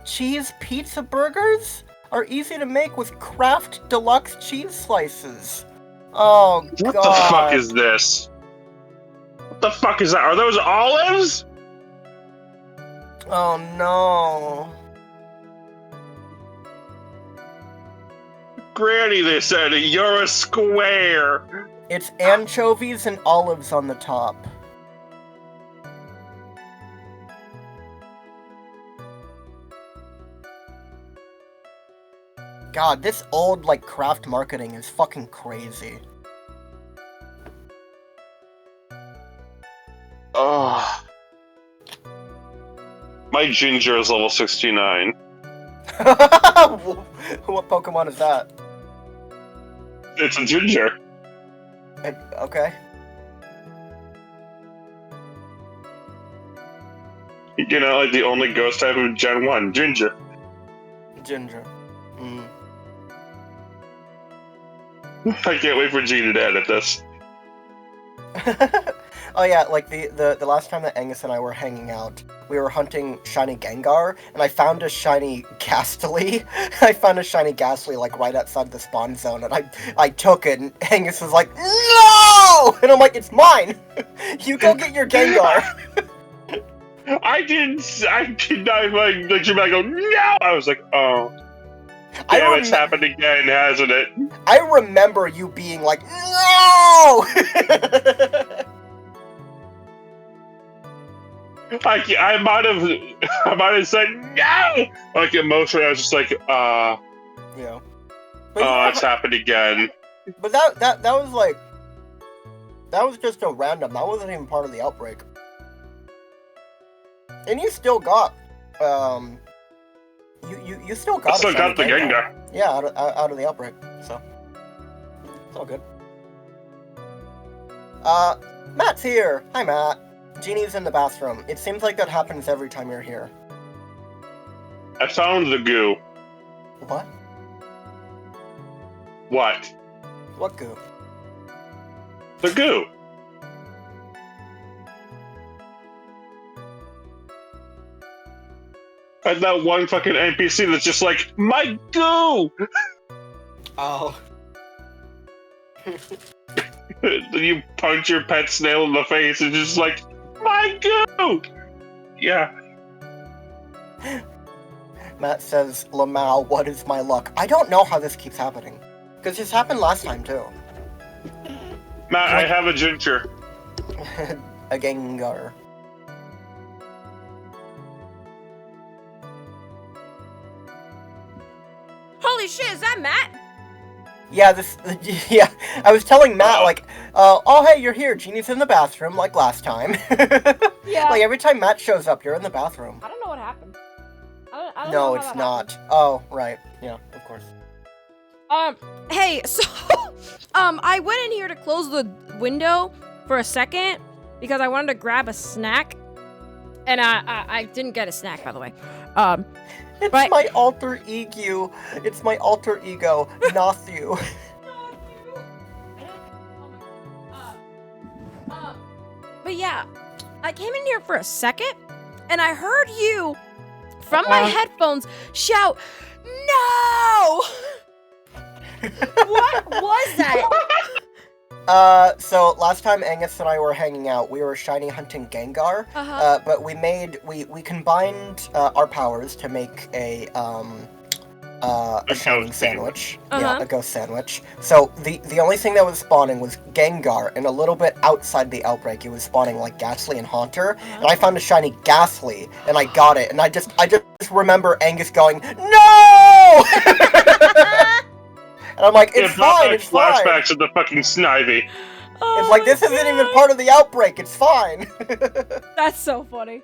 Cheese pizza burgers are easy to make with Kraft Deluxe cheese slices. Oh, God. What the fuck is this? What the fuck is that? Are those olives? Oh, no. Granny, they said, you're a square. It's anchovies and olives on the top. God, this old, like, Kraft marketing is fucking crazy. Oh. My ginger is level 69. What Pokemon is that? It's a ginger. Okay. You know, like the only ghost type of Gen 1, ginger. Ginger. I can't wait for Gina to edit this. Oh yeah, like the last time that Angus and I were hanging out, we were hunting shiny Gengar, and I found a shiny Ghastly. I found a shiny Ghastly like right outside the spawn zone, and I took it, and Angus was like, "No!" And I'm like, "It's mine. You go get your Gengar." I did not like Jimmy. I go, "No!" I was like, "Oh." Damn, it's happened again, hasn't it? I remember you being like, "No!" I might have said no. Like emotionally, I was just like, Yeah. Oh, it's happened again. But that was like, that was just a random. That wasn't even part of the outbreak. And you still got, you still got. I still got the Gengar. Yeah, out of the outbreak. So it's all good. Matt's here. Hi, Matt. Jeannie's in the bathroom. It seems like that happens every time you're here. I found the goo. What? What? What goo? The goo. And that one fucking NPC that's just like, my goo! Oh. You punch your pet snail in the face and just like, my goo! Yeah. Matt says, Lamau, what is my luck? I don't know how this keeps happening. Because this happened last time, too. Matt, I have a ginger. A Gengar. Holy shit, is that Matt? Yeah, yeah, I was telling Matt, like, oh, hey, you're here. Jeannie's in the bathroom, like last time. Yeah. Like, every time Matt shows up, you're in the bathroom. I don't know what happened. I don't know No, how it's that not. Oh, right. Yeah, of course. Hey, so, I went in here to close the window for a second because I wanted to grab a snack, and I didn't get a snack, by the way. It's but- my alter ego. It's my alter ego, Nathu. But yeah, I came in here for a second, and I heard you, from my headphones, shout, "No!" What was that? So last time Angus and I were hanging out, we were shiny hunting Gengar. But we combined our powers to make a shining ghost sandwich. Uh-huh. Yeah, a ghost sandwich. So the only thing that was spawning was Gengar, and a little bit outside the outbreak, it was spawning like Ghastly and Haunter. And I found a shiny Ghastly, and I got it. And I just remember Angus going, "No!" And I'm like, it's fine, it's fine. Flashbacks of the fucking Snivy. Oh It's like, my this isn't God. even part of the outbreak, it's fine. That's so funny.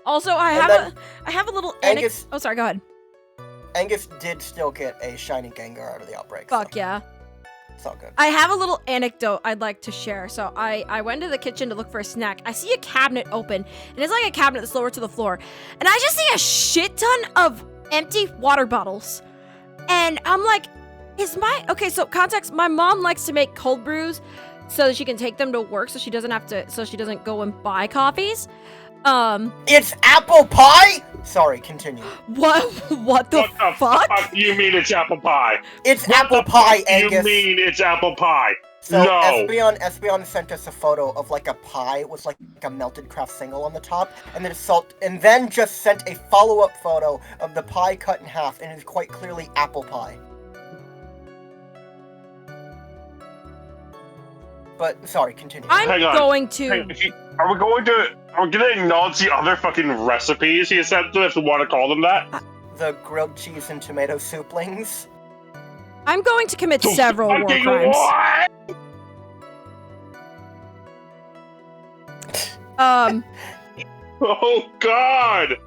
Also, I And have a little Angus- Oh, sorry, go ahead. Angus did still get a shiny Gengar out of the outbreak. Fuck so yeah. It's all good. I have a little anecdote I'd like to share. So I went to the kitchen to look for a snack. I see a cabinet open, and it's like a cabinet that's lower to the floor. And I just see a shit ton of empty water bottles. And I'm like, okay, so context, my mom likes to make cold brews so that she can take them to work so she doesn't go and buy coffees. It's apple pie? Sorry, continue. What the fuck? You mean it's apple pie? It's What apple the pie, fuck Angus. You mean it's apple pie? So no. Espeon sent us a photo of like a pie with like a melted craft single on the top, and then just sent a follow-up photo of the pie cut in half, and it's quite clearly apple pie. But sorry, continue. I'm Hang on. going to. Are we going to acknowledge the other fucking recipes he sent to us if we want to call them that? The grilled cheese and tomato souplings. I'm going to commit several war Fucking crimes. what? Oh god!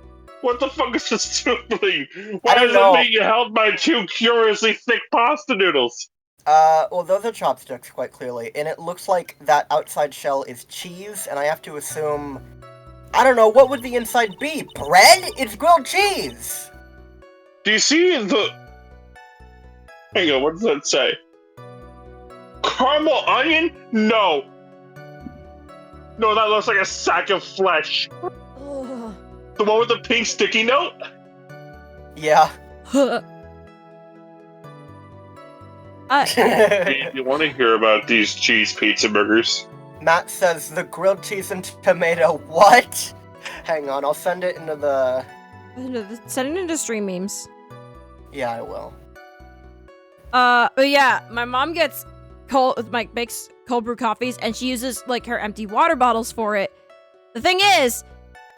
What the fuck is this sibling? Why I don't is know. it being held by two curiously thick pasta noodles? Well, those are chopsticks, quite clearly, and it looks like that outside shell is cheese, and I have to assume... I don't know, what would the inside be? Bread? It's grilled cheese! Do you see the... Hang on, what does that say? Caramel onion? No. No, that looks like a sack of flesh. Ugh. The one with the pink sticky note? Yeah. You want to hear about these cheese pizza burgers? Matt says the grilled cheese and tomato. What? Hang on, I'll send it into the... Send it into stream memes. Yeah, I will. But yeah, my mom makes cold brew coffees, and she uses like her empty water bottles for it. The thing is,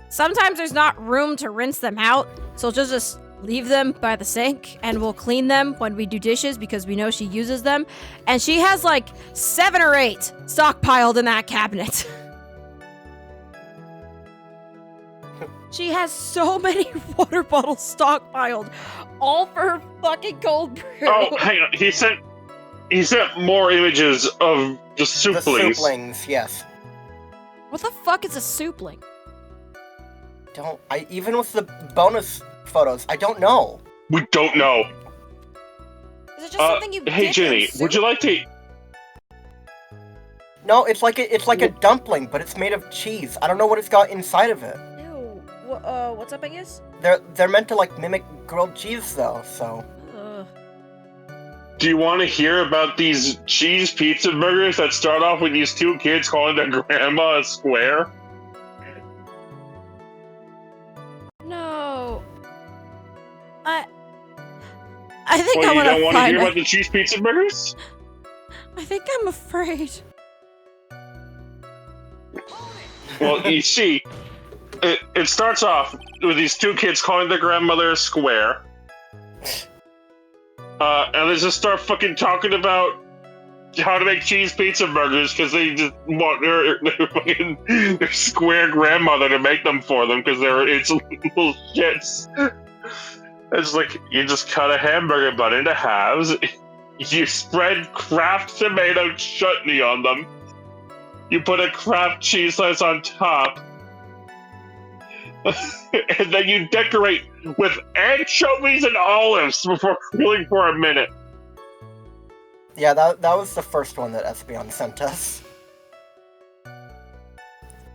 sometimes there's not room to rinse them out, so she'll just leave them by the sink, and we'll clean them when we do dishes because we know she uses them. And she has like 7 or 8 stockpiled in that cabinet. She has so many water bottles stockpiled, all for her fucking cold brew. Oh, hang on. He sent more images of the souplings. The souplings, yes. What the fuck is a soupling? Even with the bonus photos, I don't know. We don't know. Is it just something you Hey, dip Jenny, in soup? would you like to... No, it's like a dumpling, but it's made of cheese. I don't know what it's got inside of it. Ew. What's up, I guess? They're meant to like mimic grilled cheese though, so. Ugh. Do you want to hear about these cheese pizza burgers that start off with these 2 kids calling their grandma a square? No. I think Well, I you want don't to want to find hear it. about the cheese pizza burgers? I think I'm afraid. Well, you see, it starts off with these 2 kids calling their grandmother a square. And they just start fucking talking about how to make cheese pizza burgers because they just want their square grandmother to make them for them because it's little shits. It's like, you just cut a hamburger bun into halves, you spread Kraft tomato chutney on them, you put a Kraft cheese slice on top, and then you decorate with anchovies and olives before cooling for a minute. Yeah, that was the first one that Espeon sent us.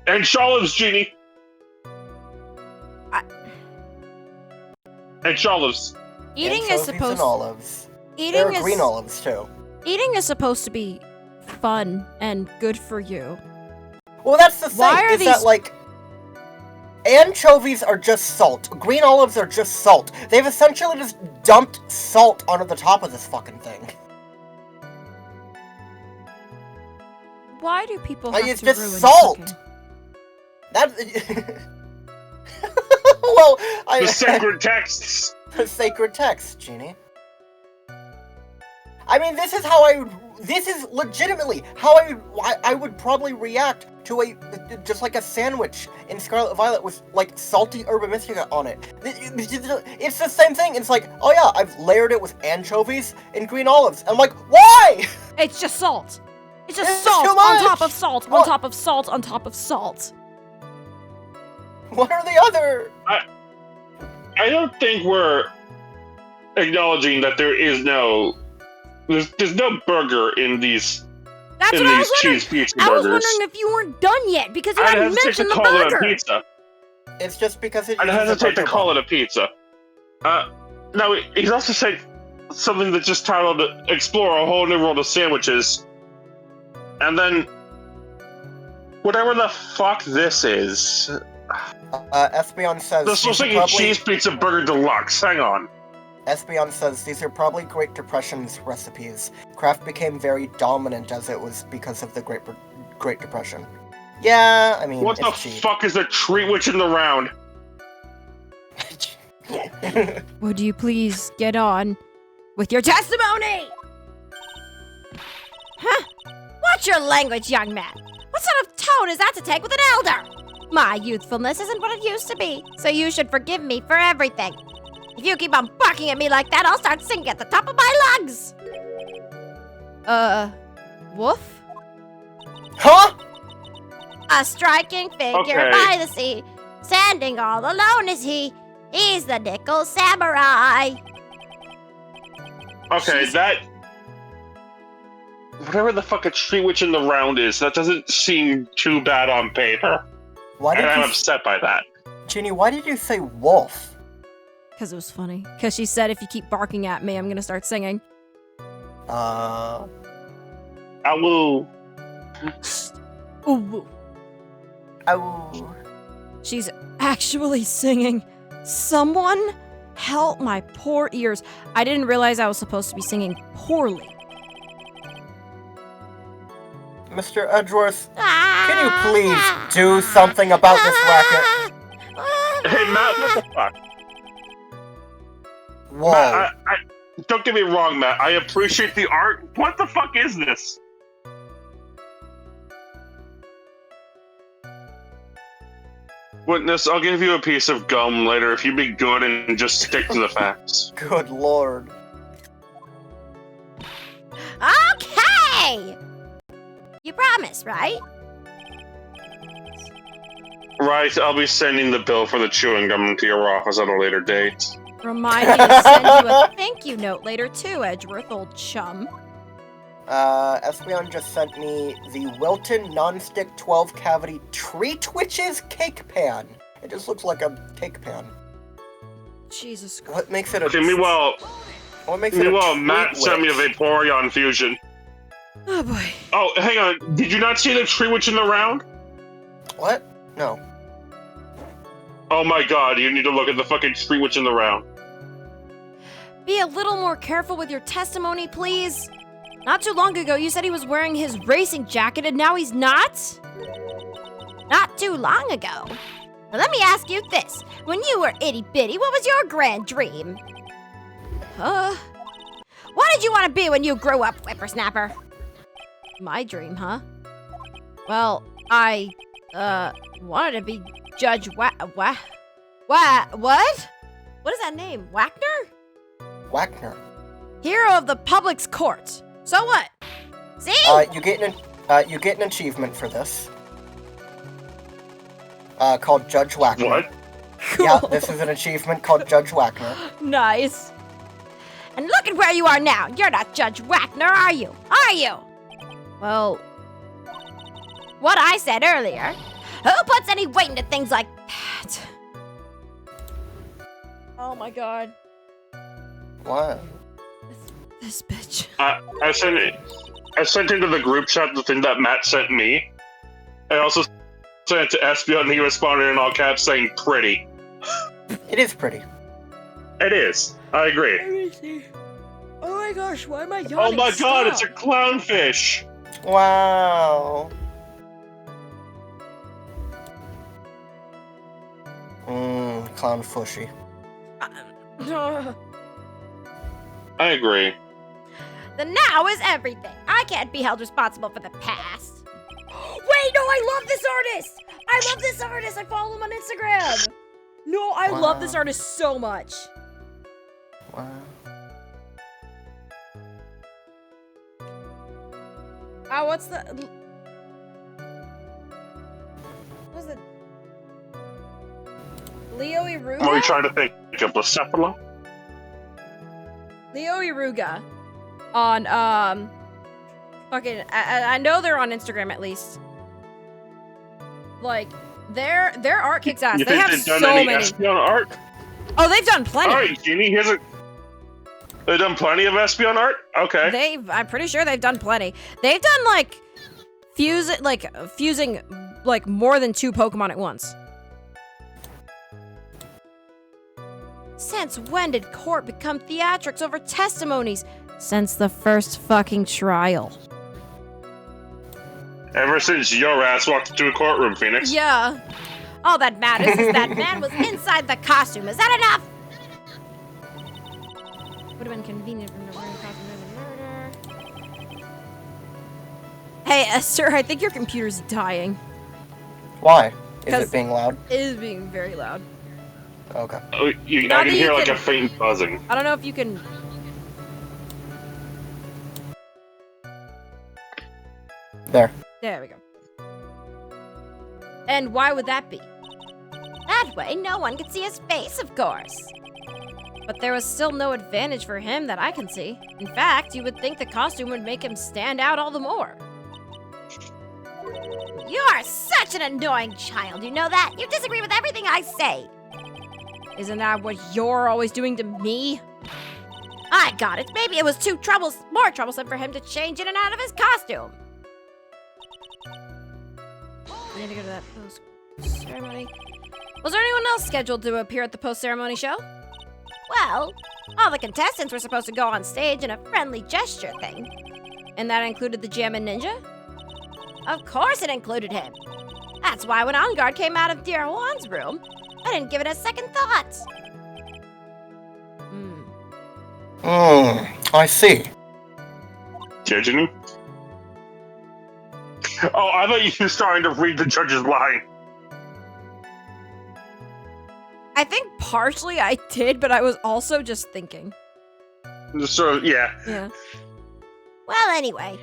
And olives, Genie. And olives. Eating Anchovies is supposed. and olives. Eating There are is green olives too. Eating is supposed to be fun and good for you. Well, that's the thing. Why are is these- that like anchovies are just salt. Green olives are just salt. They've essentially just dumped salt onto the top of this fucking thing. Why do people Like, have it's to just ruin salt. cooking? That. Well, The sacred texts. The sacred text, Genie. I mean, this is legitimately how I would probably react to just like a sandwich in Scarlet Violet with like salty herba mystica on it. It's the same thing. It's like, oh yeah, I've layered it with anchovies and green olives. I'm like, why? It's just salt. It's just It's salt too on much. top of salt on What? top of salt on top of salt. What are the other? I don't think we're acknowledging that there's no burger in these That's what I was wondering. cheese pizza I was burgers. wondering if you weren't done yet because you I'd hadn't hesitate mentioned to the call it a burger. pizza. It's just because it. I'd hesitate to call it a pizza. No, he's also said something that just titled "Explore a Whole New World of Sandwiches," and then whatever the fuck this is. Espeon says. This was like a cheese pizza burger deluxe. Hang on. Espeon says these are probably Great Depression's recipes. Kraft became very dominant as it was because of the Great Depression. Yeah, I mean, What the it's cheap. fuck is a treat witch in the round? Would you please get on with your testimony? Huh? Watch your language, young man. What sort of tone is that to take with an elder? My youthfulness isn't what it used to be, so you should forgive me for everything. If you keep on barking at me like that, I'll start singing at the top of my lungs. Woof? Huh? A striking figure Okay. by the sea, standing all alone is he. He's the nickel samurai. Okay, that. Whatever the fuck a treat witch in the round is, that doesn't seem too bad on paper. Why And did I'm you, upset by that. Ginny? Why did you say wolf? Because it was funny. Because she said, if you keep barking at me, I'm going to start singing. Ow. Ooh. Oh. She's actually singing. Someone help my poor ears. I didn't realize I was supposed to be singing poorly. Mr. Edgeworth, can you please do something about this racket? Hey, Matt, what the fuck? Whoa. Matt, don't get me wrong, Matt. I appreciate the art. What the fuck is this? Witness, I'll give you a piece of gum later if you be good and just stick to the facts. Good lord. Okay! You promise, right? Right, I'll be sending the bill for the chewing gum to your office at a later date. Remind me to send you a thank you note later too, Edgeworth, old chum. Espeon just sent me the Wilton Non-Stick 12-Cavity Tree Twitches Cake Pan. It just looks like a cake pan. Jesus Christ. What makes it a... Okay, meanwhile, Matt treat sent me a witch? Vaporeon fusion. Oh boy. Oh, hang on. Did you not see the tree witch in the round? What? No. Oh my god, you need to look at the fucking tree witch in the round. Be a little more careful with your testimony, please. Not too long ago, you said he was wearing his racing jacket, and now he's not? Not too long ago. Now let me ask you this. When you were itty-bitty, what was your grand dream? What did you want to be when you grew up, whippersnapper? My dream, huh? Well, I, wanted to be Judge what? What is that name? Wagner. Hero of the public's court. So what? See? You get an achievement for this. Called Judge Wagner. What? Yeah, this is an achievement called Judge Wagner. Nice. And look at where you are now. You're not Judge Wagner, are you? Are you? Well, What I said earlier. Who puts any weight into things like that? oh my god. What? This bitch. I sent into the group chat the thing that Matt sent me. I also sent it to Espeon and he responded in all caps saying pretty. It is pretty. It is. I agree. Let me see. Oh my gosh, why am I yawning? Oh my god, it's a Stop. clownfish! Wow. Clown fushy. I agree. The now is everything. I can't be held responsible for the past. Wait, no, I love this artist! I love this artist! I follow him on Instagram! No, I love this Wow. artist so much. Wow. What's the... What's the... Leo Iruga? What are you trying to think of? Blacephala? Leo Iruga. On, fucking... I know they're on Instagram at least. Like, their art kicks ass. You They think have they've done so any many. Espeon art? Oh, they've done plenty. Alright, Genie, here's a... They've done plenty of Espeon art? Okay. I'm pretty sure they've done plenty. They've done like fusing like more than 2 Pokemon at once. Since when did court become theatrics over testimonies? Since the first fucking trial. Ever since your ass walked into a courtroom, Phoenix. Yeah. All that matters is that man was inside the costume. Is that enough? Would have been convenient from the wearing costume of the murder. Hey, Esther, I think your computer's dying. Why? Is 'Cause- it being loud? It is being very loud. Okay. I Now can that you hear like can- a faint buzzing. I don't know if you can... There. There we go. And why would that be? That way, no one could see his face, of course. But there was still no advantage for him that I can see. In fact, you would think the costume would make him stand out all the more. You are such an annoying child, you know that? You disagree with everything I say. Isn't that what you're always doing to me? I got it. Maybe it was more troublesome for him to change in and out of his costume. We need to go to that post-ceremony. Was there anyone else scheduled to appear at the post-ceremony show? Well, all the contestants were supposed to go on stage in a friendly gesture thing. And that included the Jammin' Ninja? Of course it included him. That's why when On Guard came out of Dear Juan's room, I didn't give it a second thought. I see. Judging you? Oh, I thought you were starting to read the judge's line. I think partially I did, but I was also just thinking. So, yeah. Yeah. Well, anyway.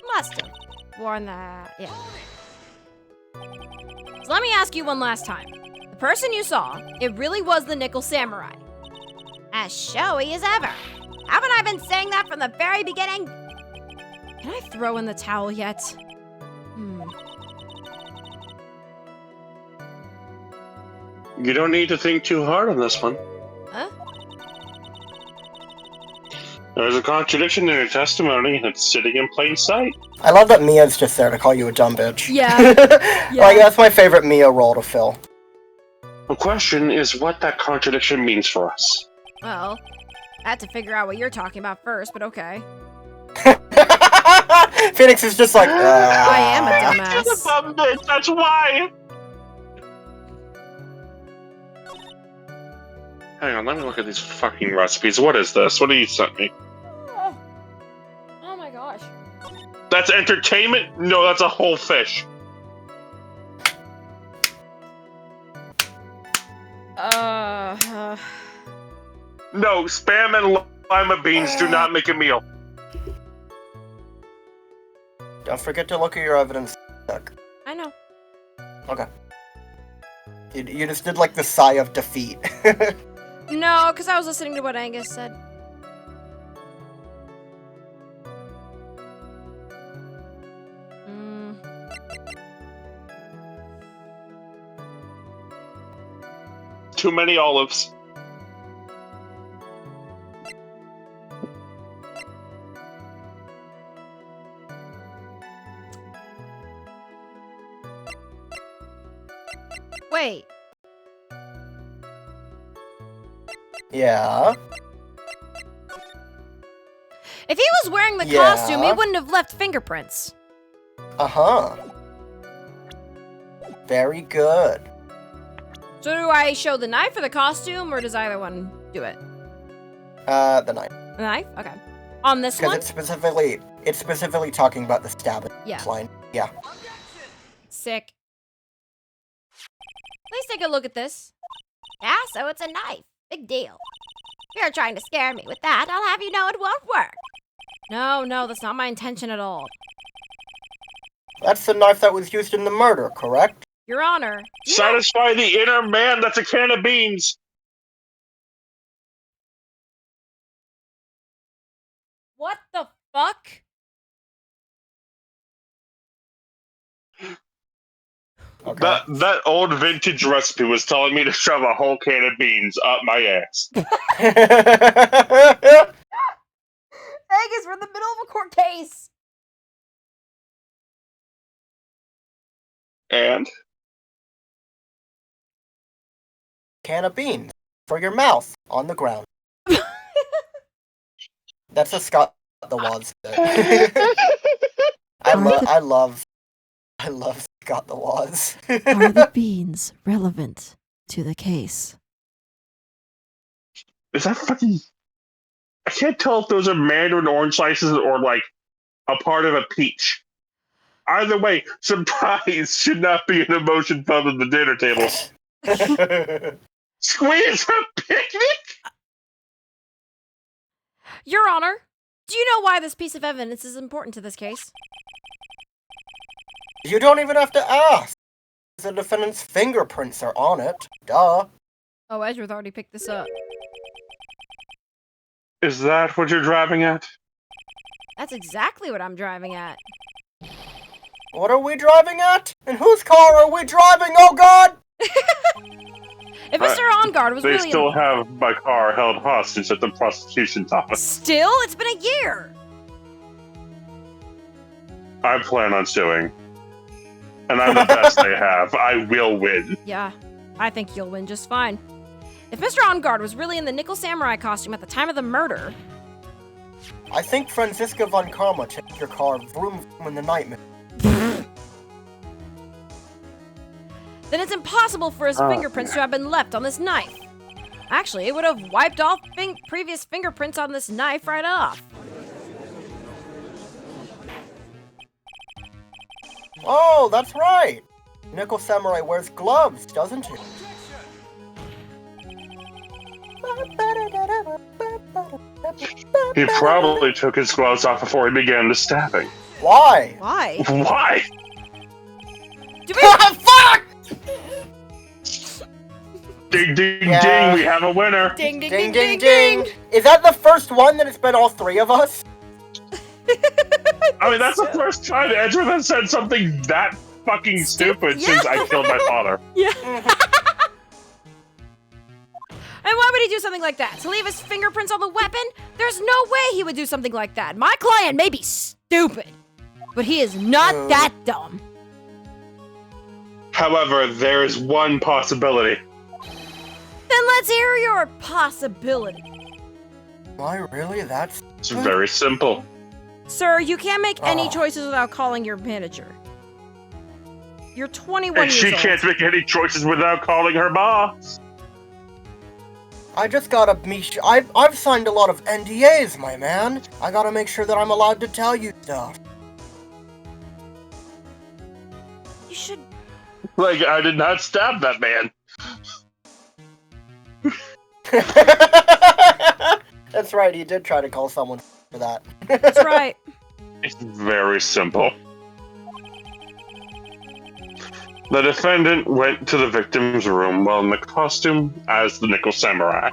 Must have worn that. Yeah. So let me ask you one last time. The person you saw, it really was the Nickel Samurai. As showy as ever. Haven't I been saying that from the very beginning? Can I throw in the towel yet? You don't need to think too hard on this one. Huh? There's a contradiction in your testimony, and it's sitting in plain sight. I love that Mia's just there to call you a dumb bitch. Yeah. Like, that's my favorite Mia role to fill. The question is what that contradiction means for us. Well, I had to figure out what you're talking about first, but okay. Phoenix is just like, I am a You're the dumbass. dumb bitch, that's why! Hang on, let me look at these fucking recipes. What is this? What did you sent me? Oh my gosh. That's entertainment? No, that's a whole fish. No, Spam and lima beans do not make a meal. Don't forget to look at your evidence. I know. Okay. You just did like the sigh of defeat. No, because I was listening to what Angus said. Too many olives. Wait. Yeah. If he was wearing the Yeah. costume, he wouldn't have left fingerprints. Uh-huh. Very good. So do I show the knife or the costume, or does either one do it? The knife. The knife? Okay. On this Because one? it's specifically talking about the stabbing Yeah. line. Yeah. Sick. Please take a look at this. Yeah, so it's a knife. Big deal. If you're trying to scare me with that, I'll have you know it won't work. No, that's not my intention at all. That's the knife that was used in the murder, correct? Your Honor. Satisfy the inner man, that's a can of beans. What the fuck? Okay. That old vintage recipe was telling me to shove a whole can of beans up my ass. Angus, we're in the middle of a court case. And? Can of beans for your mouth on the ground. That's a Scott the Woz bit. I love Scott the Woz. Are the beans relevant to the case? Is that fucking... I can't tell if those are mandarin orange slices or, like, a part of a peach. Either way, surprise should not be an emotion felt at the dinner table. Squeeze a picnic? Your Honor, do you know why this piece of evidence is important to this case? You don't even have to ask. The defendant's fingerprints are on it. Duh. Oh, Edgeworth already picked this up. Is that what you're driving at? That's exactly what I'm driving at. What are we driving at? And whose car are we driving? Oh God! If Mr. On Guard was They really still have my car held hostage at the prosecution's office. Still? It's been a year. I plan on suing. And I'm the best they have. I will win. Yeah, I think you'll win just fine. If Mr. On Guard was really in the Nickel Samurai costume at the time of the murder... I think Franziska von Karma checked your car vroom vroom in the nightmare. Then it's impossible for his fingerprints to have been left on this knife. Actually, it would have wiped all previous fingerprints on this knife right off. Oh, that's right. Nickel Samurai wears gloves, doesn't he? He probably took his gloves off before he began the stabbing. Why? Why? Why? Do we? Fuck! Ding, ding, Yeah. ding, we have a winner. Ding, ding, Ding, ding, ding. Is that the first one that it's been all three of us? I mean, that's the first time Edward has said something that fucking stupid since I killed my father. Yeah. And why would he do something like that? To leave his fingerprints on the weapon? There's no way he would do something like that. My client may be stupid, but he is not that dumb. However, there is one possibility. Then let's hear your possibility. Why, really? That's... It's very simple. Sir, you can't make any Oh. choices without calling your manager. You're 21 And years she old. can't make any choices without calling her boss. I just gotta I've signed a lot of NDAs, my man. I gotta make sure that I'm allowed to tell you stuff. You should... Like, I did not stab that man. That's right, he did try to call someone for that. That's right. It's very simple. The defendant went to the victim's room while in the costume as the Nickel Samurai.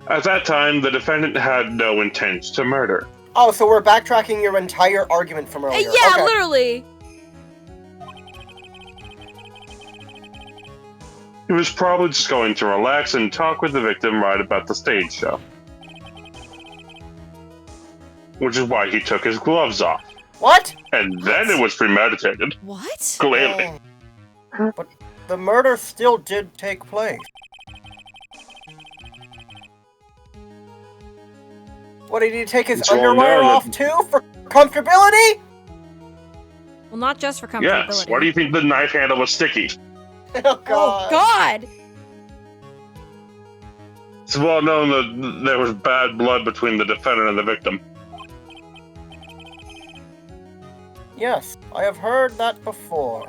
At that time, the defendant had no intent to murder. Oh, so we're backtracking your entire argument from earlier. Yeah, Okay. literally. He was probably just going to relax and talk with the victim right about the stage show. Which is why he took his gloves off. What? And then it was premeditated. What? Clearly. But the murder still did take place. What, did he take his It's all underwear known off that- too for comfortability? Well, not just for comfortability. Yes, why do you think the knife handle was sticky? Oh god. Oh, God! It's well known that there was bad blood between the defendant and the victim. Yes, I have heard that before.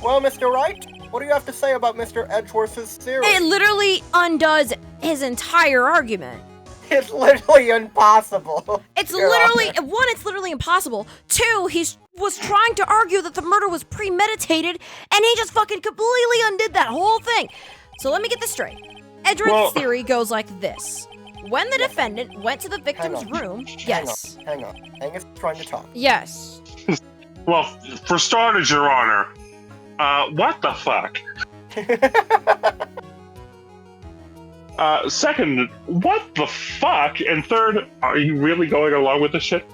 Well, Mr. Wright, what do you have to say about Mr. Edgeworth's theory? It literally undoes his entire argument. It's literally impossible. It's Your literally, Honor. one, it's literally impossible. Two, he was trying to argue that the murder was premeditated, and he just fucking completely undid that whole thing. So let me get this straight. Edgeworth's theory goes like this. When the defendant went to the victim's on. room, yes. Hang on. Angus is trying to talk. Yes. Well, for starters, Your Honor, what the fuck? Second, what the fuck? And third, are you really going along with this shit?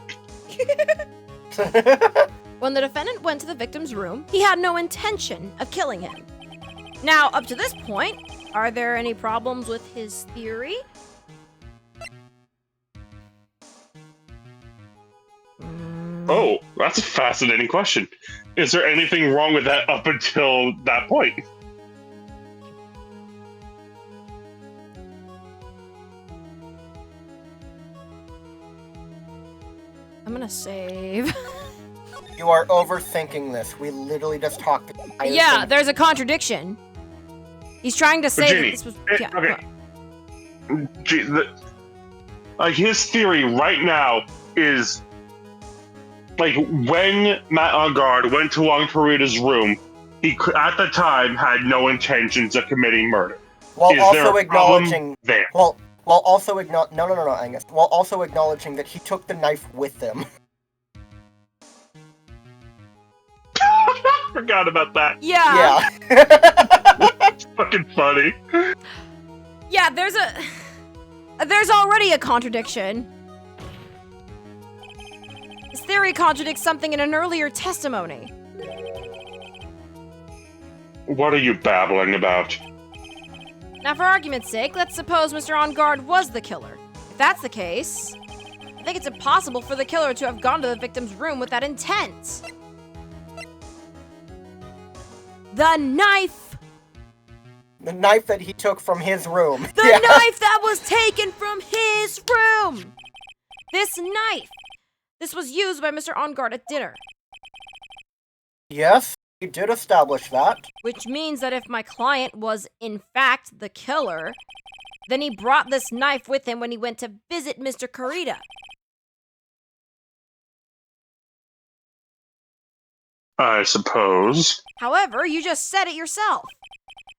When the defendant went to the victim's room, he had no intention of killing him. Now, up to this point, are there any problems with his theory? Oh, that's a fascinating question. Is there anything wrong with that up until that point? I'm gonna save. You are overthinking this. We literally just talked. Yeah, there's a contradiction. He's trying to say that Ginny, this was. Yeah. okay. Gee, like, his theory right now is, like, when Matt on guard went to Wong Karita's room, he at the time had no intentions of committing murder. While Is there also a problem acknowledging. there? While also no, Angus. While also acknowledging that he took the knife with him. Forgot about that. Yeah. That's fucking funny. Yeah, there's already a contradiction. His theory contradicts something in an earlier testimony. What are you babbling about? Now, for argument's sake, let's suppose Mr. On Guard was the killer. If that's the case, I think it's impossible for the killer to have gone to the victim's room with that intent. The knife The knife that he took from his room. The knife that was taken from his room! This knife! This was used by Mr. On Guard at dinner. Yes, he did establish that. Which means that if my client was, in fact, the killer, then he brought this knife with him when he went to visit Mr. Kurita. I suppose. However, you just said it yourself.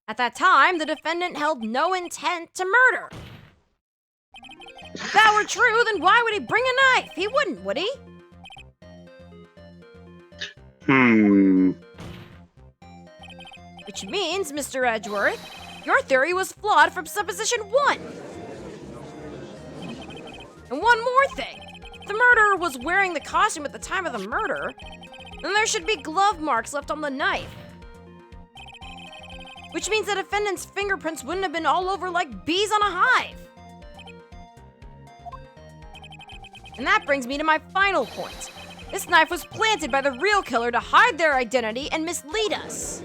At that time, the defendant held no intent to murder. If that were true, then why would he bring a knife? He wouldn't, would he? Which means, Mr. Edgeworth, your theory was flawed from supposition 1. And one more thing. If the murderer was wearing the costume at the time of the murder, then there should be glove marks left on the knife. Which means the defendant's fingerprints wouldn't have been all over like bees on a hive. And that brings me to my final point. This knife was planted by the real killer to hide their identity and mislead us.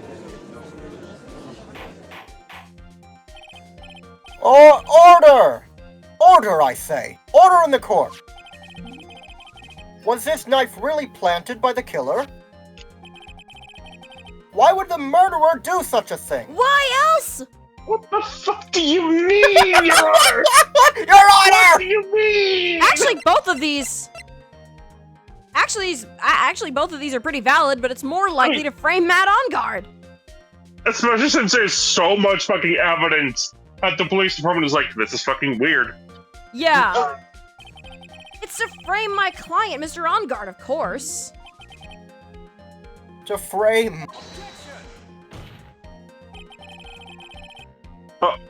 Order! Order, I say. Order in the court. Was this knife really planted by the killer? Why would the murderer do such a thing? Why else? What the fuck do you mean, Your Honor? Your Honor! What do you mean? Actually, both of these... Actually, both of these are pretty valid, but it's more likely to frame Matt On Guard. Especially since there's so much fucking evidence that the police department is like, this is fucking weird. Yeah. It's to frame my client, Mr. On Guard, of course. To frame.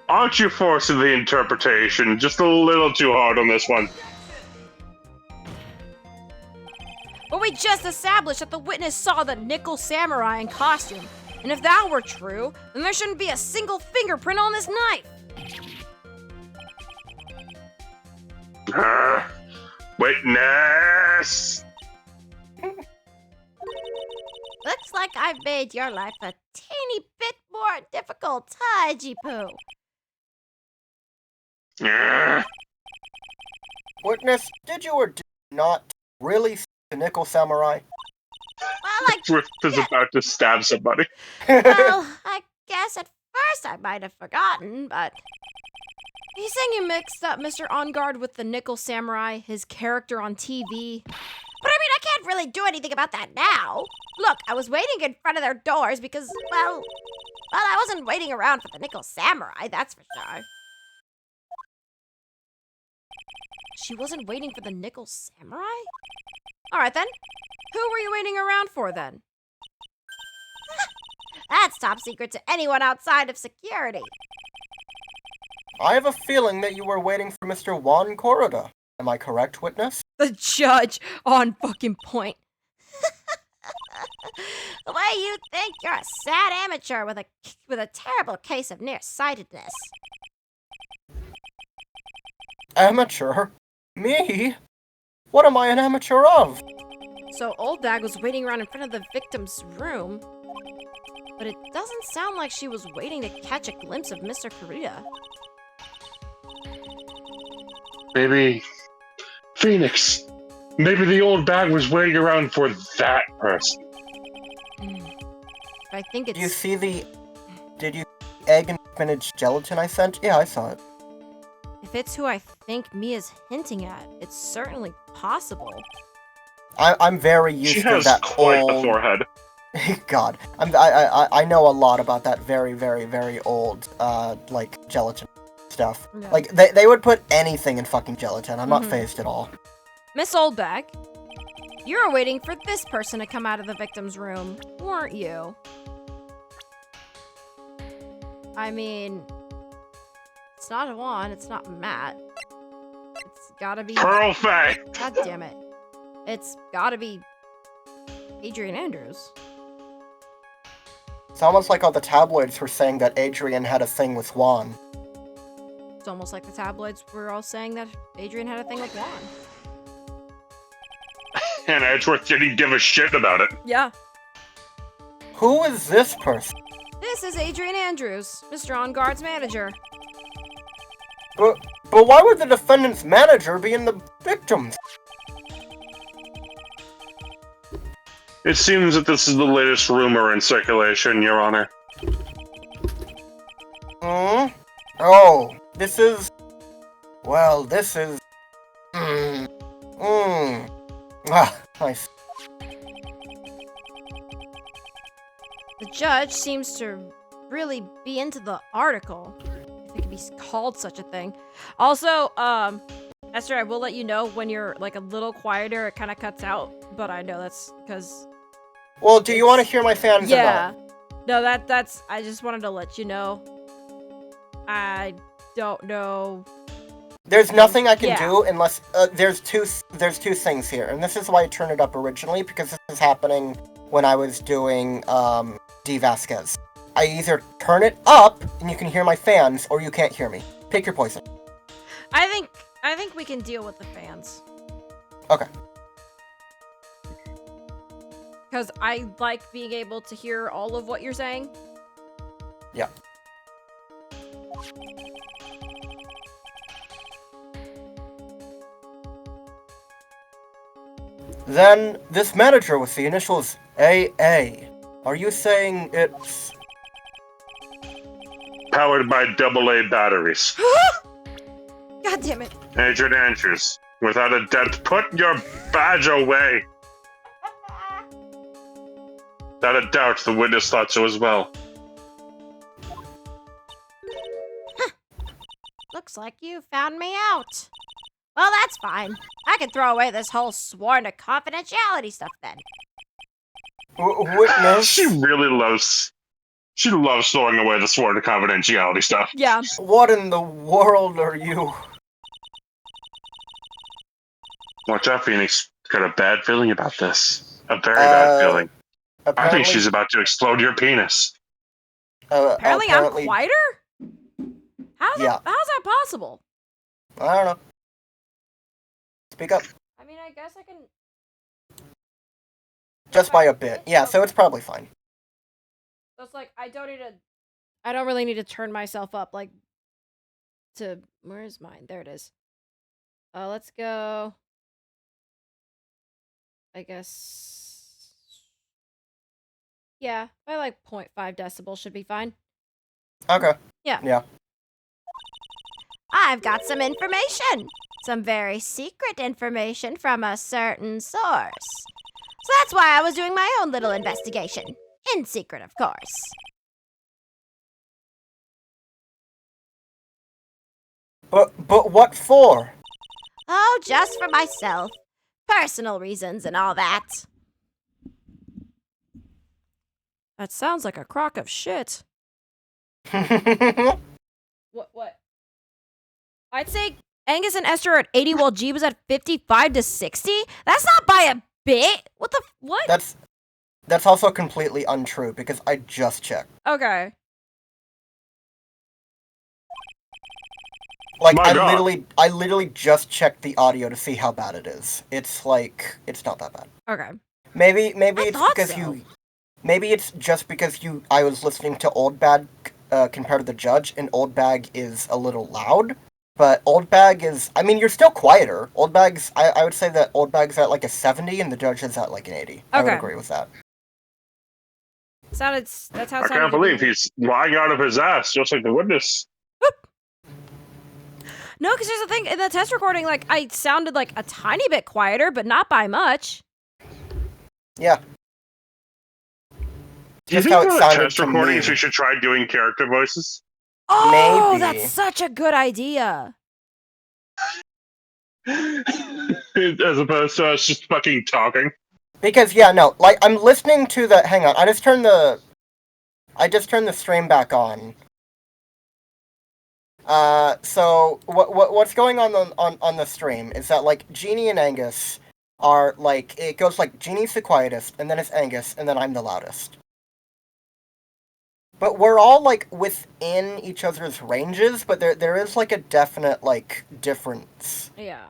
Aren't you forcing the interpretation just a little too hard on this one? But we just established that the witness saw the nickel samurai in costume. And if that were true, then there shouldn't be a single fingerprint on this knife. Witness! Looks like I've made your life a teeny bit more difficult, huh, Jipu? Witness, did you or did you not really see the nickel samurai? Well, Rift is about to stab somebody. I guess at first I might have forgotten, but... He's saying you mixed up Mr. On Guard with the nickel samurai, his character on TV. But I mean, I can't really do anything about that now. Look, I was waiting in front of their doors because, well, I wasn't waiting around for the nickel samurai, that's for sure. She wasn't waiting for the nickel samurai? Alright then. Who were you waiting around for then? That's top secret to anyone outside of security. I have a feeling that you were waiting for Mr. Juan Corrida. Am I correct, witness? The judge on fucking point. The way you think you're a sad amateur with a terrible case of nearsightedness. Amateur? Me? What am I an amateur of? So Old Bag was waiting around in front of the victim's room, but it doesn't sound like she was waiting to catch a glimpse of Mr. Kurita. Maybe... Phoenix. Maybe the old bag was waiting around for that person. I think it's... Did you see the egg and spinach gelatin I sent? Yeah, I saw it. If it's who I think Mia's hinting at, it's certainly possible. I'm very used She to has that quite old... a forehead. God, I know a lot about that very, very, very old, like, gelatin stuff. Yeah. Like, they would put anything in fucking gelatin. I'm not phased at all. Miss Oldbag, you were waiting for this person to come out of the victim's room, weren't you? I mean, it's not Juan, it's not Matt. It's gotta be... Pearl Fay! God damn it. It's gotta be Adrian Andrews. It's almost like all the tabloids were saying that Adrian had a thing with Juan. It's almost like the tabloids were all saying that Adrian had a thing with Juan. And Edgeworth didn't give a shit about it. Yeah. Who is this person? This is Adrian Andrews, Mr. On Guard's manager. But why would the defendant's manager be in the victims? It seems that this is the latest rumor in circulation, Your Honor. Hmm? Oh, this is... Well, this is... Ah, nice. The judge seems to really be into the article. If it could be called such a thing. Also, Esther, I will let you know when you're like a little quieter, it kind of cuts out. But I know that's because... Well, do you want to hear my fans? Yeah. No, that's... I just wanted to let you know. I don't know... There's nothing I can Yeah. do unless there's two things here, and this is why I turned it up originally, because this is happening when I was doing D. Vasquez. I either turn it up and you can hear my fans, or you can't hear me. Pick your poison. I think we can deal with the fans. Okay. Because I like being able to hear all of what you're saying. Yeah. Then, this manager with the initials AA, are you saying it's... Powered by AA batteries. God damn it. Adrian Andrews, without a doubt, put your badge away. Without a doubt, the witness thought so as well. Looks like you found me out. Well, that's fine. I can throw away this whole sworn to confidentiality stuff then. Witness? She loves throwing away the sworn to confidentiality stuff. Yeah. What in the world are you... Watch out, Phoenix. Got a bad feeling about this. A very bad feeling. I think she's about to explode your penis. Apparently I'm quieter? How's Yeah. that possible? I don't know. Speak up. I mean, I guess I can... Just by a bit. Yeah, so it's probably fine. So it's like, I don't really need to turn myself up, like, to... Where's mine? There it is. Let's go... I guess... Yeah, by like 0.5 decibels should be fine. Okay. Yeah. I've got some information. Some very secret information from a certain source. So that's why I was doing my own little investigation. In secret, of course. But what for? Oh, just for myself. Personal reasons and all that. That sounds like a crock of shit. What? What? I'd say Angus and Esther are at 80 while G was at 55 to 60? That's not by a bit! What? That's also completely untrue, because I just checked. Okay. Like, My God. I literally just checked the audio to see how bad it is. It's like, it's not that bad. Okay. Maybe I it's thought because so. maybe it's just because I was listening to Old Bag compared to the judge, and Old Bag is a little loud. But Old Bag is, I mean, you're still quieter. Old Bag's, I would say that Old Bag's at like a 70 and the judge is at like an 80. I would Okay. agree with that. That's how it I sounded. can't to believe me. he's lying out of his ass, just like the witness. No, because here's the thing. In the test recording, like, I sounded like a tiny bit quieter, but not by much. Yeah. Do you Just think how it for the sounded test to recordings me. we should try doing character voices? Oh, Maybe. that's such a good idea. As opposed to us just fucking talking. Because, yeah, no, like, I'm listening to the, hang on, I just turned the stream back on. So, what's going on the stream is that, like, Jeannie and Angus are, like, it goes, like, Jeannie's the quietest, and then it's Angus, and then I'm the loudest. But we're all, like, within each other's ranges, but there is, like, a definite, like, difference. Yeah.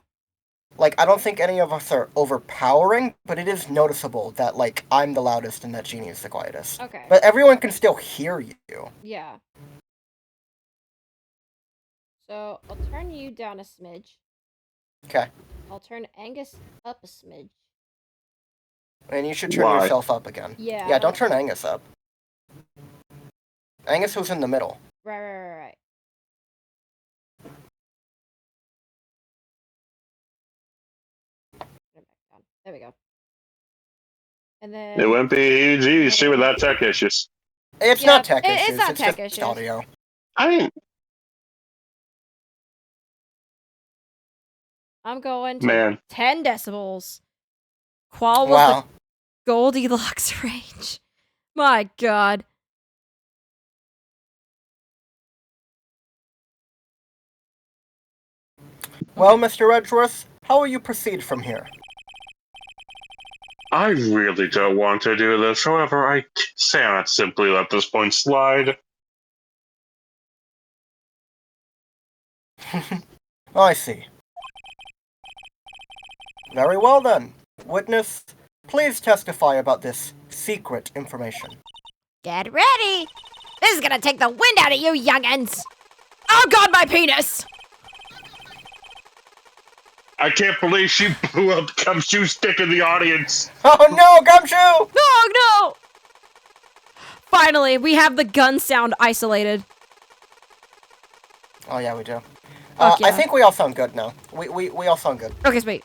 Like, I don't think any of us are overpowering, but it is noticeable that, like, I'm the loudest and that Jeannie is the quietest. Okay. But everyone can still hear you. Yeah. So, I'll turn you down a smidge. Okay. I'll turn Angus up a smidge. And you should turn Why? yourself up again. Yeah. Yeah, don't turn Angus up. Angus was in the middle. Right. Put it back down. There we go. And then... It wouldn't be easy without tech issues. It's Yeah, not tech it's issues. not It's tech just issues. audio. I mean, I'm going to man. 10 decibels. Qual was Wow. the Goldilocks range. My god. Well, Mr. Edgeworth, how will you proceed from here? I really don't want to do this. However, I cannot simply let this point slide. Oh, I see. Very well then. Witness, please testify about this secret information. Get ready. This is gonna take the wind out of you, young'uns. Oh god, my penis! I can't believe she blew up Gumshoe Stick in the audience. Oh no, Gumshoe! Oh no! Finally, we have the gun sound isolated. Oh yeah, we do. Fuck yeah. I think we all sound good now. We all sound good. Okay, sweet.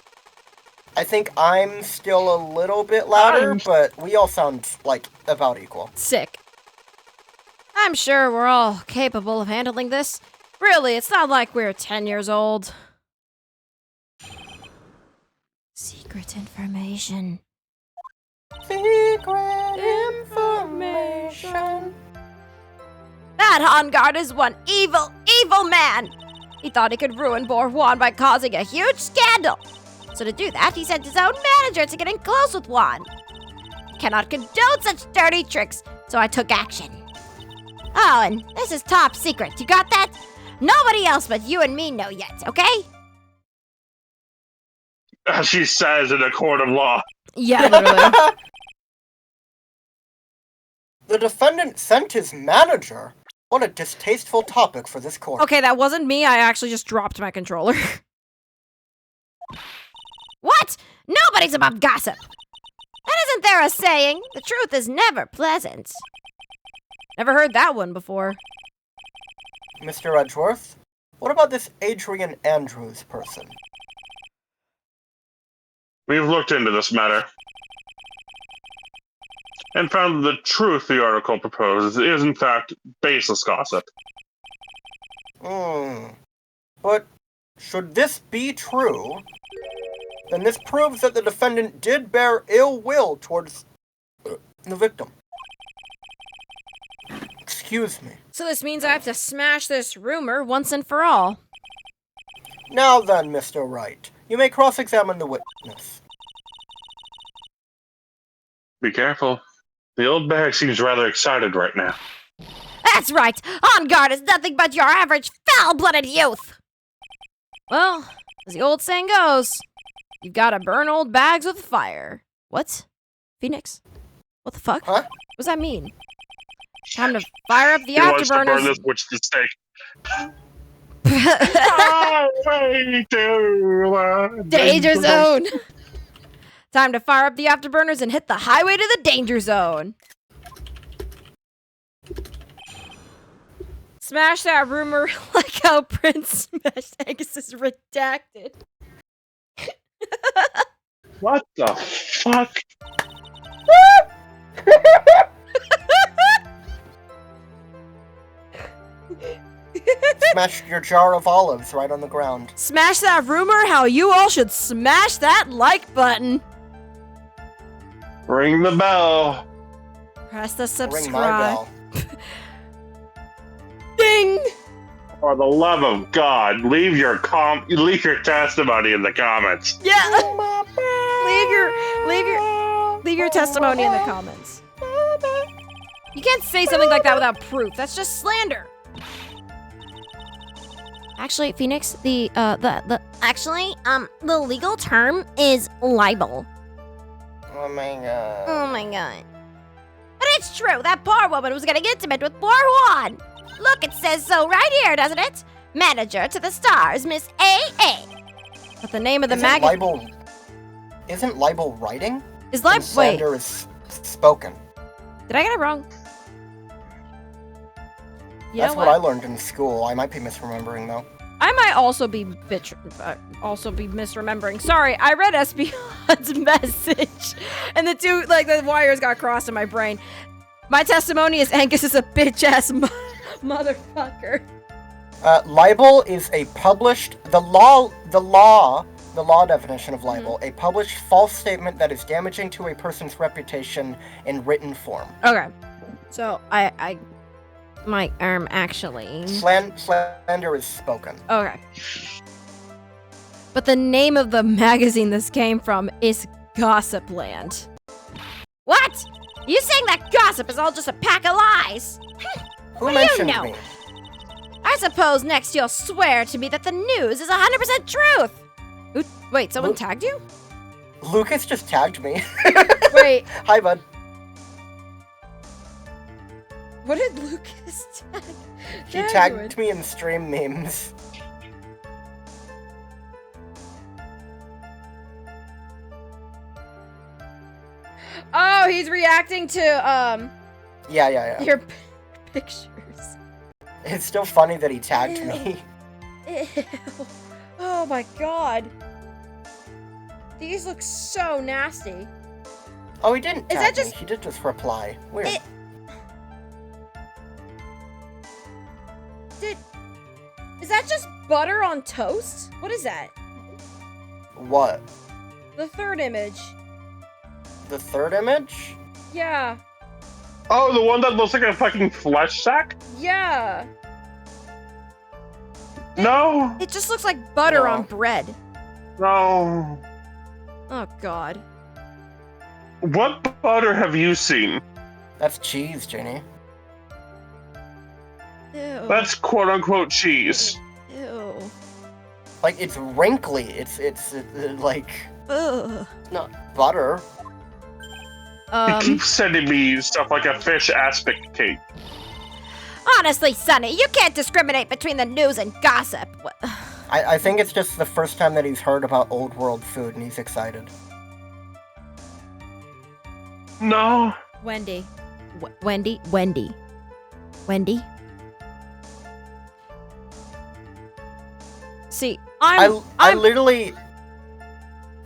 I think I'm still a little bit louder, but we all sound, like, about equal. Sick. I'm sure we're all capable of handling this. Really, it's not like we're 10 years old. Secret information. Secret information. That Han Guard is one evil, evil man. He thought he could ruin Juan by causing a huge scandal. So to do that, he sent his own manager to get in close with Juan. He cannot condone such dirty tricks, so I took action. Oh, and this is top secret. You got that? Nobody else but you and me know yet, okay? As she says in a court of law. Yeah, literally. The defendant sent his manager? What a distasteful topic for this court. Okay, that wasn't me. I actually just dropped my controller. What? Nobody's above gossip. And isn't there a saying, the truth is never pleasant? Never heard that one before. Mr. Edgeworth, what about this Adrian Andrews person? We've looked into this matter and found that the truth the article proposes is in fact baseless gossip. But should this be true, then this proves that the defendant did bear ill will towards the victim. Excuse me. So this means I have to smash this rumor once and for all. Now then, Mr. Wright, you may cross-examine the witness. Be careful. The old bag seems rather excited right now. That's right. On guard is nothing but your average foul-blooded youth. Well, as the old saying goes, you've got to burn old bags with fire. What? Phoenix? What the fuck? Huh? What does that mean? Time to fire up the He wants to burn afterburners. this witch to stake. Highway to Danger zone. Time to fire up the afterburners and hit the highway to the danger zone. Smash that rumor like how Prince smashed Angus's redacted. What the fuck? Smashed your jar of olives right on the ground. Smash that rumor how you all should smash that like button. Ring the bell. Press the Ring my subscribe. bell. Ding! For the love of God, leave your testimony in the comments. Yeah. leave your testimony in the comments. You can't say something like that without proof. That's just slander. Actually, Phoenix, actually, the legal term is libel. Oh my god. Oh my god. But it's true, that poor woman was getting intimate with poor Juan. Look, it says so right here, doesn't it? Manager to the stars, Miss A.A. But the name of the Isn't magazine libel writing? is And Wait, slander is spoken. did I get it wrong? You That's know what I learned in school. I might be misremembering though. I might also be misremembering. Sorry, I read Espion's message, and the wires got crossed in my brain. My testimony is Angus is a bitch ass motherfucker. Libel is a published the law definition of libel, a published false statement that is damaging to a person's reputation in written form. Okay, so I my arm actually. Slander is spoken. Okay. But the name of the magazine this came from is Gossipland. What? You saying that gossip is all just a pack of lies? Who What do you mentioned know? me? I suppose next you'll swear to me that the news is 100% truth. Wait, someone tagged you? Lucas just tagged me. Wait, Hi, bud. what did Lucas tag? He you in? tagged me in stream memes. Oh, he's reacting to Yeah. your pictures. It's still funny that he tagged Ew. me. Ew. Oh my god. These look so nasty. Oh, he didn't Is tag that just- me. He did just reply. Weird. It- Is that just butter on toast? What is that? What? The third image. The third image? Yeah. Oh, the one that looks like a fucking flesh sack? Yeah. No, It just looks like butter No. on bread. no. Oh god. What butter have you seen? That's cheese, Jenny. Ew. That's quote unquote cheese. Ew. Like, it's wrinkly. It's like, Ugh. not butter. He keeps sending me stuff like a fish aspic cake. Honestly, Sonny, you can't discriminate between the news and gossip. I think it's just the first time that he's heard about old world food and he's excited. No. Wendy. Wendy. See, I I'm literally...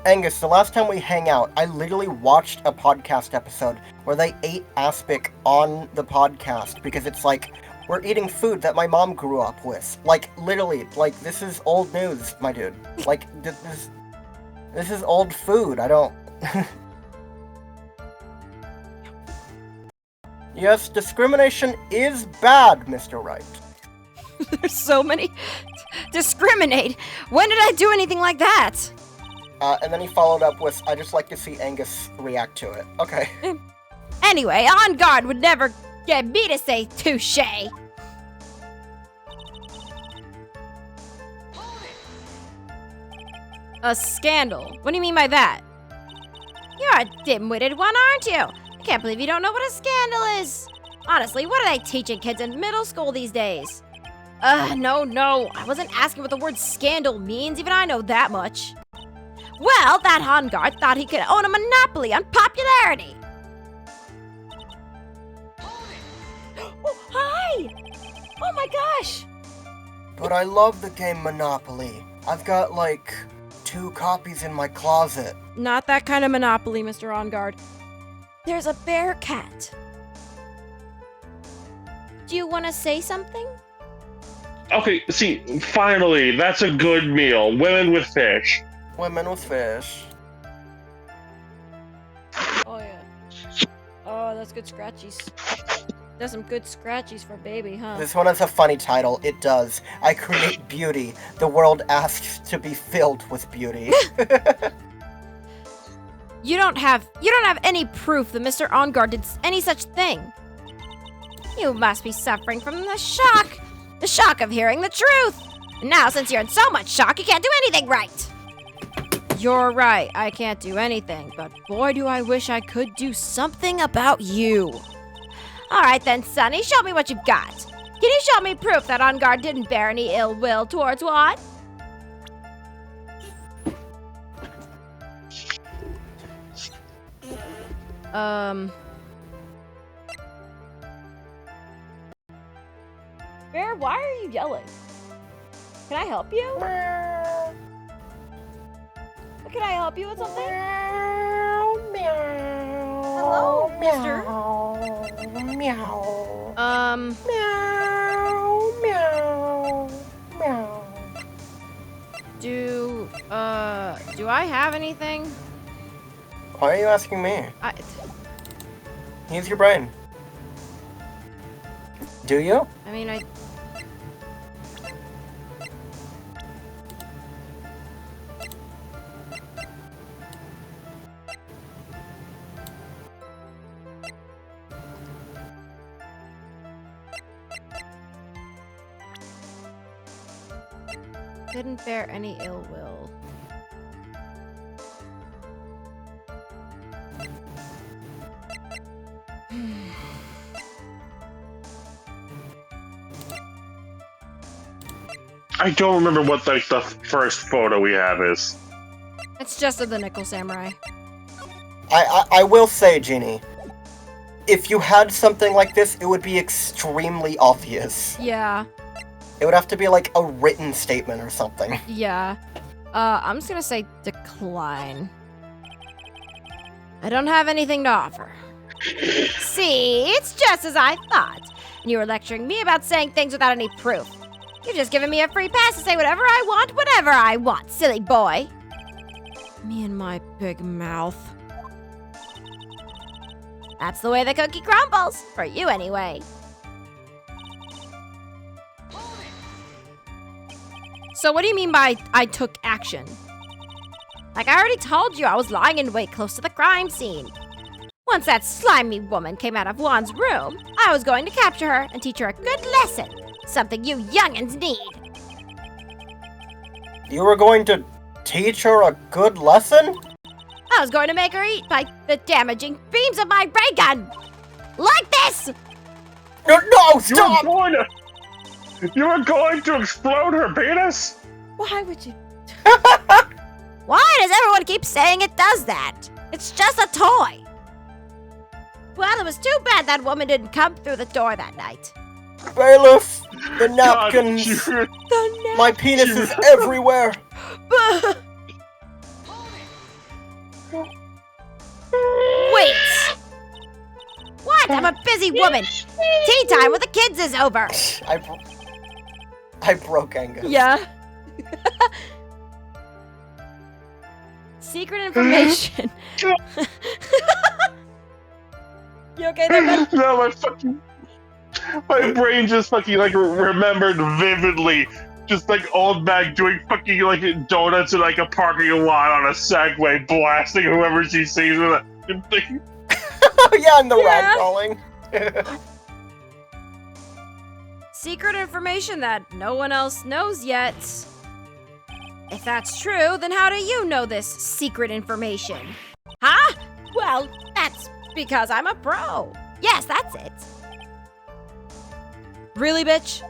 Angus, the last time we hang out, I literally watched a podcast episode where they ate aspic on the podcast because it's like, we're eating food that my mom grew up with. Like, literally, like, this is old news, my dude. Like, this is old food. I don't... Yes, discrimination is bad, Mr. Wright. There's so many. Discriminate. When did I do anything like that? And then he followed up with, I just like to see Angus react to it. Okay. Anyway, On Guard would never get me to say touche. A scandal. What do you mean by that? You're a dim-witted one, aren't you? I can't believe you don't know what a scandal is. Honestly, what are they teaching kids in middle school these days? No. I wasn't asking what the word scandal means. Even I know that much. Well, that Hongard thought he could own a monopoly on popularity. Oh, hi! Oh my gosh! But I love the game Monopoly. I've got, like, 2 copies in my closet. Not that kind of monopoly, Mr. On Guard. There's a bear cat. Do you want to say something? Okay, see, finally, that's a good meal. Women with fish. Women with fish. Oh yeah. Oh, that's good scratchies. That's some good scratchies for baby, huh? This one has a funny title. It does. I create beauty. The world asks to be filled with beauty. You don't have any proof that Mr. On Guard did any such thing. You must be suffering from the shock of hearing the truth. And now, since you're in so much shock, you can't do anything right. You're right, I can't do anything, but boy do I wish I could do something about you. All right then, Sonny, show me what you've got. Can you show me proof that On Guard didn't bear any ill will towards Juan? Bear, why are you yelling? Can I help you? Can I help you with something? Hello, mister? Do I have anything? Why are you asking me? Use your brain. Do you? I mean, didn't bear any ill will. I don't remember what like the first photo we have is. It's just of the Nickel Samurai. I will say, Jeannie, if you had something like this, it would be extremely obvious. Yeah, It would have to be like a written statement or something. yeah. I'm just gonna say decline. I don't have anything to offer. See, it's just as I thought. And you were lecturing me about saying things without any proof. You've just given me a free pass to say whatever I want, whenever I want, silly boy. Me and my big mouth. That's the way the cookie crumbles. For you, anyway. So what do you mean by I took action? Like I already told you, I was lying in wait close to the crime scene. Once that slimy woman came out of Juan's room, I was going to capture her and teach her a good lesson. Something you youngins need. You were going to teach her a good lesson? I was going to make her eat by the damaging beams of my ray gun. Like this! No, stop! You were going to explode her penis? Why would you? Why does everyone keep saying it does that? It's just a toy. Well, it was too bad that woman didn't come through the door that night. Bailiff, the napkins. God, My penis is everywhere. Wait! What? I'm a busy woman. Tea time with the kids is over. I broke Angus. Yeah. Secret information. You okay there, Ben? No, my brain just fucking like remembered vividly, just like old Mag doing fucking like donuts in like a parking lot on a Segway, blasting whoever she sees with that thing. Yeah, and the rat calling. Secret information that no one else knows yet. If that's true, then how do you know this secret information? Huh? Well, that's because I'm a pro. Yes, that's it. Really, bitch?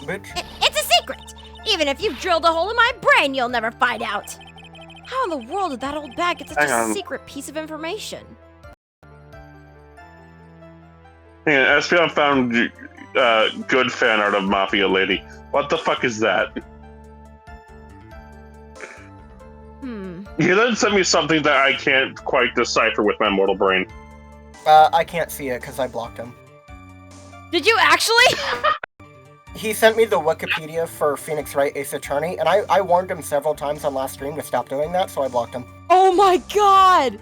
Bitch. It's a secret. Even if you've drilled a hole in my brain, you'll never find out. How in the world did that old bag get such a secret piece of information? Yeah, SPL found good fan art of Mafia Lady. What the fuck is that? He then sent me something that I can't quite decipher with my mortal brain. I can't see it because I blocked him. Did you actually? He sent me the Wikipedia for Phoenix Wright Ace Attorney, and I warned him several times on last stream to stop doing that, so I blocked him. Oh my god!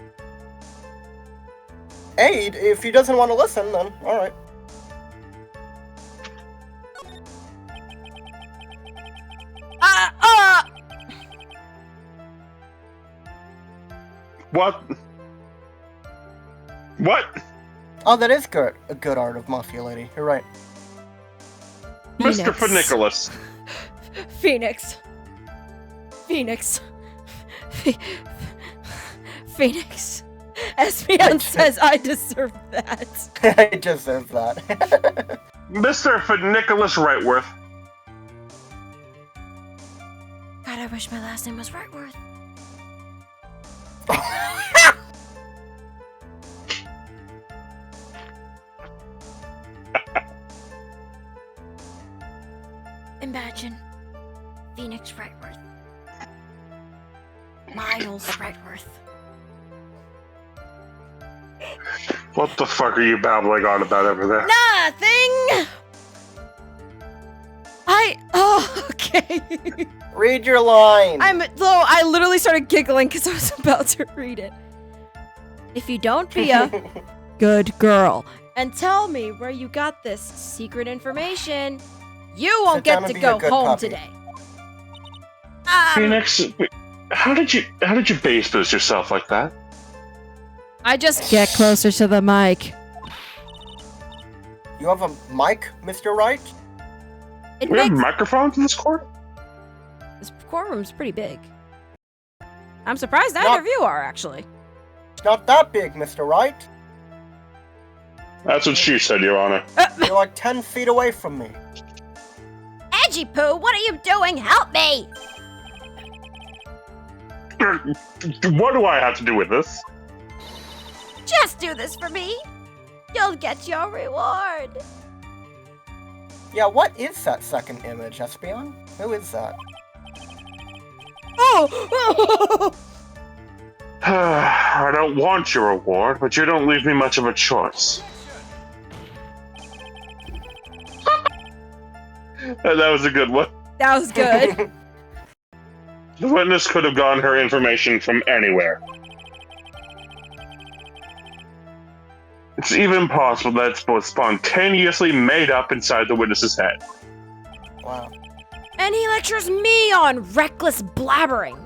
Hey, if he doesn't want to listen, then alright. What? What? Oh, that is good. A good art of Mafia Lady. You're right. Mr. Funiculus. Phoenix. Phoenix. Phoenix. Espeon says I deserve that. I deserve that. Mr. Nicholas Wrightworth. God, I wish my last name was Wrightworth. Imagine Phoenix Wrightworth. Miles Wrightworth. What the fuck are you babbling on about over there? Nothing! Okay. Read your line. I literally started giggling because I was about to read it. If you don't be a good girl and tell me where you got this secret information, you won't Sit down get and to be go a good home puppy. today. Phoenix, how did you base boost yourself like that? I just get closer to the mic. You have a mic, Mr. Wright? It We have makes microphones in this court? this courtroom's pretty big. I'm surprised neither of you are actually. It's not that big, Mr. Wright. That's what she said, Your Honor. You're like 10 feet away from me. Edgy Poo, what are you doing? Help me! What do I have to do with this? Just do this for me. You'll get your reward. Yeah, what is that second image, Espeon? Who is that? Oh! I don't want your reward, but you don't leave me much of a choice. That was a good one. That was good. The witness could have gotten her information from anywhere. It's even possible that it's both spontaneously made up inside the witness's head. Wow. And he lectures me on reckless blabbering.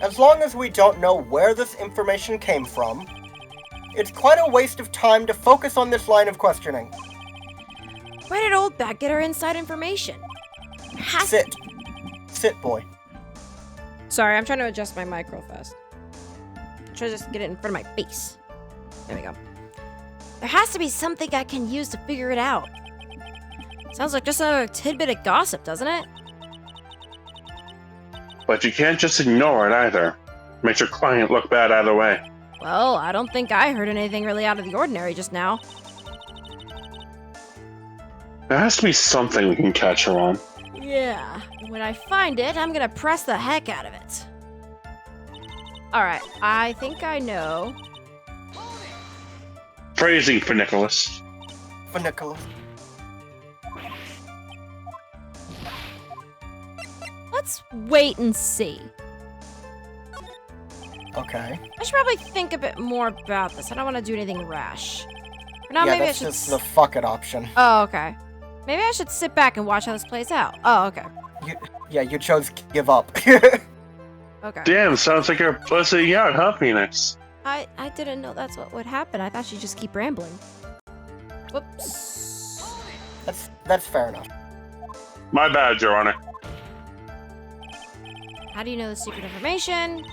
As long as we don't know where this information came from, it's quite a waste of time to focus on this line of questioning. Where did Old Bat get her inside information? Sit. Sit, boy. Sorry, I'm trying to adjust my mic real fast. Try to just get it in front of my face. There we go. There has to be something I can use to figure it out. Sounds like just another tidbit of gossip, doesn't it? But you can't just ignore it either. Makes your client look bad either way. Well, I don't think I heard anything really out of the ordinary just now. There has to be something we can catch her on. Yeah. When I find it, I'm gonna press the heck out of it. Alright, I think I know. Phrasing for Nicholas. For Nicholas. Let's wait and see. Okay. I should probably think a bit more about this. I don't want to do anything rash. For now, Yeah, maybe I that's should. just the fuck it option. Oh, okay. Maybe I should sit back and watch how this plays out. Oh, okay. You chose give up. Okay. Damn, sounds like you're pussing out, huh, Phoenix? I didn't know that's what would happen. I thought she'd just keep rambling. Whoops. That's fair enough. My bad, Your Honor. How do you know the secret information?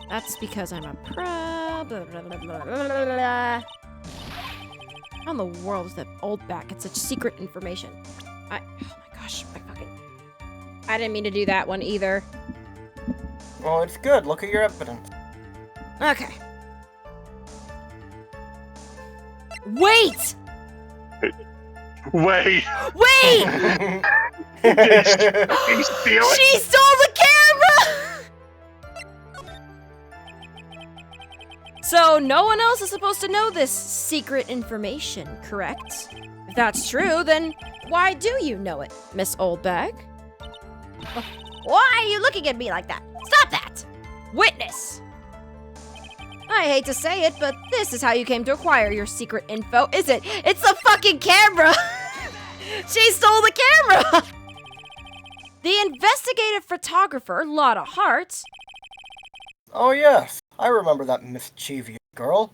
That's because I'm a pro. Blah, blah, blah, blah, blah, blah, blah. How in the world is that Old Bat get such secret information? Oh my gosh, I didn't mean to do that one either. Well, it's good. Look at your evidence. Okay. Wait! Wait! Wait! You steal it? She stole the camera! So no one else is supposed to know this secret information, correct? If that's true, then why do you know it, Miss Oldbag? Why are you looking at me like that? Stop that! Witness! I hate to say it, but this is how you came to acquire your secret info, is it? It's the fucking camera! She stole the camera! The investigative photographer, Lotta Hart. Oh yes, I remember that mischievous girl.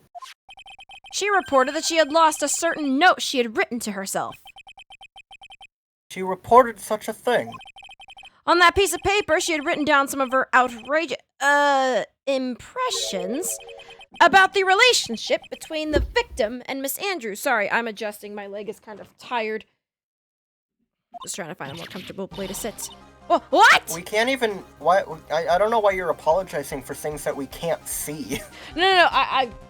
She reported that she had lost a certain note she had written to herself. she reported such a thing. On that piece of paper, she had written down some of her outrageous, impressions about the relationship between the victim and Miss Andrews. Sorry, I'm adjusting. My leg is kind of tired. Just trying to find a more comfortable way to sit. Oh, what? We can't even. Why? I don't know why you're apologizing for things that we can't see. No.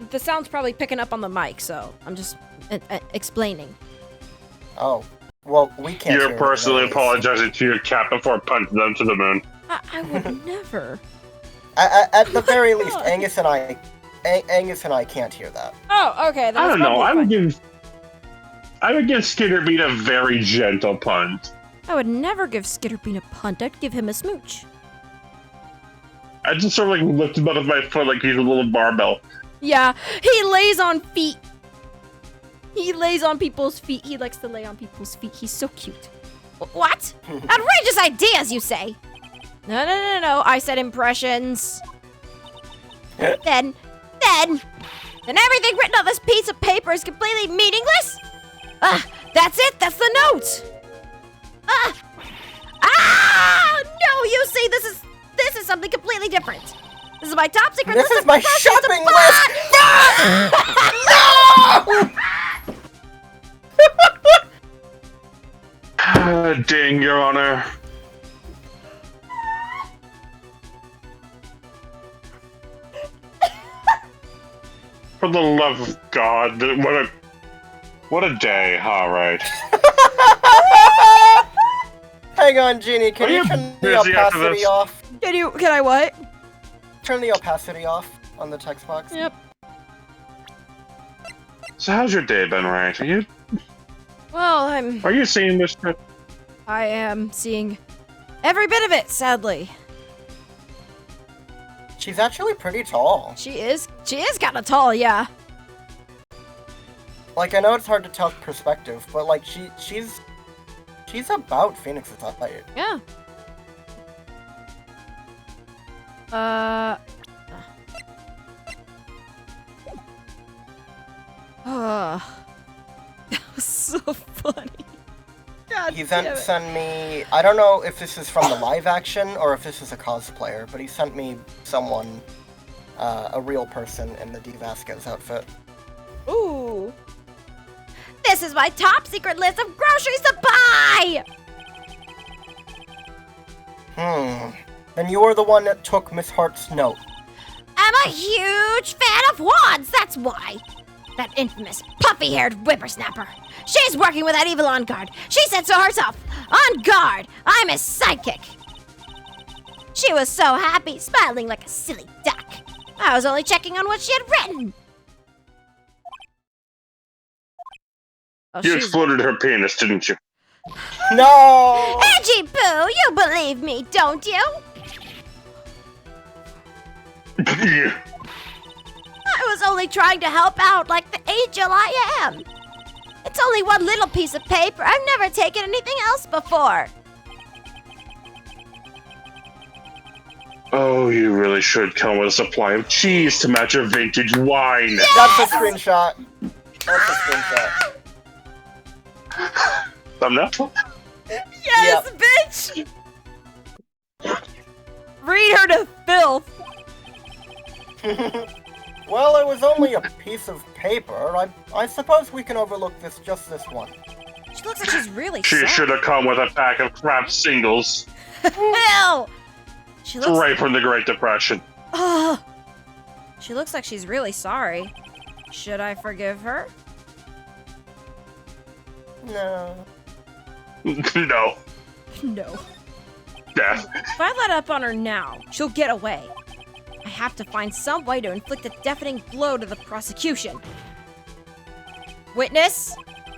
The sound's probably picking up on the mic, so I'm just explaining. Oh, well, we can't. You're hear personally it, apologizing to your cat before punching them to the moon. I would never. At the very least, Angus and I can't hear that. Oh, okay. I don't know. I would give Skitterbean a very gentle punch. I would never give Skitterbean a punt. I'd give him a smooch. I just sort of like lift him out of my foot like he's a little barbell. Yeah, he lays on feet. He lays on people's feet. He likes to lay on people's feet. He's so cute. What? Outrageous ideas, you say? No. I said impressions. Then everything written on this piece of paper is completely meaningless? That's it. That's the note. No, you see, this is something completely different. This is my top secret This list is of my impressions shopping of list! No! Ding, Your Honor. For the love of God, what a day, alright. Hang on, Jeannie, can you turn the busy after opacity this? off? Can I what? Turn the opacity off on the text box. Yep. So how's your day been, Wright? Well, Are you seeing this? I am seeing every bit of it, sadly. She's actually pretty tall. She is kinda tall, yeah. Like, I know it's hard to tell perspective, but like she's about Phoenix's height. Yeah. That was so funny. God He damn it. sent me. I don't know if this is from the live action or if this is a cosplayer, but he sent me someone, a real person in the D. Vasquez outfit. Ooh. This is my top secret list of groceries to buy! Then you are the one that took Miss Hart's note. I'm a huge fan of wands, that's why. That infamous, puffy-haired whippersnapper. She's working with that evil on guard. She said so herself. On guard, I'm his sidekick. She was so happy, smiling like a silly duck. I was only checking on what she had written. Oh, You she's- exploded her penis, didn't you? No! Edgy Poo, you believe me, don't you? Yeah. I was only trying to help out like the angel I am. It's only one little piece of paper. I've never taken anything else before. Oh, you really should come with a supply of cheese to match your vintage wine. That's a screenshot. That's a screenshot. Thumbnail? Yes, bitch! Read her to filth. Well, it was only a piece of paper. I suppose we can overlook just this one. She looks like she's really She sad. should have come with a pack of crap singles. Ew! She looks Right from the Great Depression. She looks like she's really sorry. Should I forgive her? No. No. No. Death. If I let up on her now, she'll get away. I have to find some way to inflict a deafening blow to the prosecution. Witness,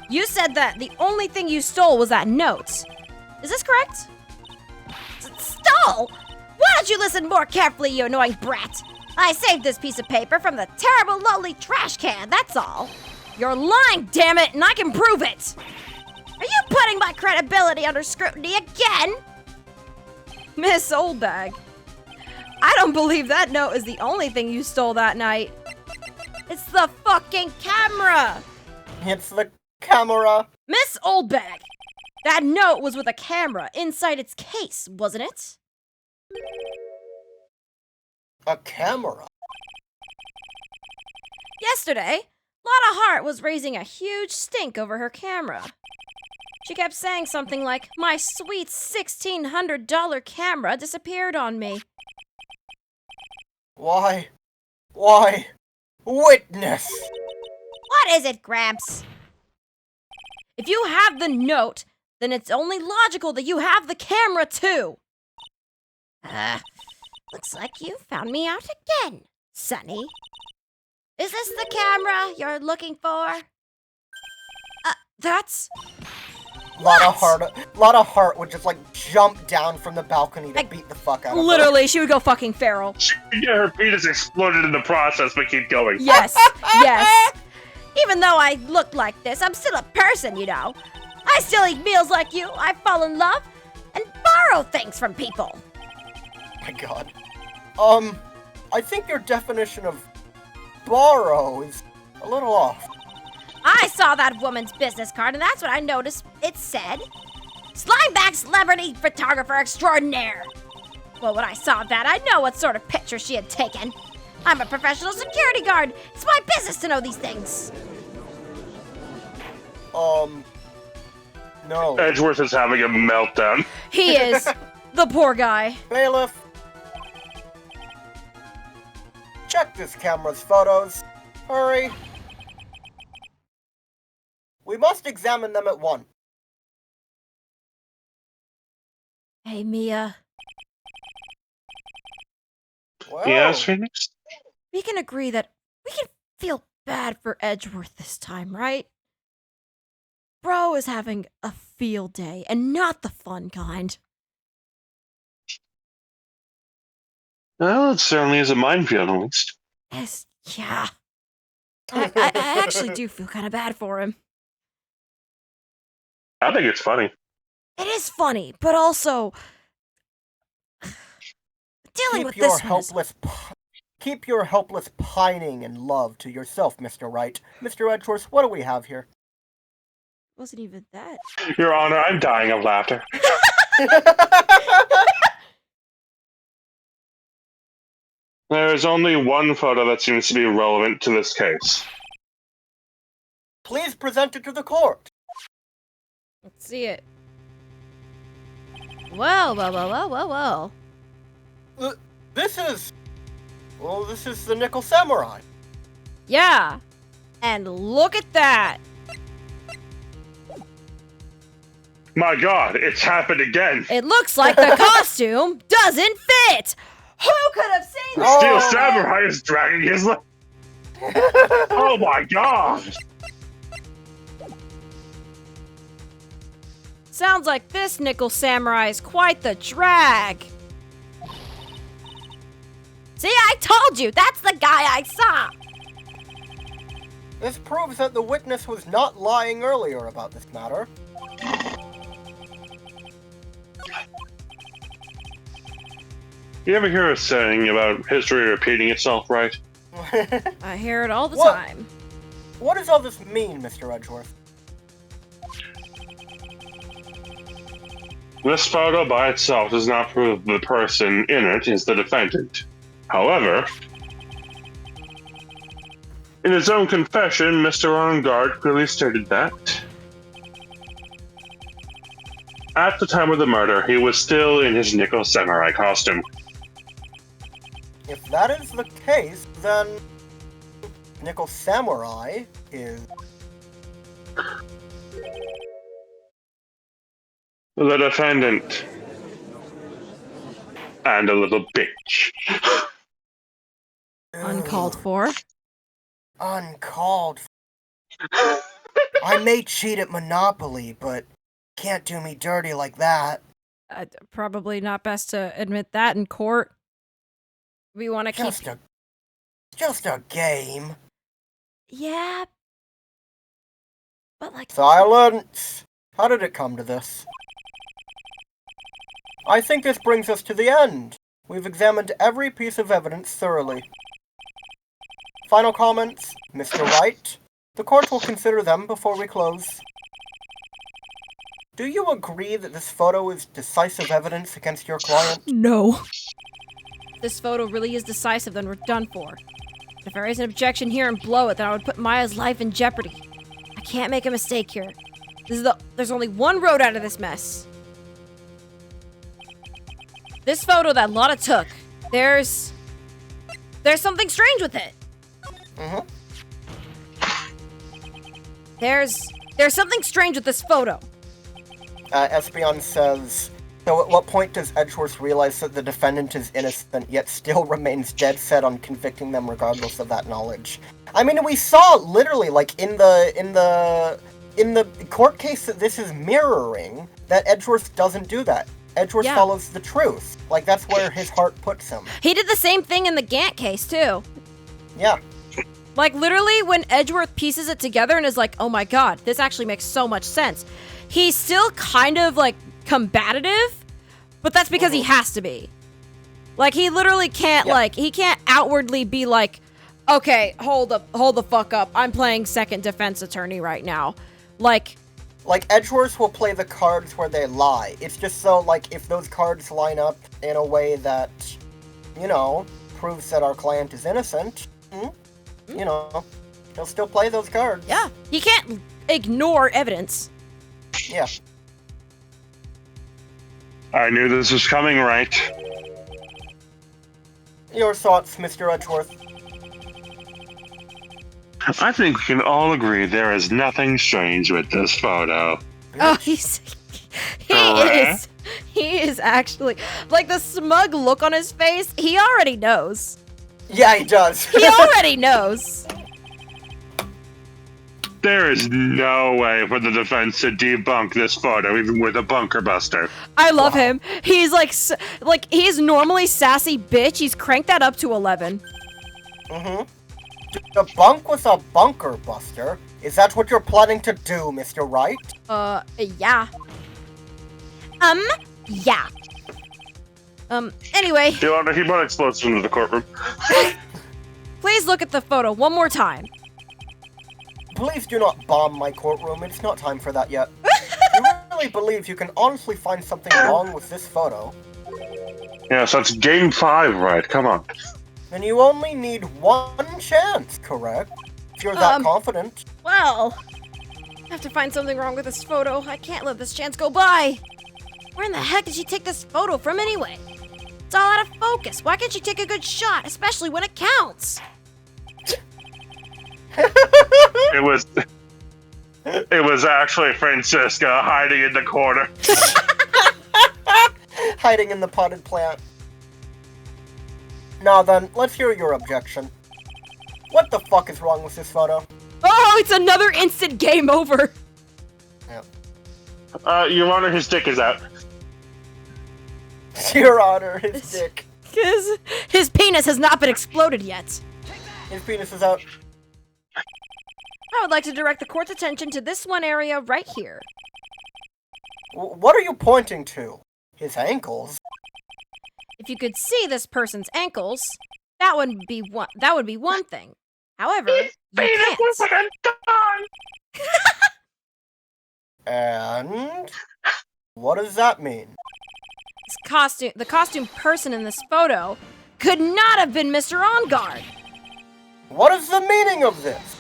you said that the only thing you stole was that note. Is this correct? Stole? Why don't you listen more carefully, you annoying brat? I saved this piece of paper from the terrible lonely trash can, that's all. You're lying, damn it, and I can prove it! Are you putting my credibility under scrutiny again? Miss Oldbag, I don't believe that note is the only thing you stole that night. It's the fucking camera! It's the camera. Miss Oldbag, That note was with a camera inside its case, wasn't it? A camera? Yesterday, Lotta Hart was raising a huge stink over her camera. She kept saying something like, "My sweet $1,600 camera disappeared on me." Why? Witness! What is it, Gramps? If you have the note, then it's only logical that you have the camera too. Looks like you found me out again, Sonny. Is this the camera you're looking for? That's... Lotta Hart would just like jump down from the balcony to beat the fuck out of her. Literally, she would go fucking feral. She could get her penis exploded in the process, but keep going. Yes, yes. Even though I look like this, I'm still a person, you know. I still eat meals like you. I fall in love and borrow things from people. My god. I think your definition of borrow is a little off. I saw that woman's business card, and that's what I noticed it said. Slimeback Celebrity Photographer Extraordinaire. Well, when I saw that, I know what sort of picture she had taken. I'm a professional security guard. It's my business to know these things. No. Edgeworth is having a meltdown. He is. The poor guy. Bailiff. Check this camera's photos. Hurry. We must examine them at once. Hey, Mia. Well, Yes, Phoenix? We can agree that we can feel bad for Edgeworth this time, right? Bro is having a field day, and not the fun kind. Well, it certainly is a minefield, at least. Yes, yeah. I actually do feel kind of bad for him. I think it's funny. It is funny, but also dealing with this one is... Keep your helpless pining and love to yourself, Mr. Wright. Mr. Edgeworth, what do we have here? Wasn't even that. Your Honor, I'm dying of laughter. There is only one photo that seems to be relevant to this case. Please present it to the court. Let's see it. Whoa. This is the Nickel Samurai. Yeah. And look at that. My god, it's happened again! It looks like the costume doesn't fit. Who could have seen The that? Steel Samurai is dragging his leg! Oh my god! Sounds like this Nickel Samurai is quite the drag. See, I told you, that's the guy I saw. This proves that the witness was not lying earlier about this matter. You ever hear a saying about history repeating itself, right? I hear it all the What? time. What does all this mean, Mr. Edgeworth? This photo by itself does not prove the person in it is the defendant. However, in his own confession, Mr. Arngard clearly stated that at the time of the murder, he was still in his Nickel Samurai costume. If that is the case, then Nickel Samurai is... The defendant. And a little bitch. Uncalled for. Uncalled for. I may cheat at Monopoly, but can't do me dirty like that. Probably not best to admit that in court. We want to keep... Just a game. Yeah. But like... Silence! How did it come to this? I think this brings us to the end. We've examined every piece of evidence thoroughly. Final comments, Mr. Wright? The court will consider them before we close. Do you agree that this photo is decisive evidence against your client? No. If this photo really is decisive, then we're done for. If there is an objection here and blow it, then I would put Maya's life in jeopardy. I can't make a mistake here. There's only one road out of this mess. This photo that Lotta took, there's something strange with it. Mm-hmm. There's something strange with this photo. Espeon says, so at what point does Edgeworth realize that the defendant is innocent, yet still remains dead set on convicting them regardless of that knowledge? I mean, we saw literally, like, in the court case that this is mirroring, that Edgeworth doesn't do that. Edgeworth follows the truth. Like, that's where his heart puts him. He did the same thing in the Gant case, too. Yeah. Like, literally, when Edgeworth pieces it together and is like, oh my god, this actually makes so much sense. He's still kind of, like, combative, but that's because he has to be. Like, he literally can't, he can't outwardly be like, okay, hold the fuck up. I'm playing second defense attorney right now. Like, Edgeworth will play the cards where they lie. It's just so, like, if those cards line up in a way that, you know, proves that our client is innocent, you know, he'll still play those cards. Yeah. He can't ignore evidence. Yeah. I knew this was coming, Wright. Your thoughts, Mr. Edgeworth? I think we can all agree there is nothing strange with this photo. Oh, he is actually, like, the smug look on his face, he already knows. Yeah, he does. He already knows. There is no way for the defense to debunk this photo, even with a bunker buster. I love him. He's like he's normally sassy bitch. He's cranked that up to 11. Mm-hmm. Debunk with a bunker buster? Is that what you're planning to do, Mr. Wright? Yeah. Yeah. Anyway. Your Honor, he brought explosives into the courtroom. Please look at the photo one more time. Please do not bomb my courtroom. It's not time for that yet. You really believe you can honestly find something wrong with this photo? Yes, that's game 5, right? Come on. And you only need one chance, correct? If you're that confident. Well, I have to find something wrong with this photo. I can't let this chance go by. Where in the heck did she take this photo from anyway? It's all out of focus. Why can't she take a good shot, especially when it counts? It was actually Francisca hiding in the corner. Hiding in the potted plant. Now then, let's hear your objection. What the fuck is wrong with this photo? Oh, it's another instant game over. Yeah. Your Honor, his dick is out. Your Honor, his dick. His penis has not been exploded yet. His penis is out. I would like to direct the court's attention to this one area right here. What are you pointing to? His ankles? If you could see this person's ankles, that would be one thing. However, you can't. And what does that mean? The costume person in this photo could not have been Mr. On Guard. What is the meaning of this?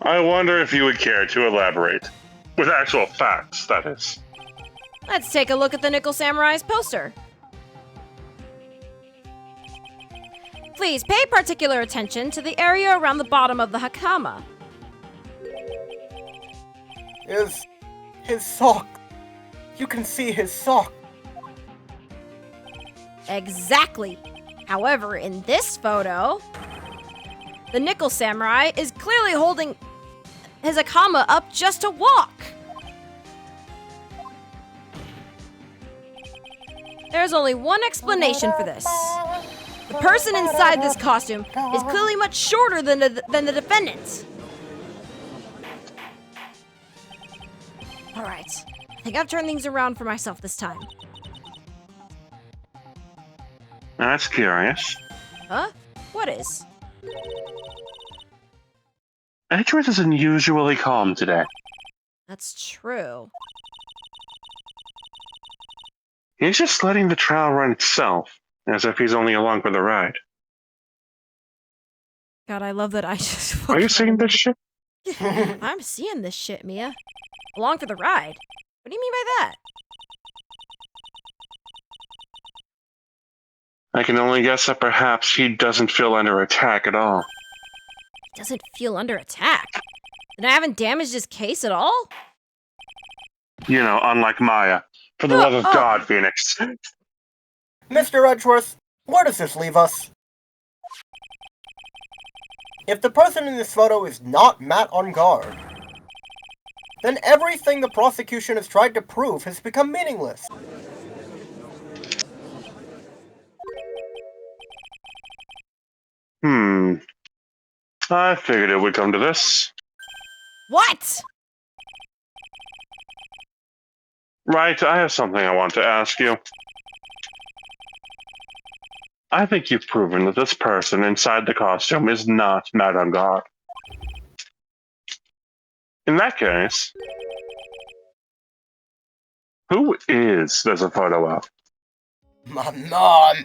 I wonder if you would care to elaborate. With actual facts, that is. Let's take a look at the Nickel Samurai's poster. Please pay particular attention to the area around the bottom of the hakama. His sock. You can see his sock. Exactly. However, in this photo, the Nickel Samurai is clearly holding his hakama up just to walk. There's only one explanation for this. The person inside this costume is clearly much shorter than the defendant. Alright, I think I've turned things around for myself this time. That's curious. Huh? What is? Edgeworth is unusually calm today. That's true. He's just letting the trial run itself, as if he's only along for the ride. God, I love that I just Are you fucking- seeing this shit? I'm seeing this shit, Mia. Along for the ride? What do you mean by that? I can only guess that perhaps he doesn't feel under attack at all. He doesn't feel under attack. Then I haven't damaged his case at all? You know, unlike Maya. For the love of God, Phoenix. Mr. Edgeworth, where does this leave us? If the person in this photo is not Matt on guard, then everything the prosecution has tried to prove has become meaningless. I figured it would come to this. What? Right, I have something I want to ask you. I think you've proven that this person inside the costume is not Madame God. In that case, who is this a photo of? My mom!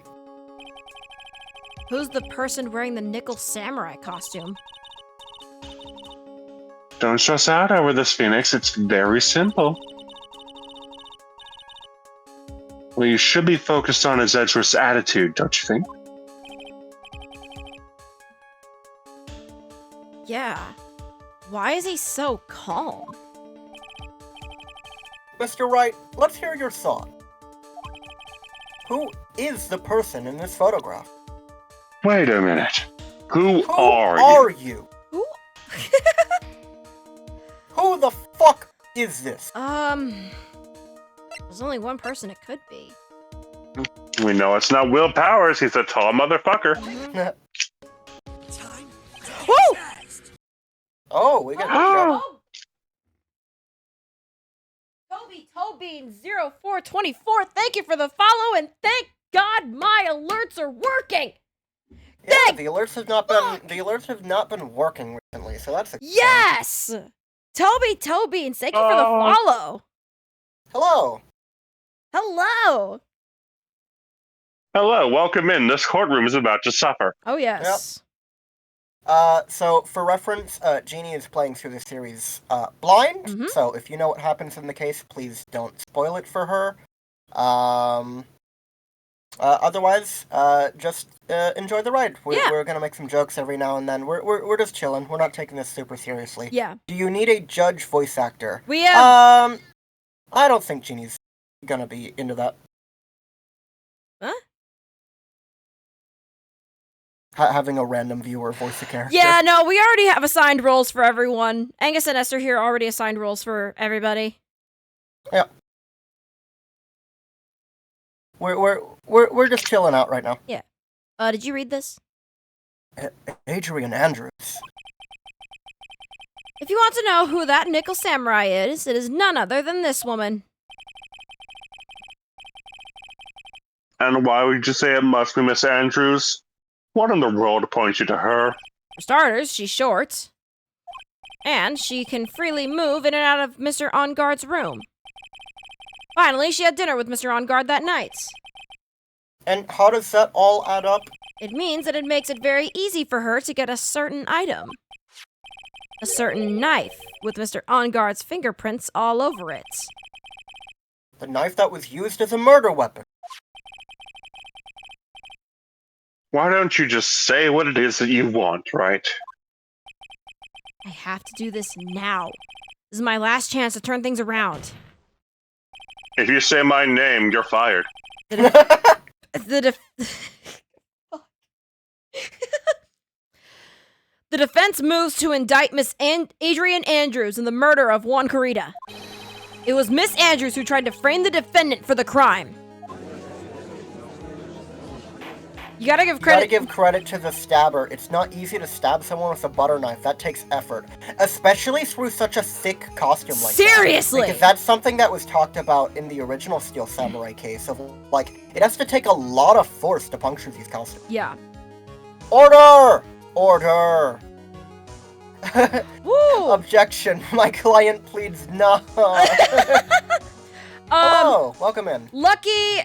Who's the person wearing the nickel samurai costume? Don't stress out over this, Phoenix. It's very simple. Well, you should be focused on his Edgeworth's attitude, don't you think? Yeah. Why is he so calm? Mr. Wright, let's hear your thought. Who is the person in this photograph? Wait a minute. Who Who are you? you? Who? Who the fuck is this? There's only one person it could be. We know it's not Will Powers. He's a tall motherfucker. Woo! Oh, we got Oh. Toby0424, thank you for the follow, and thank God my alerts are working! Yeah, Thank the alerts have not been working recently, so that's exciting. Yes! Toby, and thank you for the follow. Hello. Hello! Hello, welcome in. This courtroom is about to suffer. Oh, yes. So for reference, Jeannie is playing through the series blind. Mhm. So if you know what happens in the case, please don't spoil it for her. Otherwise, just enjoy the ride. We're gonna make some jokes every now and then. We're just chilling. We're not taking this super seriously. Yeah. Do you need a judge voice actor? We have... I don't think Jeannie's gonna be into that. Huh? Having a random viewer voice a character. Yeah, no, we already have assigned roles for everyone. Angus and Esther here already assigned roles for everybody. Yeah. We're just chilling out right now. Yeah. Did you read this? Adrian Andrews. If you want to know who that nickel samurai is, it is none other than this woman. And why would you say it must be Miss Andrews? What in the world points you to her? For starters, she's short. And she can freely move in and out of Mr. On Guard's room. Finally, she had dinner with Mr. On Guard that night. And how does that all add up? It means that it makes it very easy for her to get a certain item. A certain knife, with Mr. On Guard's fingerprints all over it. The knife that was used as a murder weapon. Why don't you just say what it is that you want, right? I have to do this now. This is my last chance to turn things around. If you say my name, you're fired. The defense moves to indict Miss Adrian Andrews in the murder of Juan Carita. It was Miss Andrews who tried to frame the defendant for the crime. You gotta give credit. You gotta give credit to the stabber. It's not easy to stab someone with a butter knife. That takes effort. Especially through such a thick costume like Seriously! that. Because that's something that was talked about in the original Steel Samurai case of, like, it has to take a lot of force to puncture these costumes. Yeah. Order! Order! Woo! Objection. My client pleads no. Hello, welcome in. Lucky,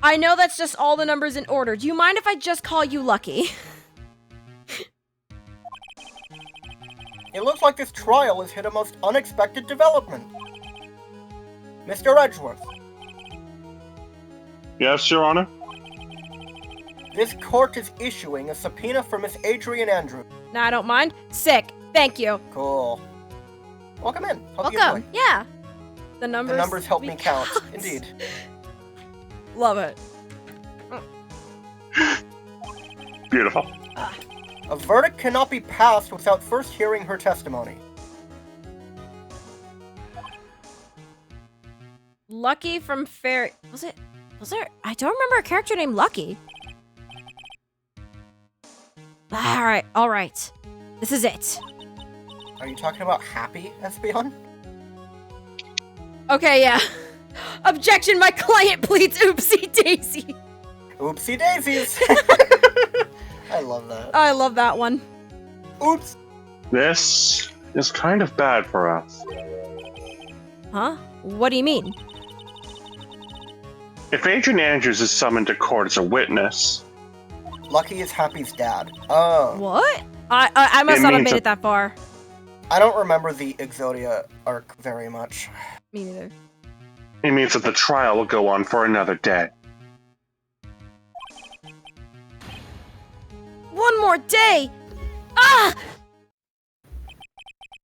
I know that's just all the numbers in order. Do you mind if I just call you Lucky? It looks like this trial has hit a most unexpected development. Mr. Edgeworth, Yes, Your Honor. this court is issuing a subpoena for Miss Adrian Andrews. No, I don't mind. Sick. Thank you. Cool. Welcome in. Hope you Welcome. enjoy. Yeah. The numbers. The numbers help me count. Indeed. Love it. Beautiful. A verdict cannot be passed without first hearing her testimony. Lucky from Fairy. Was there? I don't remember a character named Lucky. All right. This is it. Are you talking about Happy, Espeon? Okay, yeah. Objection, my client pleads oopsie daisy. Oopsie daisies! I love that. I love that one. Oops! This is kind of bad for us. Huh? What do you mean? If Adrian Andrews is summoned to court as a witness, Lucky is Happy's dad. Oh. What? I must It not have means made a- it that far. I don't remember the Exodia arc very much. Me neither. it means that the trial will go on for another day. One more day! Ah!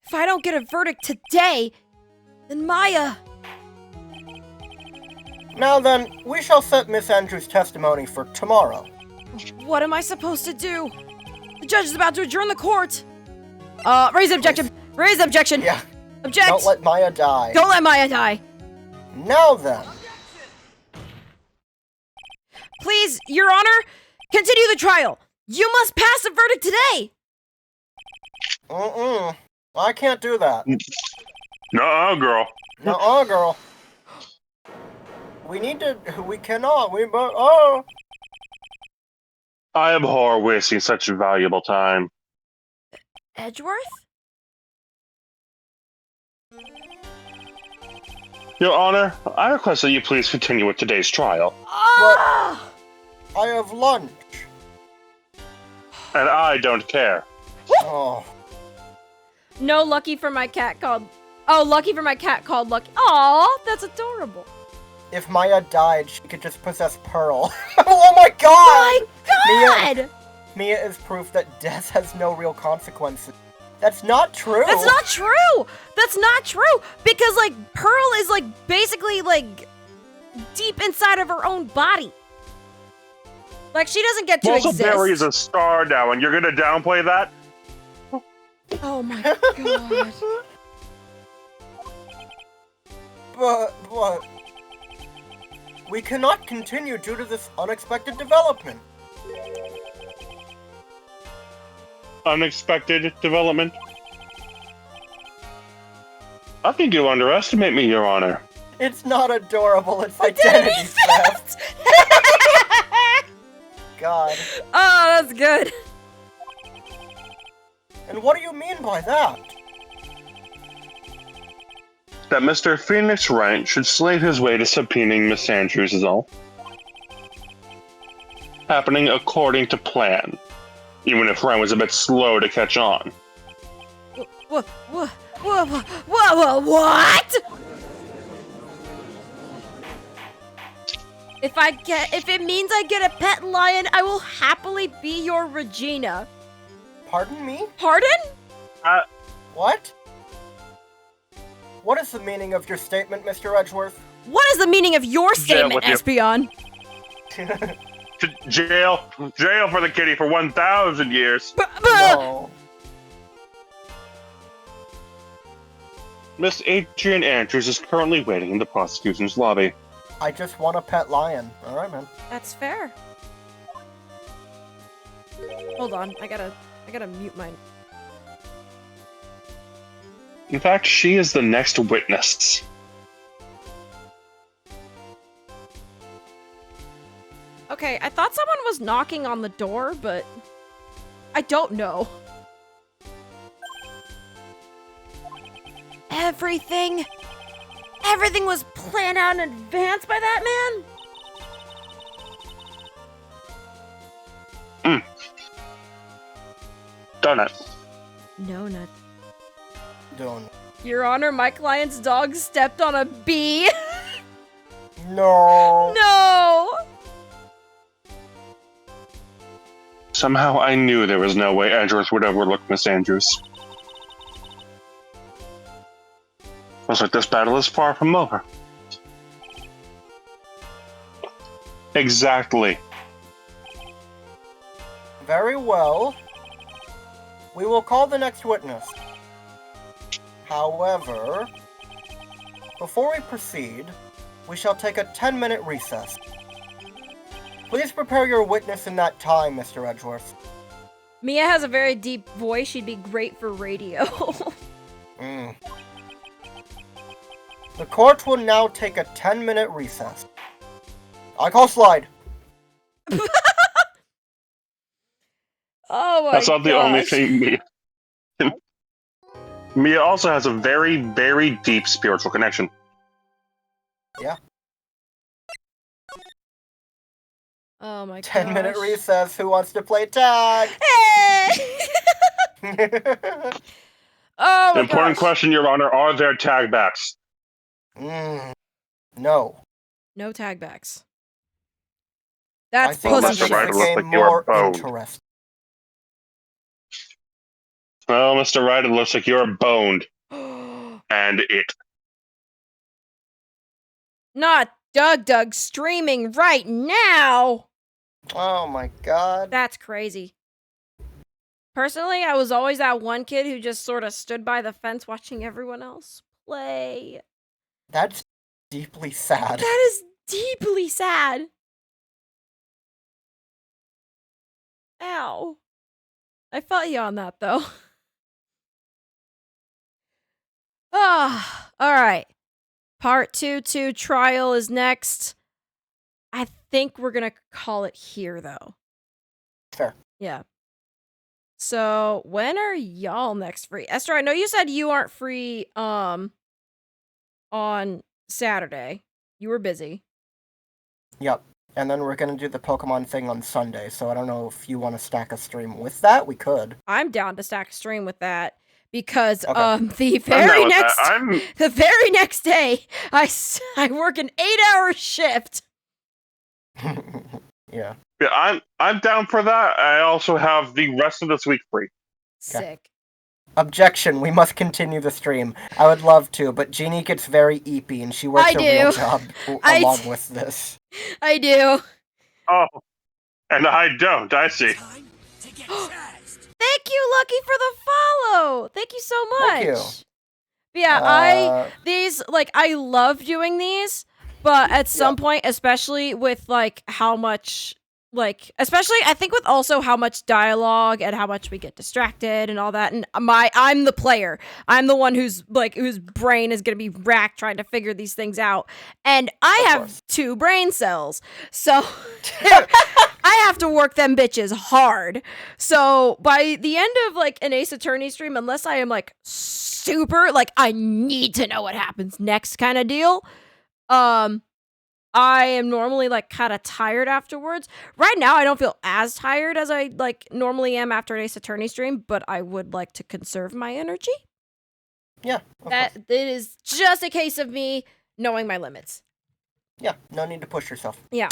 If I don't get a verdict today, then Maya... Now then, we shall set Miss Andrews' testimony for tomorrow. What am I supposed to do? The judge is about to adjourn the court. Raise objection. Raise objection. Yeah, Object. don't let Maya die. Don't let Maya die. Now then. Please, Your Honor, continue the trial. You must pass a verdict today. I can't do that. No, girl. Nuh-uh, girl. We cannot, I abhor wasting such valuable time. Edgeworth? Your Honor, I request that you please continue with today's trial. Ah! I have lunch. And I don't care. Oh, No Lucky for my cat called... Oh, Lucky for my cat called Lucky. Aw, that's adorable. if Maya died, she could just possess Pearl. Oh my god! My God! Mia is proof that death has no real consequences. That's not true! That's not true! That's not true! Because, like, Pearl is, like, basically, like, deep inside of her own body. Like, she doesn't get to Also, exist. Barry is a star now, and you're gonna downplay that? Oh my god. But... We cannot continue due to this unexpected development. Unexpected development? I think you underestimate me, Your Honor. It's not adorable, it's identity theft. God. Oh, that's good. And what do you mean by that? That Mr. Phoenix Wright should slave his way to subpoenaing Miss Andrews is all. Happening according to plan. Even if Wright was a bit slow to catch on. What? If it means I get a pet lion, I will happily be your Regina. Pardon me? Pardon? What? What is the meaning of your statement, Mr. Edgeworth? What is the meaning of your statement, with you. Espeon? Jail for the kitty for 1,000 years. No. Miss Adrian Andrews is currently waiting in the prosecution's lobby. I just want a pet lion. Alright, man. That's fair. Hold on, I gotta mute mine. In fact, she is the next witness. Okay, I thought someone was knocking on the door, but I don't know. Everything was planned out in advance by that man? Done it. No, not. Don't. Your Honor, my client's dog stepped on a bee. No. No! Somehow I knew there was no way Andrews would overlook Miss Andrews. Looks like this battle is far from over. Exactly. Very well. We will call the next witness. However, before we proceed, we shall take a 10-minute recess. Please prepare your witness in that time, Mr. Edgeworth. Mia has a very deep voice. She'd be great for radio. The court will now take a 10-minute recess. I call slide. Oh my That's not the only gosh. thing Mia. Mia also has a very, very deep spiritual connection. Yeah. Oh my gosh. 10-minute recess. Who wants to play tag? Hey! Oh my Important gosh. question, Your Honor. Are there tag backs? No. No tag backs. That's I think pussy that Mr. Wright makes shit. the looks game like you are more boned. interesting. Well, Mr. Wright, it looks like you're boned. And it. Not Doug streaming right now. Oh my god. That's crazy. Personally, I was always that one kid who just sort of stood by the fence watching everyone else play. That's deeply sad. That is deeply sad. Ow. I felt you on that, though. Ah, all right. Part 2 trial is next. I think we're gonna call it here, though. Fair. Yeah. So, when are y'all next free? Esther, I know you said you aren't free on Saturday. You were busy. Yep. And then we're gonna do the Pokemon thing on Sunday, so I don't know if you want to stack a stream with that. We could. I'm down to stack a stream with that because Okay. the very next day I work an 8-hour shift. Yeah. Yeah, I'm down for that. I also have the rest of this week free. Sick. Objection, we must continue the stream. I would love to, but Jeannie gets very eepy and she works a real job along with this. I do. Oh, and I don't. I see. Thank you, Lucky, for the follow. Thank you so much. Thank you. Yeah, I love doing these, but at some point, especially with how much especially I think with also how much dialogue and how much we get distracted and all that, and I'm the player. I'm the one whose brain is gonna be racked trying to figure these things out. And I have 2 brain cells. So I have to work them bitches hard. So by the end of an Ace Attorney stream, unless I am super I need to know what happens next kind of deal, I am normally kind of tired afterwards. Right now, I don't feel as tired as I normally am after an Ace Attorney stream, but I would like to conserve my energy. Yeah. That it is just a case of me knowing my limits. Yeah, no need to push yourself. Yeah.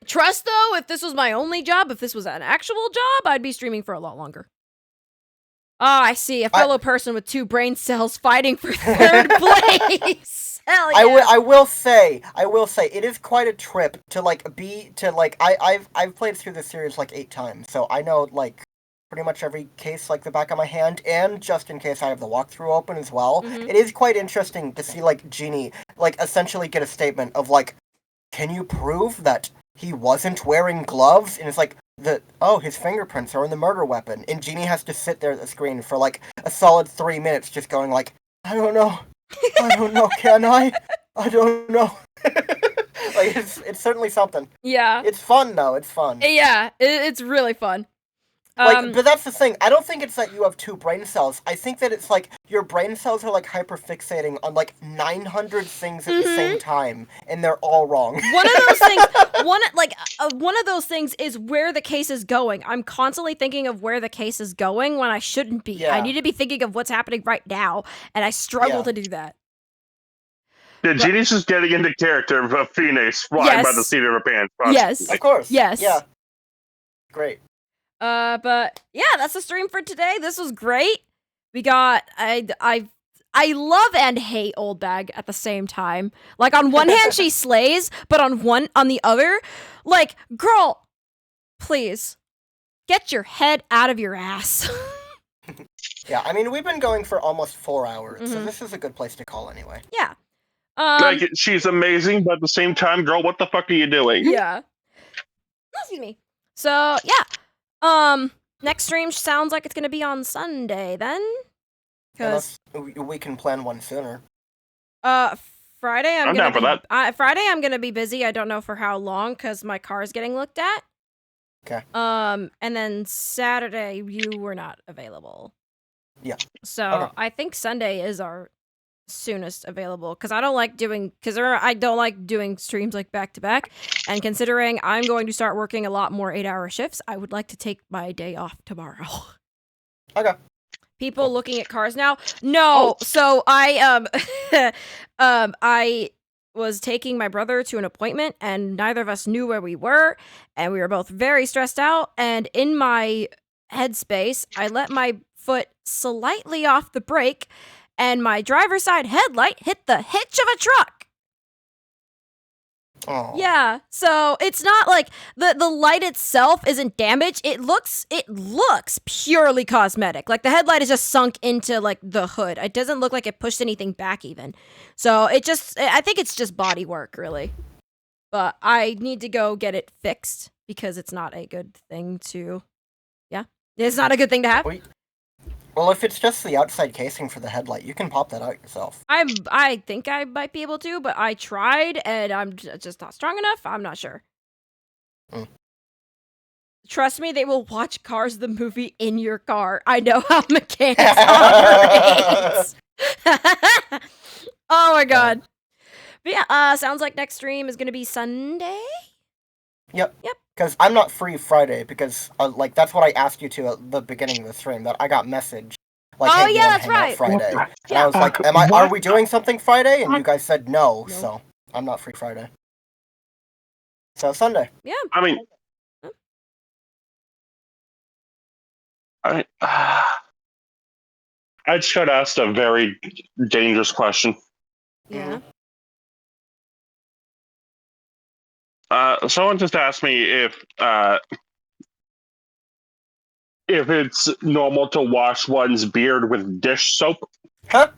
Trust though, if this was my only job, if this was an actual job, I'd be streaming for a lot longer. Oh, I see. A fellow person with 2 brain cells fighting for 3rd place. Hell yeah. I will say, it is quite a trip to I've played through this series 8 times, so I know pretty much every case the back of my hand, and just in case I have the walkthrough open as well. Mm-hmm. It is quite interesting to see Jeannie essentially get a statement of can you prove that he wasn't wearing gloves? And it's his fingerprints are in the murder weapon, and Jeannie has to sit there at the screen for a solid 3 minutes just going I don't know. I don't know, can I? I don't know. It's certainly something. Yeah. It's fun, though. It's fun. Yeah, it's really fun. But that's the thing. I don't think it's that you have 2 brain cells. I think that it's like your brain cells are like hyperfixating on like 900 things at the same time, and they're all wrong. One of those things, one of those things is where the case is going. I'm constantly thinking of where the case is going when I shouldn't be. Yeah. I need to be thinking of what's happening right now, and I struggle to do that. Yeah, Jeannie's just getting into character of Phoenix flying by the seat of her pants. Yes. Of course. Yes. Yeah. Great. But yeah, that's the stream for today. This was great. We got I love and hate Old Bag at the same time. Like on one hand she slays, but on the other, like, girl, please get your head out of your ass. Yeah, I mean, we've been going for almost 4 hours, so this is a good place to call anyway. Yeah. Like, she's amazing, but at the same time, girl, what the fuck are you doing? Yeah. Excuse me. So yeah. Next stream sounds like it's gonna be on Sunday then. Cause Unless we can plan one sooner. Friday I'm down for that. Friday I'm gonna be busy. I don't know for how long because my car is getting looked at. Okay. And then Saturday you were not available. Yeah. So Okay. I think Sunday is our soonest available because I don't like doing streams like back to back, and considering I'm going to start working a lot more 8-hour shifts, I would like to take my day off tomorrow. Okay. People looking at cars now. No, so I I was taking my brother to an appointment, and neither of us knew where we were, and we were both very stressed out. And in my headspace, I let my foot slightly off the brake, and my driver's side headlight hit the hitch of a truck. Oh. Yeah, so it's not like the light itself isn't damaged. It looks purely cosmetic. Like the headlight is just sunk into like the hood. It doesn't look like it pushed anything back even. So I think it's just body work really. But I need to go get it fixed because it's not a good thing to. Yeah, it's not a good thing to have. Well, if it's just the outside casing for the headlight, you can pop that out yourself. I think I might be able to, but I tried and I'm just not strong enough. I'm not sure. Trust me, they will watch Cars the movie in your car. I know how mechanics operate. Oh my god. But yeah, sounds like next stream is gonna be Sunday. Yep. Because I'm not free Friday because, like, that's what I asked you to at the beginning of the stream. That I got message. Like, Oh, hey, you yeah, wanna that's hang out right. Friday. What And I was like, are we doing something Friday? And you guys said no, so I'm not free Friday. So Sunday. Yeah. I mean, I just got asked a very dangerous question. Yeah. Someone just asked me if it's normal to wash one's beard with dish soap. Huh?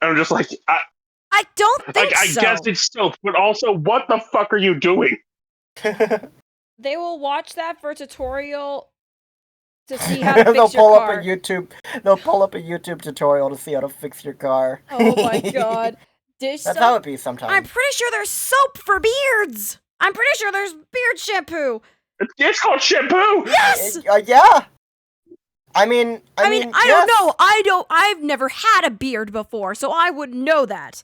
And I'm just like, I don't think I so. guess it's soap, but also, what the fuck are you doing? They will watch that for a tutorial to see how to They'll fix your pull car. up a YouTube. They'll pull up a YouTube tutorial to see how to fix your car. Oh my god. Dish That's soap? how it be sometimes. I'm pretty sure there's soap for beards. I'm pretty sure there's beard shampoo. It's called shampoo! Yes! Yeah. I mean, I yes. don't know. I've never had a beard before, so I wouldn't know that.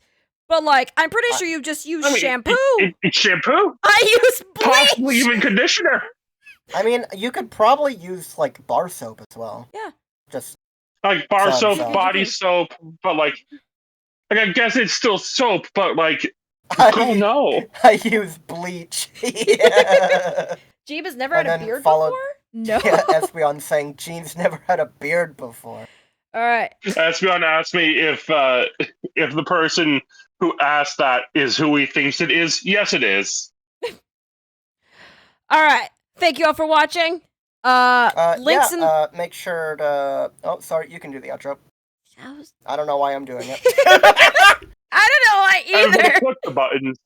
But like, I'm pretty sure you just use shampoo. It's shampoo? I use bleach. Possibly even conditioner. I mean, you could probably use like bar soap as well. Yeah. Just Like bar Sounds soap, soap. body soap, but like I guess it's still soap, but like, oh no. I use bleach. Yeah. Jeeb has never And had a then beard followed- before? No. Yeah, Espeon saying Gene's never had a beard before. Alright. Espeon asked me if the person who asked that is who he thinks it is. Yes, it is. Alright. Thank you all for watching. Links in make sure to... Oh, sorry, you can do the outro. I was- I don't know why I'm doing it. I don't know why Everybody either. click the buttons.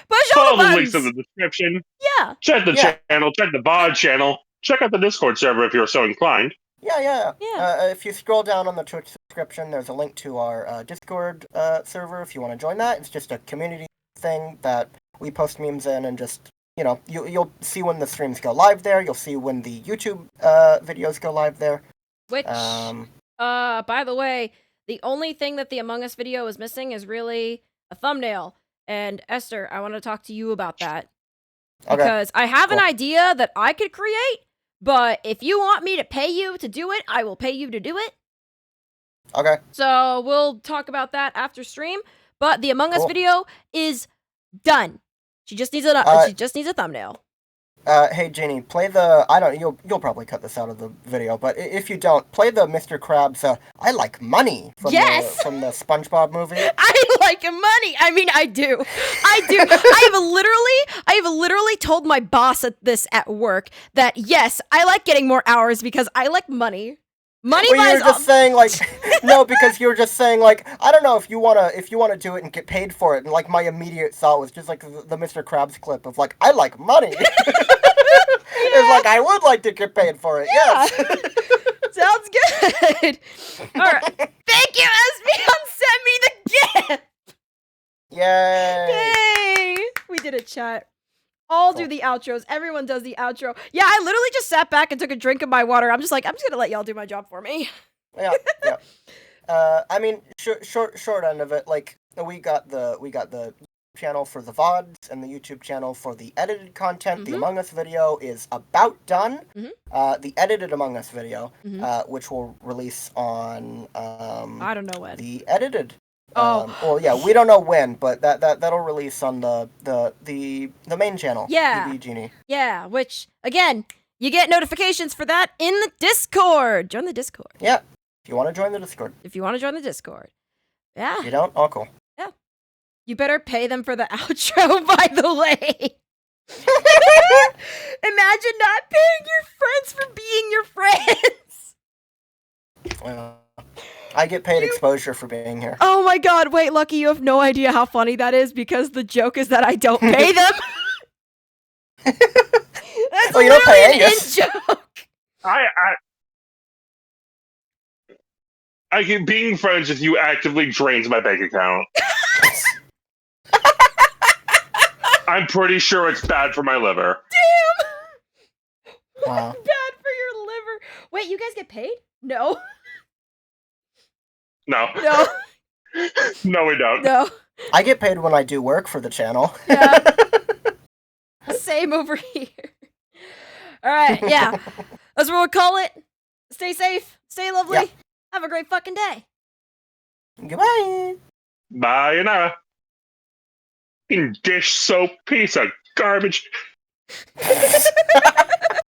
Push Follow all the the buttons. links in the description. Yeah. Check the Yeah. channel. Check the VOD channel. Check out the Discord server if you're so inclined. Yeah. Yeah. If you scroll down on the Twitch description, there's a link to our Discord server if you want to join that. It's just a community thing that we post memes in and just you know, you'll see when the streams go live there. You'll see when the YouTube videos go live there. Which, by the way, the only thing that the Among Us video is missing is really a thumbnail. And Esther, I want to talk to you about that. Okay. Because I have an idea that I could create, but if you want me to pay you to do it, I will pay you to do it. Okay. So we'll talk about that after stream. But the Among Us video is done. She just needs a thumbnail. Hey Jeannie, play the you'll probably cut this out of the video, but if you don't, play the Mr. Krabs I like money from the SpongeBob movie. I like money. I mean, I do. I have literally told my boss at work that yes, I like getting more hours because I like money. Money buys you're just saying like no, because you were just saying like I don't know if you wanna do it and get paid for it, and like my immediate thought was just like the Mr. Krabs clip of like I like money. It's like I would like to get paid for it. Yeah. Yes. Sounds good. All right. Thank you, Espeon. Send me the gift. Yay. Yay. We did a chat. I'll do the outros. Everyone does the outro. Yeah, I literally just sat back and took a drink of my water. I'm just gonna let y'all do my job for me. Yeah. I mean, short end of it. Like we got the channel for the VODs and the YouTube channel for the edited content. The Among Us video is about done. The edited Among Us video, which will release on I don't know when. The edited. Well, yeah, we don't know when, but that'll release on the main channel. Yeah. PB Genie. Yeah, which again, you get notifications for that in the Discord. Join the Discord. Yeah. If you want to join the Discord. Yeah. You don't? Oh, cool. Yeah. You better pay them for the outro, by the way. Imagine not paying your friends for being your friends. Well, I get paid exposure for being here. Oh my god, wait, Lucky, you have no idea how funny that is because the joke is that I don't pay them. That's you don't pay Angus. joke. I can being friends with you actively drains my bank account. I'm pretty sure it's bad for my liver. Damn! Wow. Bad for your liver. Wait, you guys get paid? No. No. No. No, we don't. No. I get paid when I do work for the channel. Yeah. Same over here. Alright, yeah. That's what we'll call it. Stay safe. Stay lovely. Yeah. Have a great fucking day. Goodbye. Bye now. Fucking dish soap piece of garbage.